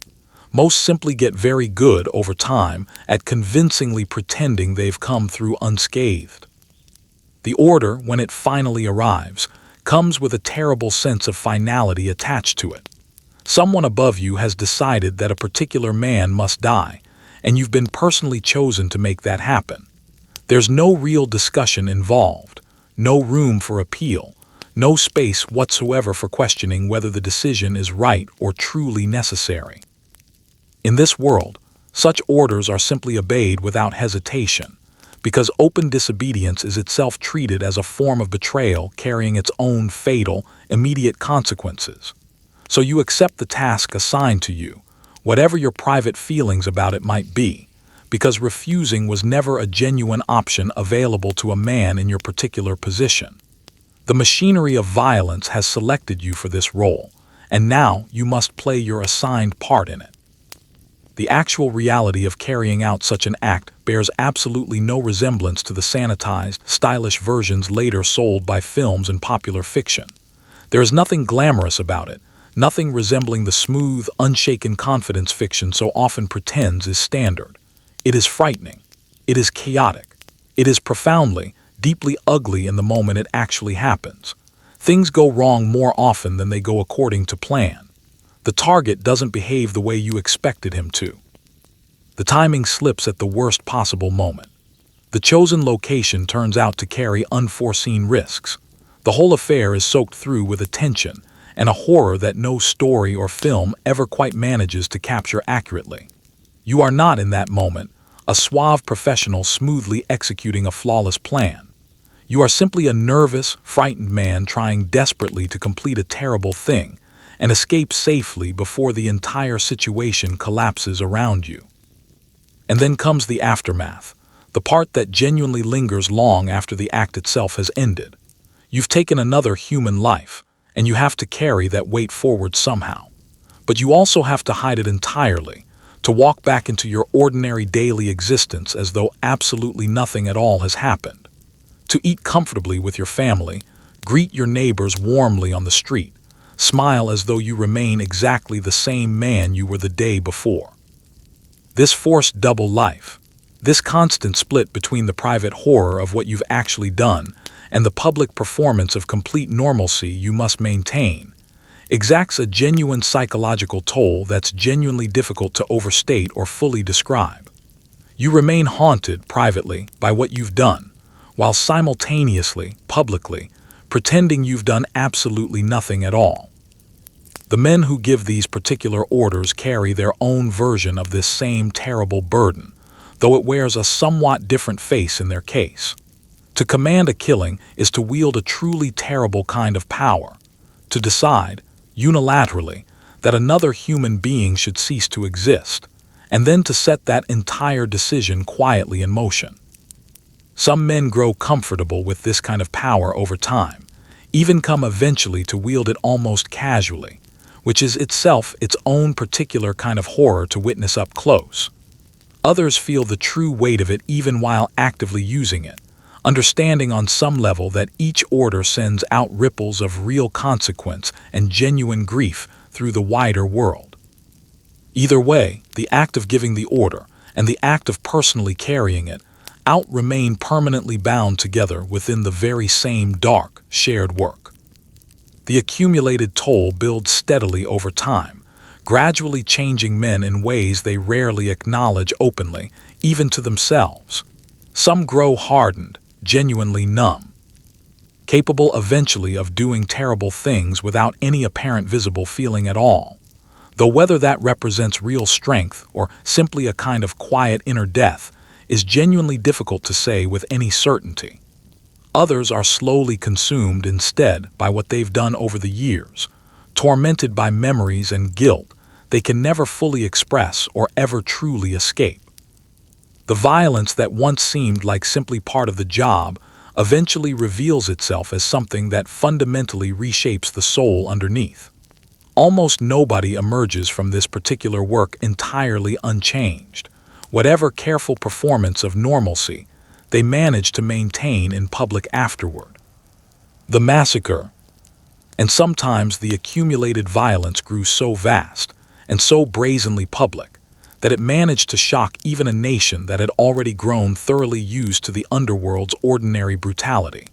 Speaker 1: Most simply get very good over time at convincingly pretending they've come through unscathed. The order, when it finally arrives, comes with a terrible sense of finality attached to it. Someone above you has decided that a particular man must die, and you've been personally chosen to make that happen. There's no real discussion involved, no room for appeal, no space whatsoever for questioning whether the decision is right or truly necessary. In this world, such orders are simply obeyed without hesitation, because open disobedience is itself treated as a form of betrayal carrying its own fatal, immediate consequences. So you accept the task assigned to you, whatever your private feelings about it might be, because refusing was never a genuine option available to a man in your particular position. The machinery of violence has selected you for this role, and now you must play your assigned part in it. The actual reality of carrying out such an act bears absolutely no resemblance to the sanitized, stylish versions later sold by films and popular fiction. There is nothing glamorous about it, nothing resembling the smooth, unshaken confidence fiction so often pretends is standard. It is frightening. It is chaotic. It is profoundly, deeply ugly in the moment it actually happens. Things go wrong more often than they go according to plan. The target doesn't behave the way you expected him to. The timing slips at the worst possible moment. The chosen location turns out to carry unforeseen risks. The whole affair is soaked through with a tension and a horror that no story or film ever quite manages to capture accurately. You are not, in that moment, a suave professional smoothly executing a flawless plan. You are simply a nervous, frightened man trying desperately to complete a terrible thing and escape safely before the entire situation collapses around you. And then comes the aftermath, the part that genuinely lingers long after the act itself has ended. You've taken another human life, and you have to carry that weight forward somehow. But you also have to hide it entirely, to walk back into your ordinary daily existence as though absolutely nothing at all has happened. To eat comfortably with your family, greet your neighbors warmly on the street, smile as though you remain exactly the same man you were the day before. This forced double life, this constant split between the private horror of what you've actually done and the public performance of complete normalcy you must maintain, exacts a genuine psychological toll that's genuinely difficult to overstate or fully describe. You remain haunted privately by what you've done, while simultaneously, publicly, pretending you've done absolutely nothing at all. The men who give these particular orders carry their own version of this same terrible burden, though it wears a somewhat different face in their case. To command a killing is to wield a truly terrible kind of power, to decide, unilaterally, that another human being should cease to exist, and then to set that entire decision quietly in motion. Some men grow comfortable with this kind of power over time, even come eventually to wield it almost casually, which is itself its own particular kind of horror to witness up close. Others feel the true weight of it even while actively using it, understanding on some level that each order sends out ripples of real consequence and genuine grief through the wider world. Either way, the act of giving the order and the act of personally carrying it out remain permanently bound together within the very same dark, shared work. The accumulated toll builds steadily over time, gradually changing men in ways they rarely acknowledge openly, even to themselves. Some grow hardened, genuinely numb, capable eventually of doing terrible things without any apparent visible feeling at all, though whether that represents real strength or simply a kind of quiet inner death is genuinely difficult to say with any certainty. Others are slowly consumed instead by what they've done over the years, tormented by memories and guilt they can never fully express or ever truly escape. The violence that once seemed like simply part of the job eventually reveals itself as something that fundamentally reshapes the soul underneath. Almost nobody emerges from this particular work entirely unchanged. Whatever careful performance of normalcy they manage to maintain in public afterward. The massacre, and sometimes the accumulated violence, grew so vast and so brazenly public that it managed to shock even a nation that had already grown thoroughly used to the underworld's ordinary brutality.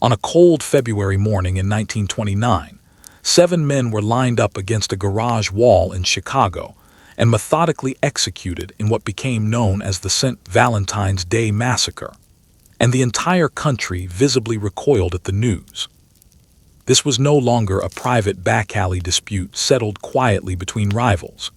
Speaker 1: On a cold February morning in 1929, 7 men were lined up against a garage wall in Chicago and methodically executed in what became known as the St. Valentine's Day Massacre, and the entire country visibly recoiled at the news. This was no longer a private back-alley dispute settled quietly between rivals.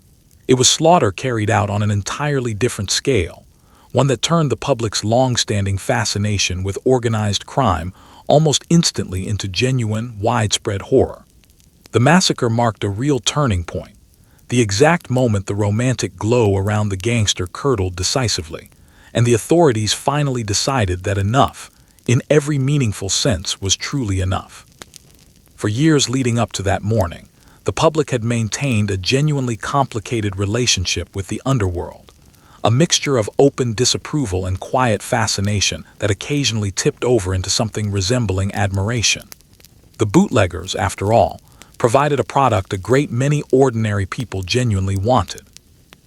Speaker 1: It was slaughter carried out on an entirely different scale, one that turned the public's long-standing fascination with organized crime almost instantly into genuine, widespread horror. The massacre marked a real turning point, the exact moment the romantic glow around the gangster curdled decisively, and the authorities finally decided that enough, in every meaningful sense, was truly enough. For years leading up to that morning, the public had maintained a genuinely complicated relationship with the underworld, a mixture of open disapproval and quiet fascination that occasionally tipped over into something resembling admiration. The bootleggers, after all, provided a product a great many ordinary people genuinely wanted.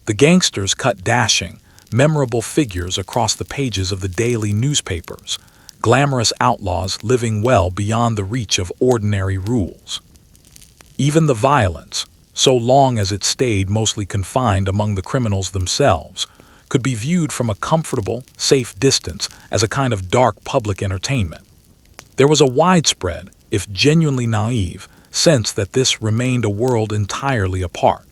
Speaker 1: The gangsters cut dashing, memorable figures across the pages of the daily newspapers, glamorous outlaws living well beyond the reach of ordinary rules. Even the violence, so long as it stayed mostly confined among the criminals themselves, could be viewed from a comfortable, safe distance as a kind of dark public entertainment. There was a widespread, if genuinely naive, sense that this remained a world entirely apart,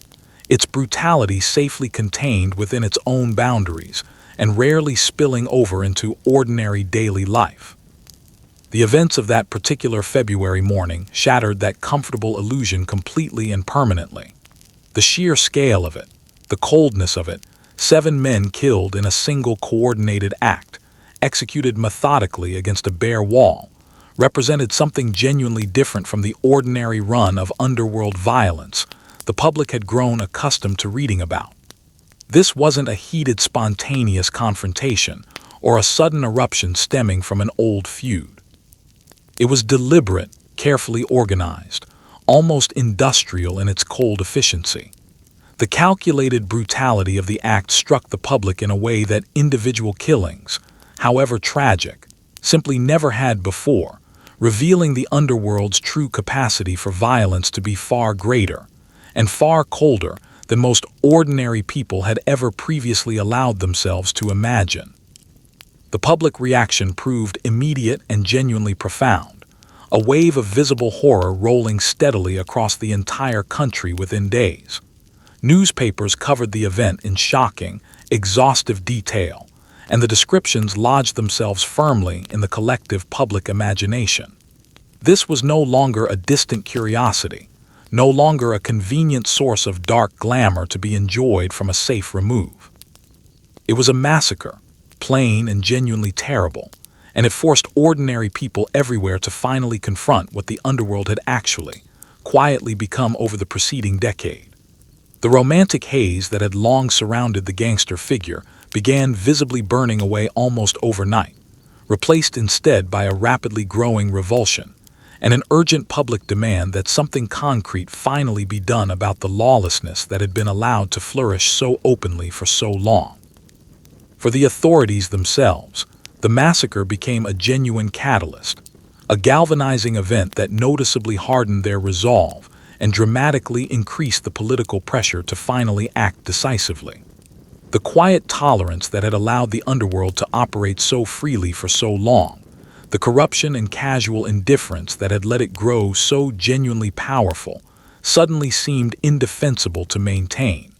Speaker 1: its brutality safely contained within its own boundaries and rarely spilling over into ordinary daily life. The events of that particular February morning shattered that comfortable illusion completely and permanently. The sheer scale of it, the coldness of it, 7 men killed in a single coordinated act, executed methodically against a bare wall, represented something genuinely different from the ordinary run of underworld violence the public had grown accustomed to reading about. This wasn't a heated, spontaneous confrontation or a sudden eruption stemming from an old feud. It was deliberate, carefully organized, almost industrial in its cold efficiency. The calculated brutality of the act struck the public in a way that individual killings, however tragic, simply never had before, revealing the underworld's true capacity for violence to be far greater and far colder than most ordinary people had ever previously allowed themselves to imagine. The public reaction proved immediate and genuinely profound, a wave of visible horror rolling steadily across the entire country within days. Newspapers covered the event in shocking, exhaustive detail, and the descriptions lodged themselves firmly in the collective public imagination. This was no longer a distant curiosity, no longer a convenient source of dark glamour to be enjoyed from a safe remove. It was a massacre, plain and genuinely terrible, and it forced ordinary people everywhere to finally confront what the underworld had actually, quietly become over the preceding decade. The romantic haze that had long surrounded the gangster figure began visibly burning away almost overnight, replaced instead by a rapidly growing revulsion and an urgent public demand that something concrete finally be done about the lawlessness that had been allowed to flourish so openly for so long. For the authorities themselves, the massacre became a genuine catalyst, a galvanizing event that noticeably hardened their resolve and dramatically increased the political pressure to finally act decisively. The quiet tolerance that had allowed the underworld to operate so freely for so long, the corruption and casual indifference that had let it grow so genuinely powerful, suddenly seemed indefensible to maintain.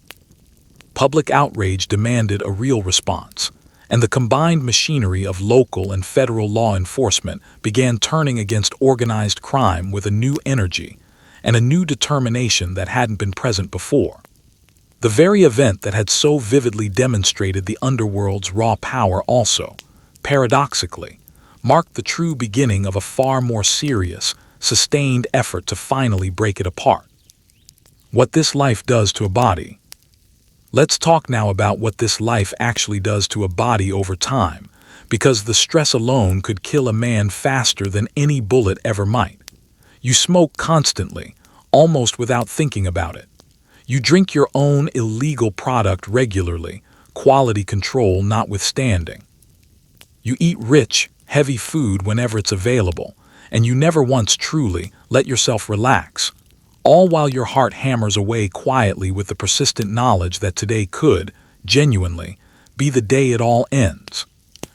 Speaker 1: Public outrage demanded a real response, and the combined machinery of local and federal law enforcement began turning against organized crime with a new energy and a new determination that hadn't been present before. The very event that had so vividly demonstrated the underworld's raw power also, paradoxically, marked the true beginning of a far more serious, sustained effort to finally break it apart. What this life does to a body. Let's talk now about what this life actually does to a body over time, because the stress alone could kill a man faster than any bullet ever might. You smoke constantly, almost without thinking about it. You drink your own illegal product regularly, quality control notwithstanding. You eat rich, heavy food whenever it's available, and you never once truly let yourself relax, all while your heart hammers away quietly with the persistent knowledge that today could, genuinely, be the day it all ends.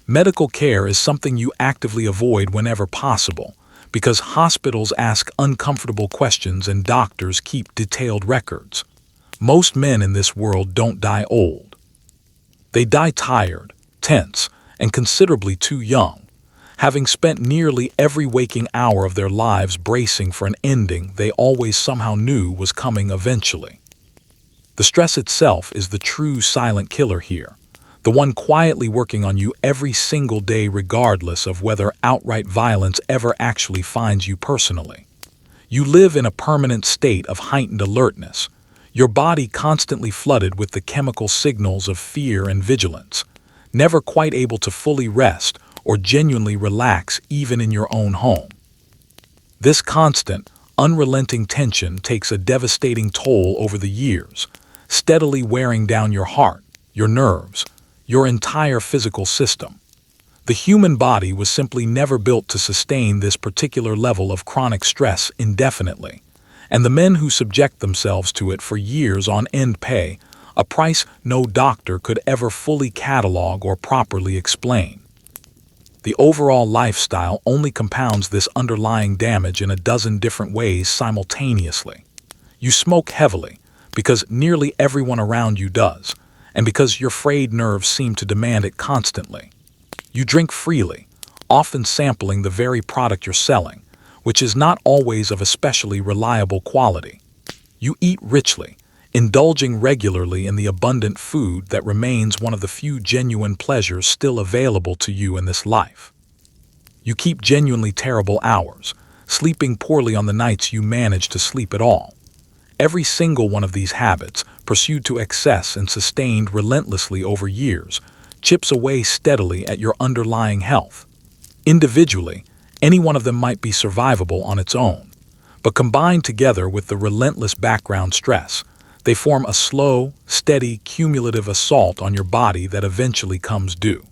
Speaker 1: Medical care is something you actively avoid whenever possible, because hospitals ask uncomfortable questions and doctors keep detailed records. Most men in this world don't die old. They die tired, tense, and considerably too young, having spent nearly every waking hour of their lives bracing for an ending they always somehow knew was coming eventually. The stress itself is the true silent killer here, the one quietly working on you every single day regardless of whether outright violence ever actually finds you personally. You live in a permanent state of heightened alertness, your body constantly flooded with the chemical signals of fear and vigilance, never quite able to fully rest or genuinely relax even in your own home. This constant, unrelenting tension takes a devastating toll over the years, steadily wearing down your heart, your nerves, your entire physical system. The human body was simply never built to sustain this particular level of chronic stress indefinitely, and the men who subject themselves to it for years on end pay a price no doctor could ever fully catalog or properly explain. The overall lifestyle only compounds this underlying damage in a dozen different ways simultaneously. You smoke heavily, because nearly everyone around you does, and because your frayed nerves seem to demand it constantly. You drink freely, often sampling the very product you're selling, which is not always of especially reliable quality. You eat richly, indulging regularly in the abundant food that remains one of the few genuine pleasures still available to you in this life. You keep genuinely terrible hours, sleeping poorly on the nights you manage to sleep at all. Every single one of these habits, pursued to excess and sustained relentlessly over years, chips away steadily at your underlying health. Individually, any one of them might be survivable on its own, but combined together with the relentless background stress, they form a slow, steady, cumulative assault on your body that eventually comes due.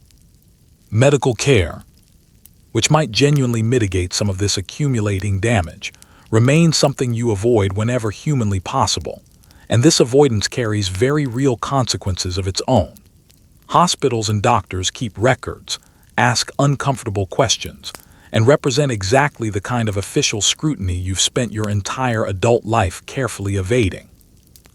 Speaker 1: Medical care, which might genuinely mitigate some of this accumulating damage, remains something you avoid whenever humanly possible, and this avoidance carries very real consequences of its own. Hospitals and doctors keep records, ask uncomfortable questions, and represent exactly the kind of official scrutiny you've spent your entire adult life carefully evading.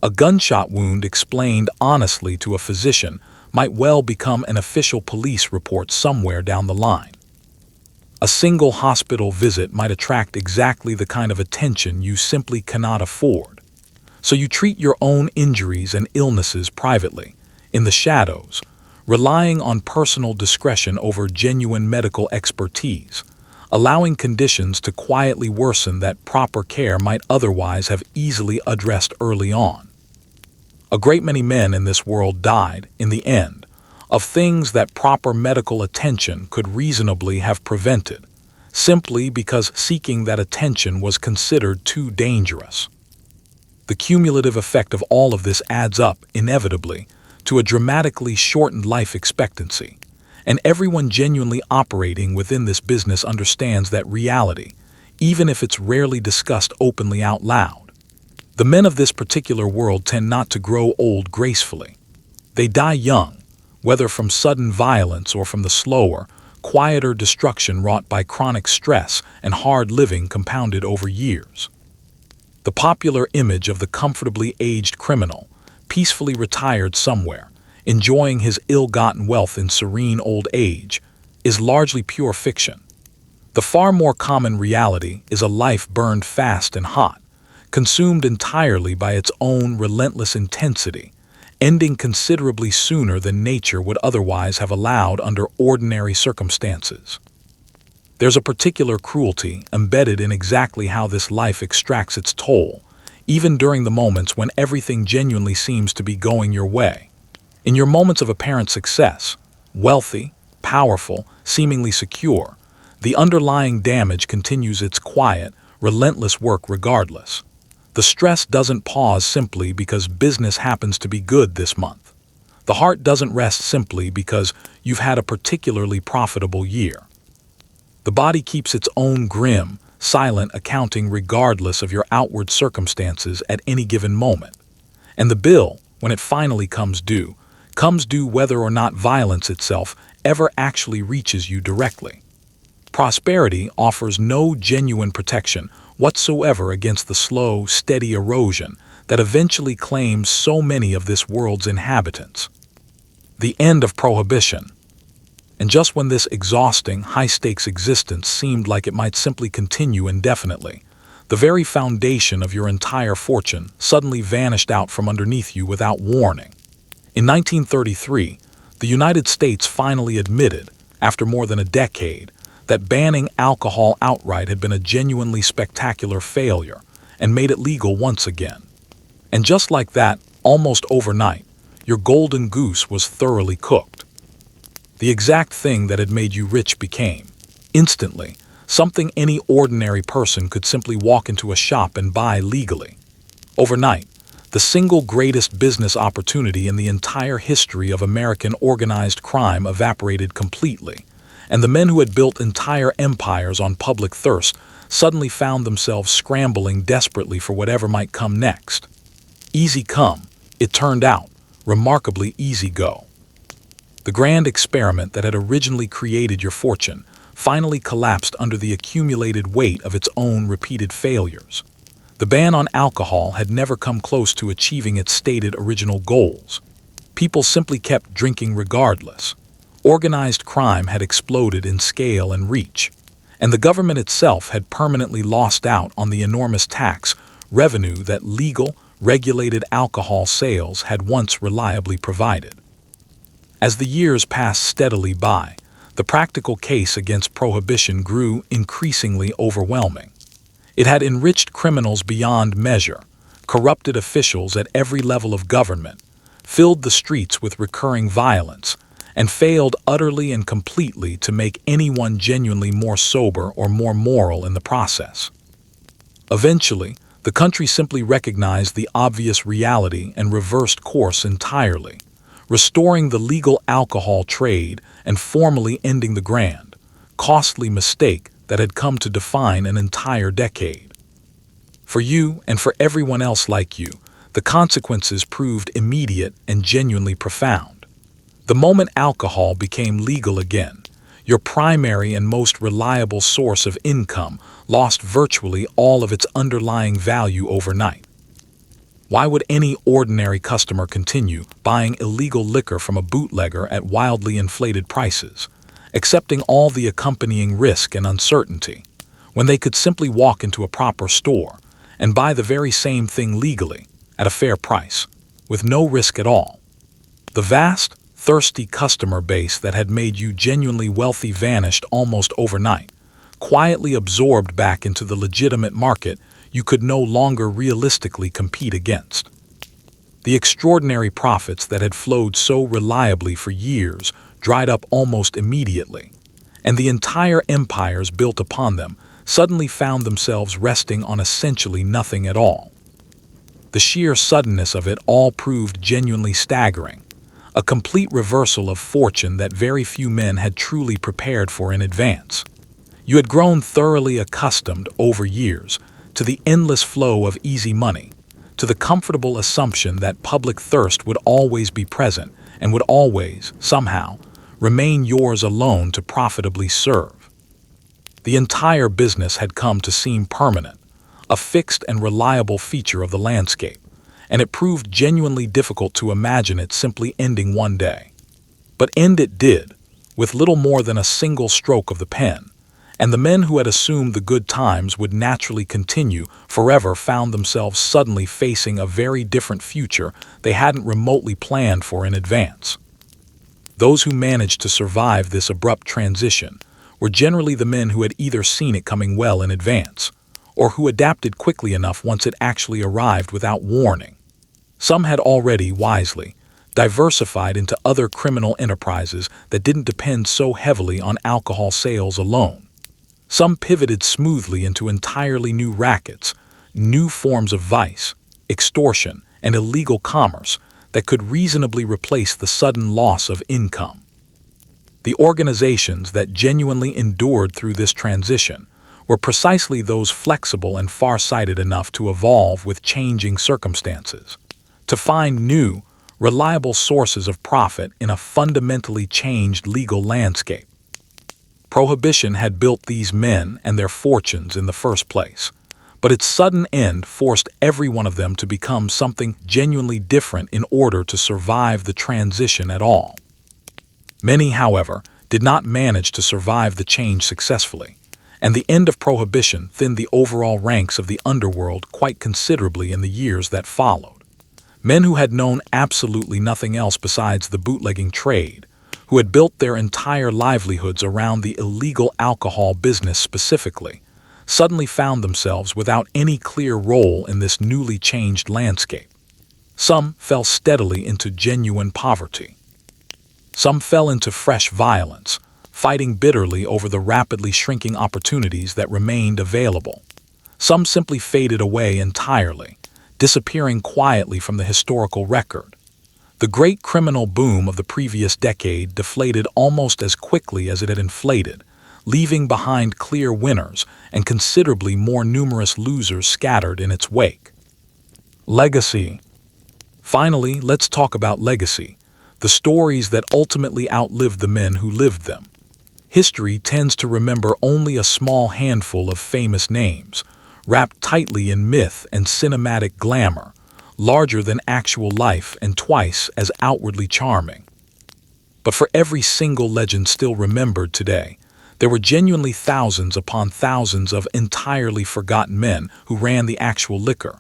Speaker 1: A gunshot wound explained honestly to a physician might well become an official police report somewhere down the line. A single hospital visit might attract exactly the kind of attention you simply cannot afford. So you treat your own injuries and illnesses privately, in the shadows, relying on personal discretion over genuine medical expertise, allowing conditions to quietly worsen that proper care might otherwise have easily addressed early on. A great many men in this world died, in the end, of things that proper medical attention could reasonably have prevented, simply because seeking that attention was considered too dangerous. The cumulative effect of all of this adds up, inevitably, to a dramatically shortened life expectancy, and everyone genuinely operating within this business understands that reality, even if it's rarely discussed openly out loud. The men of this particular world tend not to grow old gracefully. They die young, whether from sudden violence or from the slower, quieter destruction wrought by chronic stress and hard living compounded over years. The popular image of the comfortably aged criminal, peacefully retired somewhere, enjoying his ill-gotten wealth in serene old age, is largely pure fiction. The far more common reality is a life burned fast and hot, consumed entirely by its own relentless intensity, ending considerably sooner than nature would otherwise have allowed under ordinary circumstances. There's a particular cruelty embedded in exactly how this life extracts its toll, even during the moments when everything genuinely seems to be going your way. In your moments of apparent success, wealthy, powerful, seemingly secure, the underlying damage continues its quiet, relentless work regardless. The stress doesn't pause simply because business happens to be good this month. The heart doesn't rest simply because you've had a particularly profitable year. The body keeps its own grim, silent accounting regardless of your outward circumstances at any given moment. And the bill, when it finally comes due whether or not violence itself ever actually reaches you directly. Prosperity offers no genuine protection whatsoever against the slow, steady erosion that eventually claims so many of this world's inhabitants. The end of Prohibition. And just when this exhausting, high-stakes existence seemed like it might simply continue indefinitely, the very foundation of your entire fortune suddenly vanished out from underneath you without warning. In 1933, the United States finally admitted, after more than a decade, that banning alcohol outright had been a genuinely spectacular failure and made it legal once again. And just like that, almost overnight, your golden goose was thoroughly cooked. The exact thing that had made you rich became, instantly, something any ordinary person could simply walk into a shop and buy legally. Overnight, the single greatest business opportunity in the entire history of American organized crime evaporated completely, and the men who had built entire empires on public thirst suddenly found themselves scrambling desperately for whatever might come next. Easy come, it turned out, remarkably easy go. The grand experiment that had originally created your fortune finally collapsed under the accumulated weight of its own repeated failures. The ban on alcohol had never come close to achieving its stated original goals. People simply kept drinking regardless. Organized crime had exploded in scale and reach, and the government itself had permanently lost out on the enormous tax revenue that legal, regulated alcohol sales had once reliably provided. As the years passed steadily by, the practical case against prohibition grew increasingly overwhelming. It had enriched criminals beyond measure, corrupted officials at every level of government, filled the streets with recurring violence, and failed utterly and completely to make anyone genuinely more sober or more moral in the process. Eventually, the country simply recognized the obvious reality and reversed course entirely, restoring the legal alcohol trade and formally ending the grand, costly mistake that had come to define an entire decade. For you and for everyone else like you, the consequences proved immediate and genuinely profound. The moment alcohol became legal again, Your primary and most reliable source of income lost virtually all of its underlying value overnight. Why would any ordinary customer continue buying illegal liquor from a bootlegger at wildly inflated prices, accepting all the accompanying risk and uncertainty, when they could simply walk into a proper store and buy the very same thing legally at a fair price, with no risk at all? The vast, thirsty customer base that had made you genuinely wealthy vanished almost overnight, quietly absorbed back into the legitimate market you could no longer realistically compete against. The extraordinary profits that had flowed so reliably for years dried up almost immediately, and the entire empires built upon them suddenly found themselves resting on essentially nothing at all. The sheer suddenness of it all proved genuinely staggering, a complete reversal of fortune that very few men had truly prepared for in advance. You had grown thoroughly accustomed over years to the endless flow of easy money, to the comfortable assumption that public thirst would always be present and would always, somehow, remain yours alone to profitably serve. The entire business had come to seem permanent, a fixed and reliable feature of the landscape, and it proved genuinely difficult to imagine it simply ending one day. But end it did, with little more than a single stroke of the pen, and the men who had assumed the good times would naturally continue forever found themselves suddenly facing a very different future they hadn't remotely planned for in advance. Those who managed to survive this abrupt transition were generally the men who had either seen it coming well in advance, or who adapted quickly enough once it actually arrived without warning. Some had already, wisely, diversified into other criminal enterprises that didn't depend so heavily on alcohol sales alone. Some pivoted smoothly into entirely new rackets, new forms of vice, extortion, and illegal commerce that could reasonably replace the sudden loss of income. The organizations that genuinely endured through this transition were precisely those flexible and far-sighted enough to evolve with changing circumstances, to find new, reliable sources of profit in a fundamentally changed legal landscape. Prohibition had built these men and their fortunes in the first place, but its sudden end forced every one of them to become something genuinely different in order to survive the transition at all. Many, however, did not manage to survive the change successfully, and the end of Prohibition thinned the overall ranks of the underworld quite considerably in the years that followed. Men who had known absolutely nothing else besides the bootlegging trade, who had built their entire livelihoods around the illegal alcohol business specifically, suddenly found themselves without any clear role in this newly changed landscape. Some fell steadily into genuine poverty. Some fell into fresh violence, fighting bitterly over the rapidly shrinking opportunities that remained available. Some simply faded away entirely, disappearing quietly from the historical record. The great criminal boom of the previous decade deflated almost as quickly as it had inflated, leaving behind clear winners and considerably more numerous losers scattered in its wake. Legacy. Finally, let's talk about legacy, the stories that ultimately outlived the men who lived them. History tends to remember only a small handful of famous names, wrapped tightly in myth and cinematic glamour, larger than actual life and twice as outwardly charming. But for every single legend still remembered today, there were genuinely thousands upon thousands of entirely forgotten men who ran the actual liquor,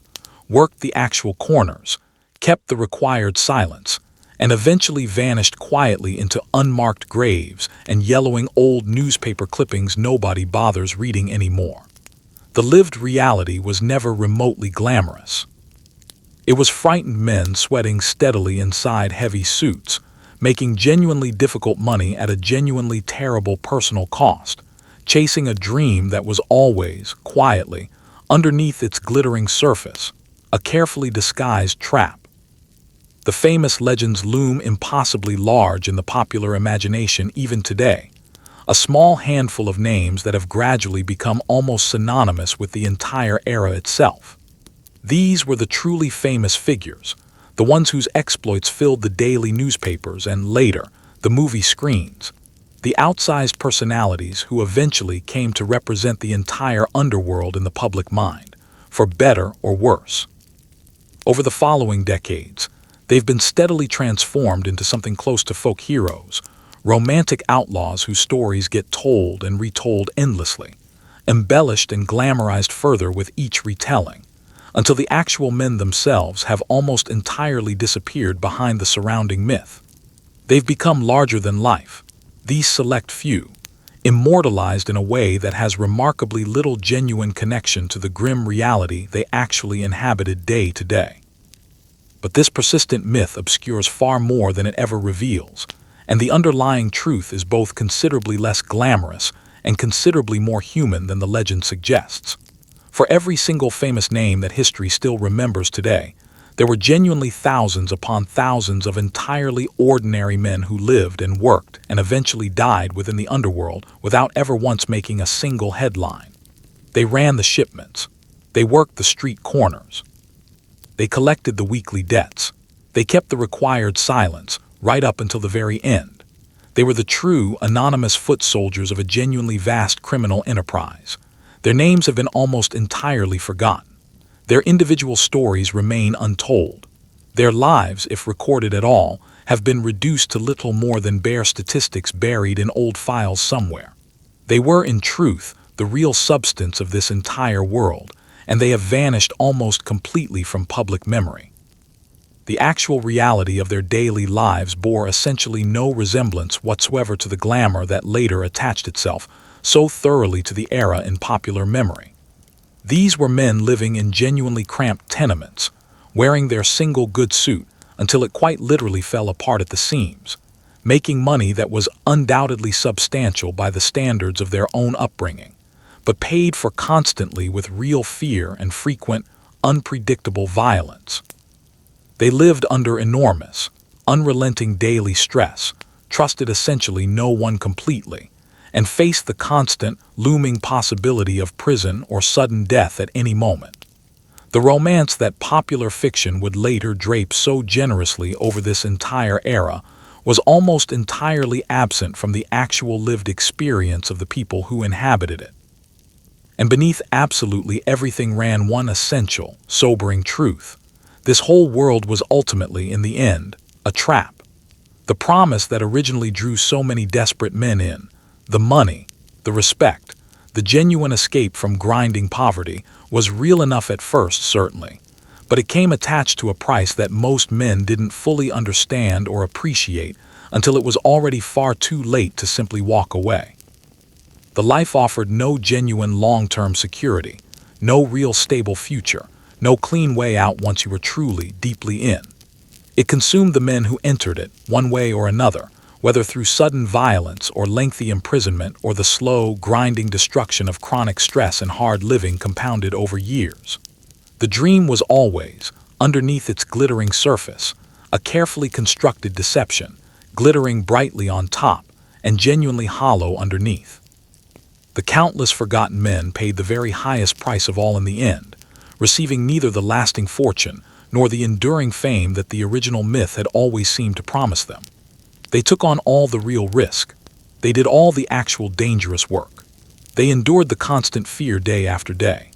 Speaker 1: worked the actual corners, kept the required silence, and eventually vanished quietly into unmarked graves and yellowing old newspaper clippings nobody bothers reading anymore. The lived reality was never remotely glamorous. It was frightened men sweating steadily inside heavy suits, making genuinely difficult money at a genuinely terrible personal cost, chasing a dream that was always, quietly, underneath its glittering surface, a carefully disguised trap. The famous legends loom impossibly large in the popular imagination even today, a small handful of names that have gradually become almost synonymous with the entire era itself. These were the truly famous figures, the ones whose exploits filled the daily newspapers and, later, the movie screens. The outsized personalities who eventually came to represent the entire underworld in the public mind, for better or worse. Over the following decades, they've been steadily transformed into something close to folk heroes, romantic outlaws whose stories get told and retold endlessly, embellished and glamorized further with each retelling, until the actual men themselves have almost entirely disappeared behind the surrounding myth. They've become larger than life, these select few, immortalized in a way that has remarkably little genuine connection to the grim reality they actually inhabited day to day. But this persistent myth obscures far more than it ever reveals, and the underlying truth is both considerably less glamorous and considerably more human than the legend suggests. For every single famous name that history still remembers today, there were genuinely thousands upon thousands of entirely ordinary men who lived and worked and eventually died within the underworld without ever once making a single headline. They ran the shipments. They worked the street corners. They collected the weekly debts. They kept the required silence right up until the very end. They were the true, anonymous foot soldiers of a genuinely vast criminal enterprise. Their names have been almost entirely forgotten. Their individual stories remain untold. Their lives, if recorded at all, have been reduced to little more than bare statistics buried in old files somewhere. They were, in truth, the real substance of this entire world, and they have vanished almost completely from public memory. The actual reality of their daily lives bore essentially no resemblance whatsoever to the glamour that later attached itself so thoroughly to the era in popular memory. These were men living in genuinely cramped tenements, wearing their single good suit until it quite literally fell apart at the seams, making money that was undoubtedly substantial by the standards of their own upbringing, but paid for constantly with real fear and frequent, unpredictable violence. They lived under enormous, unrelenting daily stress, trusted essentially no one completely, and faced the constant, looming possibility of prison or sudden death at any moment. The romance that popular fiction would later drape so generously over this entire era was almost entirely absent from the actual lived experience of the people who inhabited it. And beneath absolutely everything ran one essential, sobering truth. This whole world was ultimately, in the end, a trap. The promise that originally drew so many desperate men in, the money, the respect, the genuine escape from grinding poverty, was real enough at first, certainly, but it came attached to a price that most men didn't fully understand or appreciate until it was already far too late to simply walk away. The life offered no genuine long-term security, no real stable future, no clean way out once you were truly, deeply in. It consumed the men who entered it, one way or another, whether through sudden violence or lengthy imprisonment or the slow, grinding destruction of chronic stress and hard living compounded over years. The dream was always, underneath its glittering surface, a carefully constructed deception, glittering brightly on top and genuinely hollow underneath. The countless forgotten men paid the very highest price of all in the end, receiving neither the lasting fortune nor the enduring fame that the original myth had always seemed to promise them. They took on all the real risk. They did all the actual dangerous work. They endured the constant fear day after day.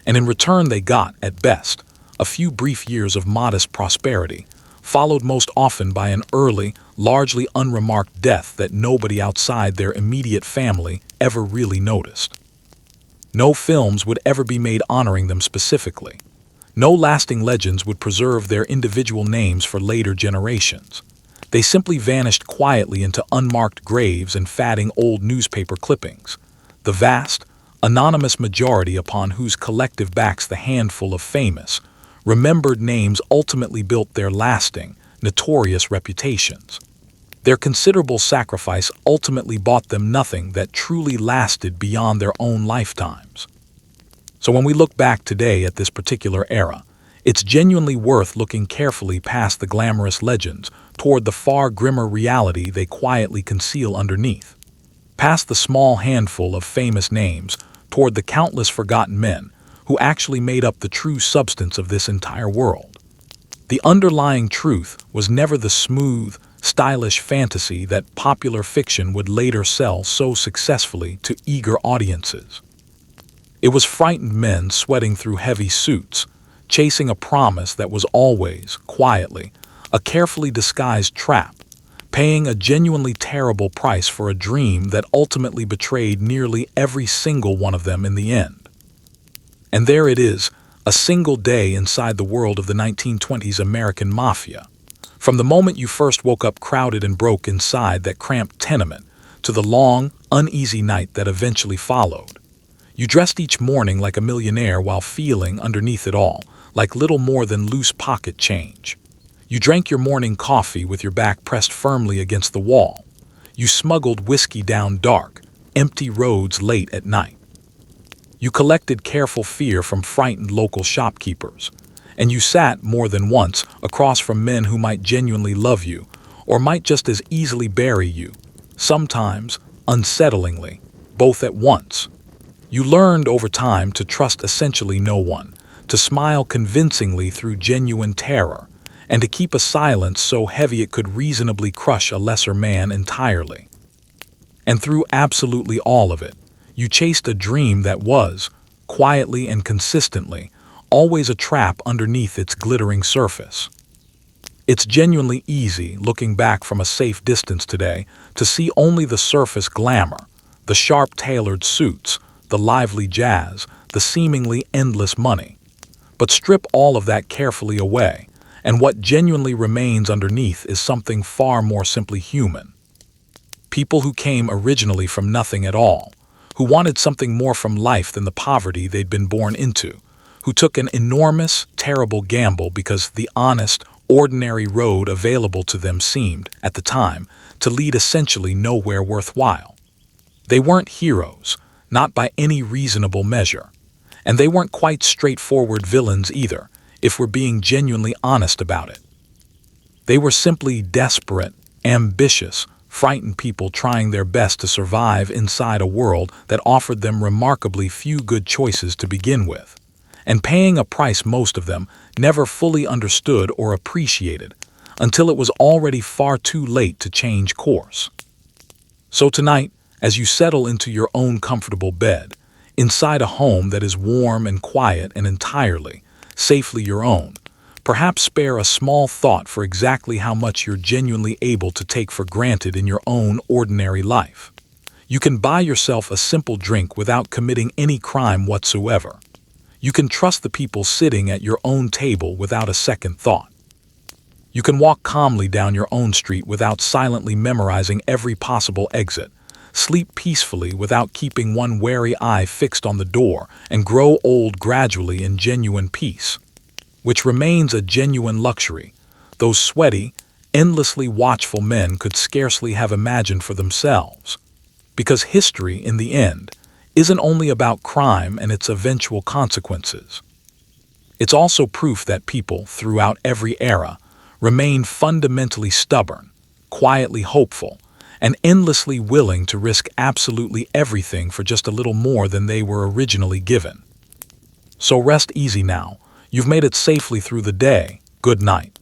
Speaker 1: And in return they got, at best, a few brief years of modest prosperity, followed most often by an early, largely unremarked death that nobody outside their immediate family ever really noticed. No films would ever be made honoring them specifically. No lasting legends would preserve their individual names for later generations. They simply vanished quietly into unmarked graves and fatting old newspaper clippings, the vast, anonymous majority upon whose collective backs the handful of famous, remembered names ultimately built their lasting, notorious reputations. Their considerable sacrifice ultimately bought them nothing that truly lasted beyond their own lifetimes. So when we look back today at this particular era, it's genuinely worth looking carefully past the glamorous legends toward the far grimmer reality they quietly conceal underneath. Past the small handful of famous names toward the countless forgotten men who actually made up the true substance of this entire world. The underlying truth was never the smooth, stylish fantasy that popular fiction would later sell so successfully to eager audiences. It was frightened men sweating through heavy suits, chasing a promise that was always, quietly, a carefully disguised trap, paying a genuinely terrible price for a dream that ultimately betrayed nearly every single one of them in the end. And there it is, a single day inside the world of the 1920s American Mafia. From the moment you first woke up crowded and broke inside that cramped tenement, to the long, uneasy night that eventually followed. You dressed each morning like a millionaire while feeling, underneath it all, like little more than loose pocket change. You drank your morning coffee with your back pressed firmly against the wall. You smuggled whiskey down dark, empty roads late at night. You collected careful fear from frightened local shopkeepers. And you sat, more than once, across from men who might genuinely love you, or might just as easily bury you, sometimes, unsettlingly, both at once. You learned over time to trust essentially no one, to smile convincingly through genuine terror, and to keep a silence so heavy it could reasonably crush a lesser man entirely. And through absolutely all of it, you chased a dream that was, quietly and consistently, always a trap underneath its glittering surface. It's genuinely easy, looking back from a safe distance today, to see only the surface glamour, the sharp-tailored suits, the lively jazz, the seemingly endless money. But strip all of that carefully away, and what genuinely remains underneath is something far more simply human. People who came originally from nothing at all, who wanted something more from life than the poverty they'd been born into, who took an enormous, terrible gamble because the honest, ordinary road available to them seemed, at the time, to lead essentially nowhere worthwhile. They weren't heroes, not by any reasonable measure. And they weren't quite straightforward villains either, if we're being genuinely honest about it. They were simply desperate, ambitious, frightened people trying their best to survive inside a world that offered them remarkably few good choices to begin with, and paying a price most of them never fully understood or appreciated until it was already far too late to change course. So tonight, as you settle into your own comfortable bed, inside a home that is warm and quiet and entirely, safely your own, perhaps spare a small thought for exactly how much you're genuinely able to take for granted in your own ordinary life. You can buy yourself a simple drink without committing any crime whatsoever. You can trust the people sitting at your own table without a second thought. You can walk calmly down your own street without silently memorizing every possible exit, sleep peacefully without keeping one wary eye fixed on the door, and grow old gradually in genuine peace, which remains a genuine luxury those sweaty, endlessly watchful men could scarcely have imagined for themselves. Because history, in the end, isn't only about crime and its eventual consequences. It's also proof that people, throughout every era, remain fundamentally stubborn, quietly hopeful, and endlessly willing to risk absolutely everything for just a little more than they were originally given. So rest easy now. You've made it safely through the day. Good night.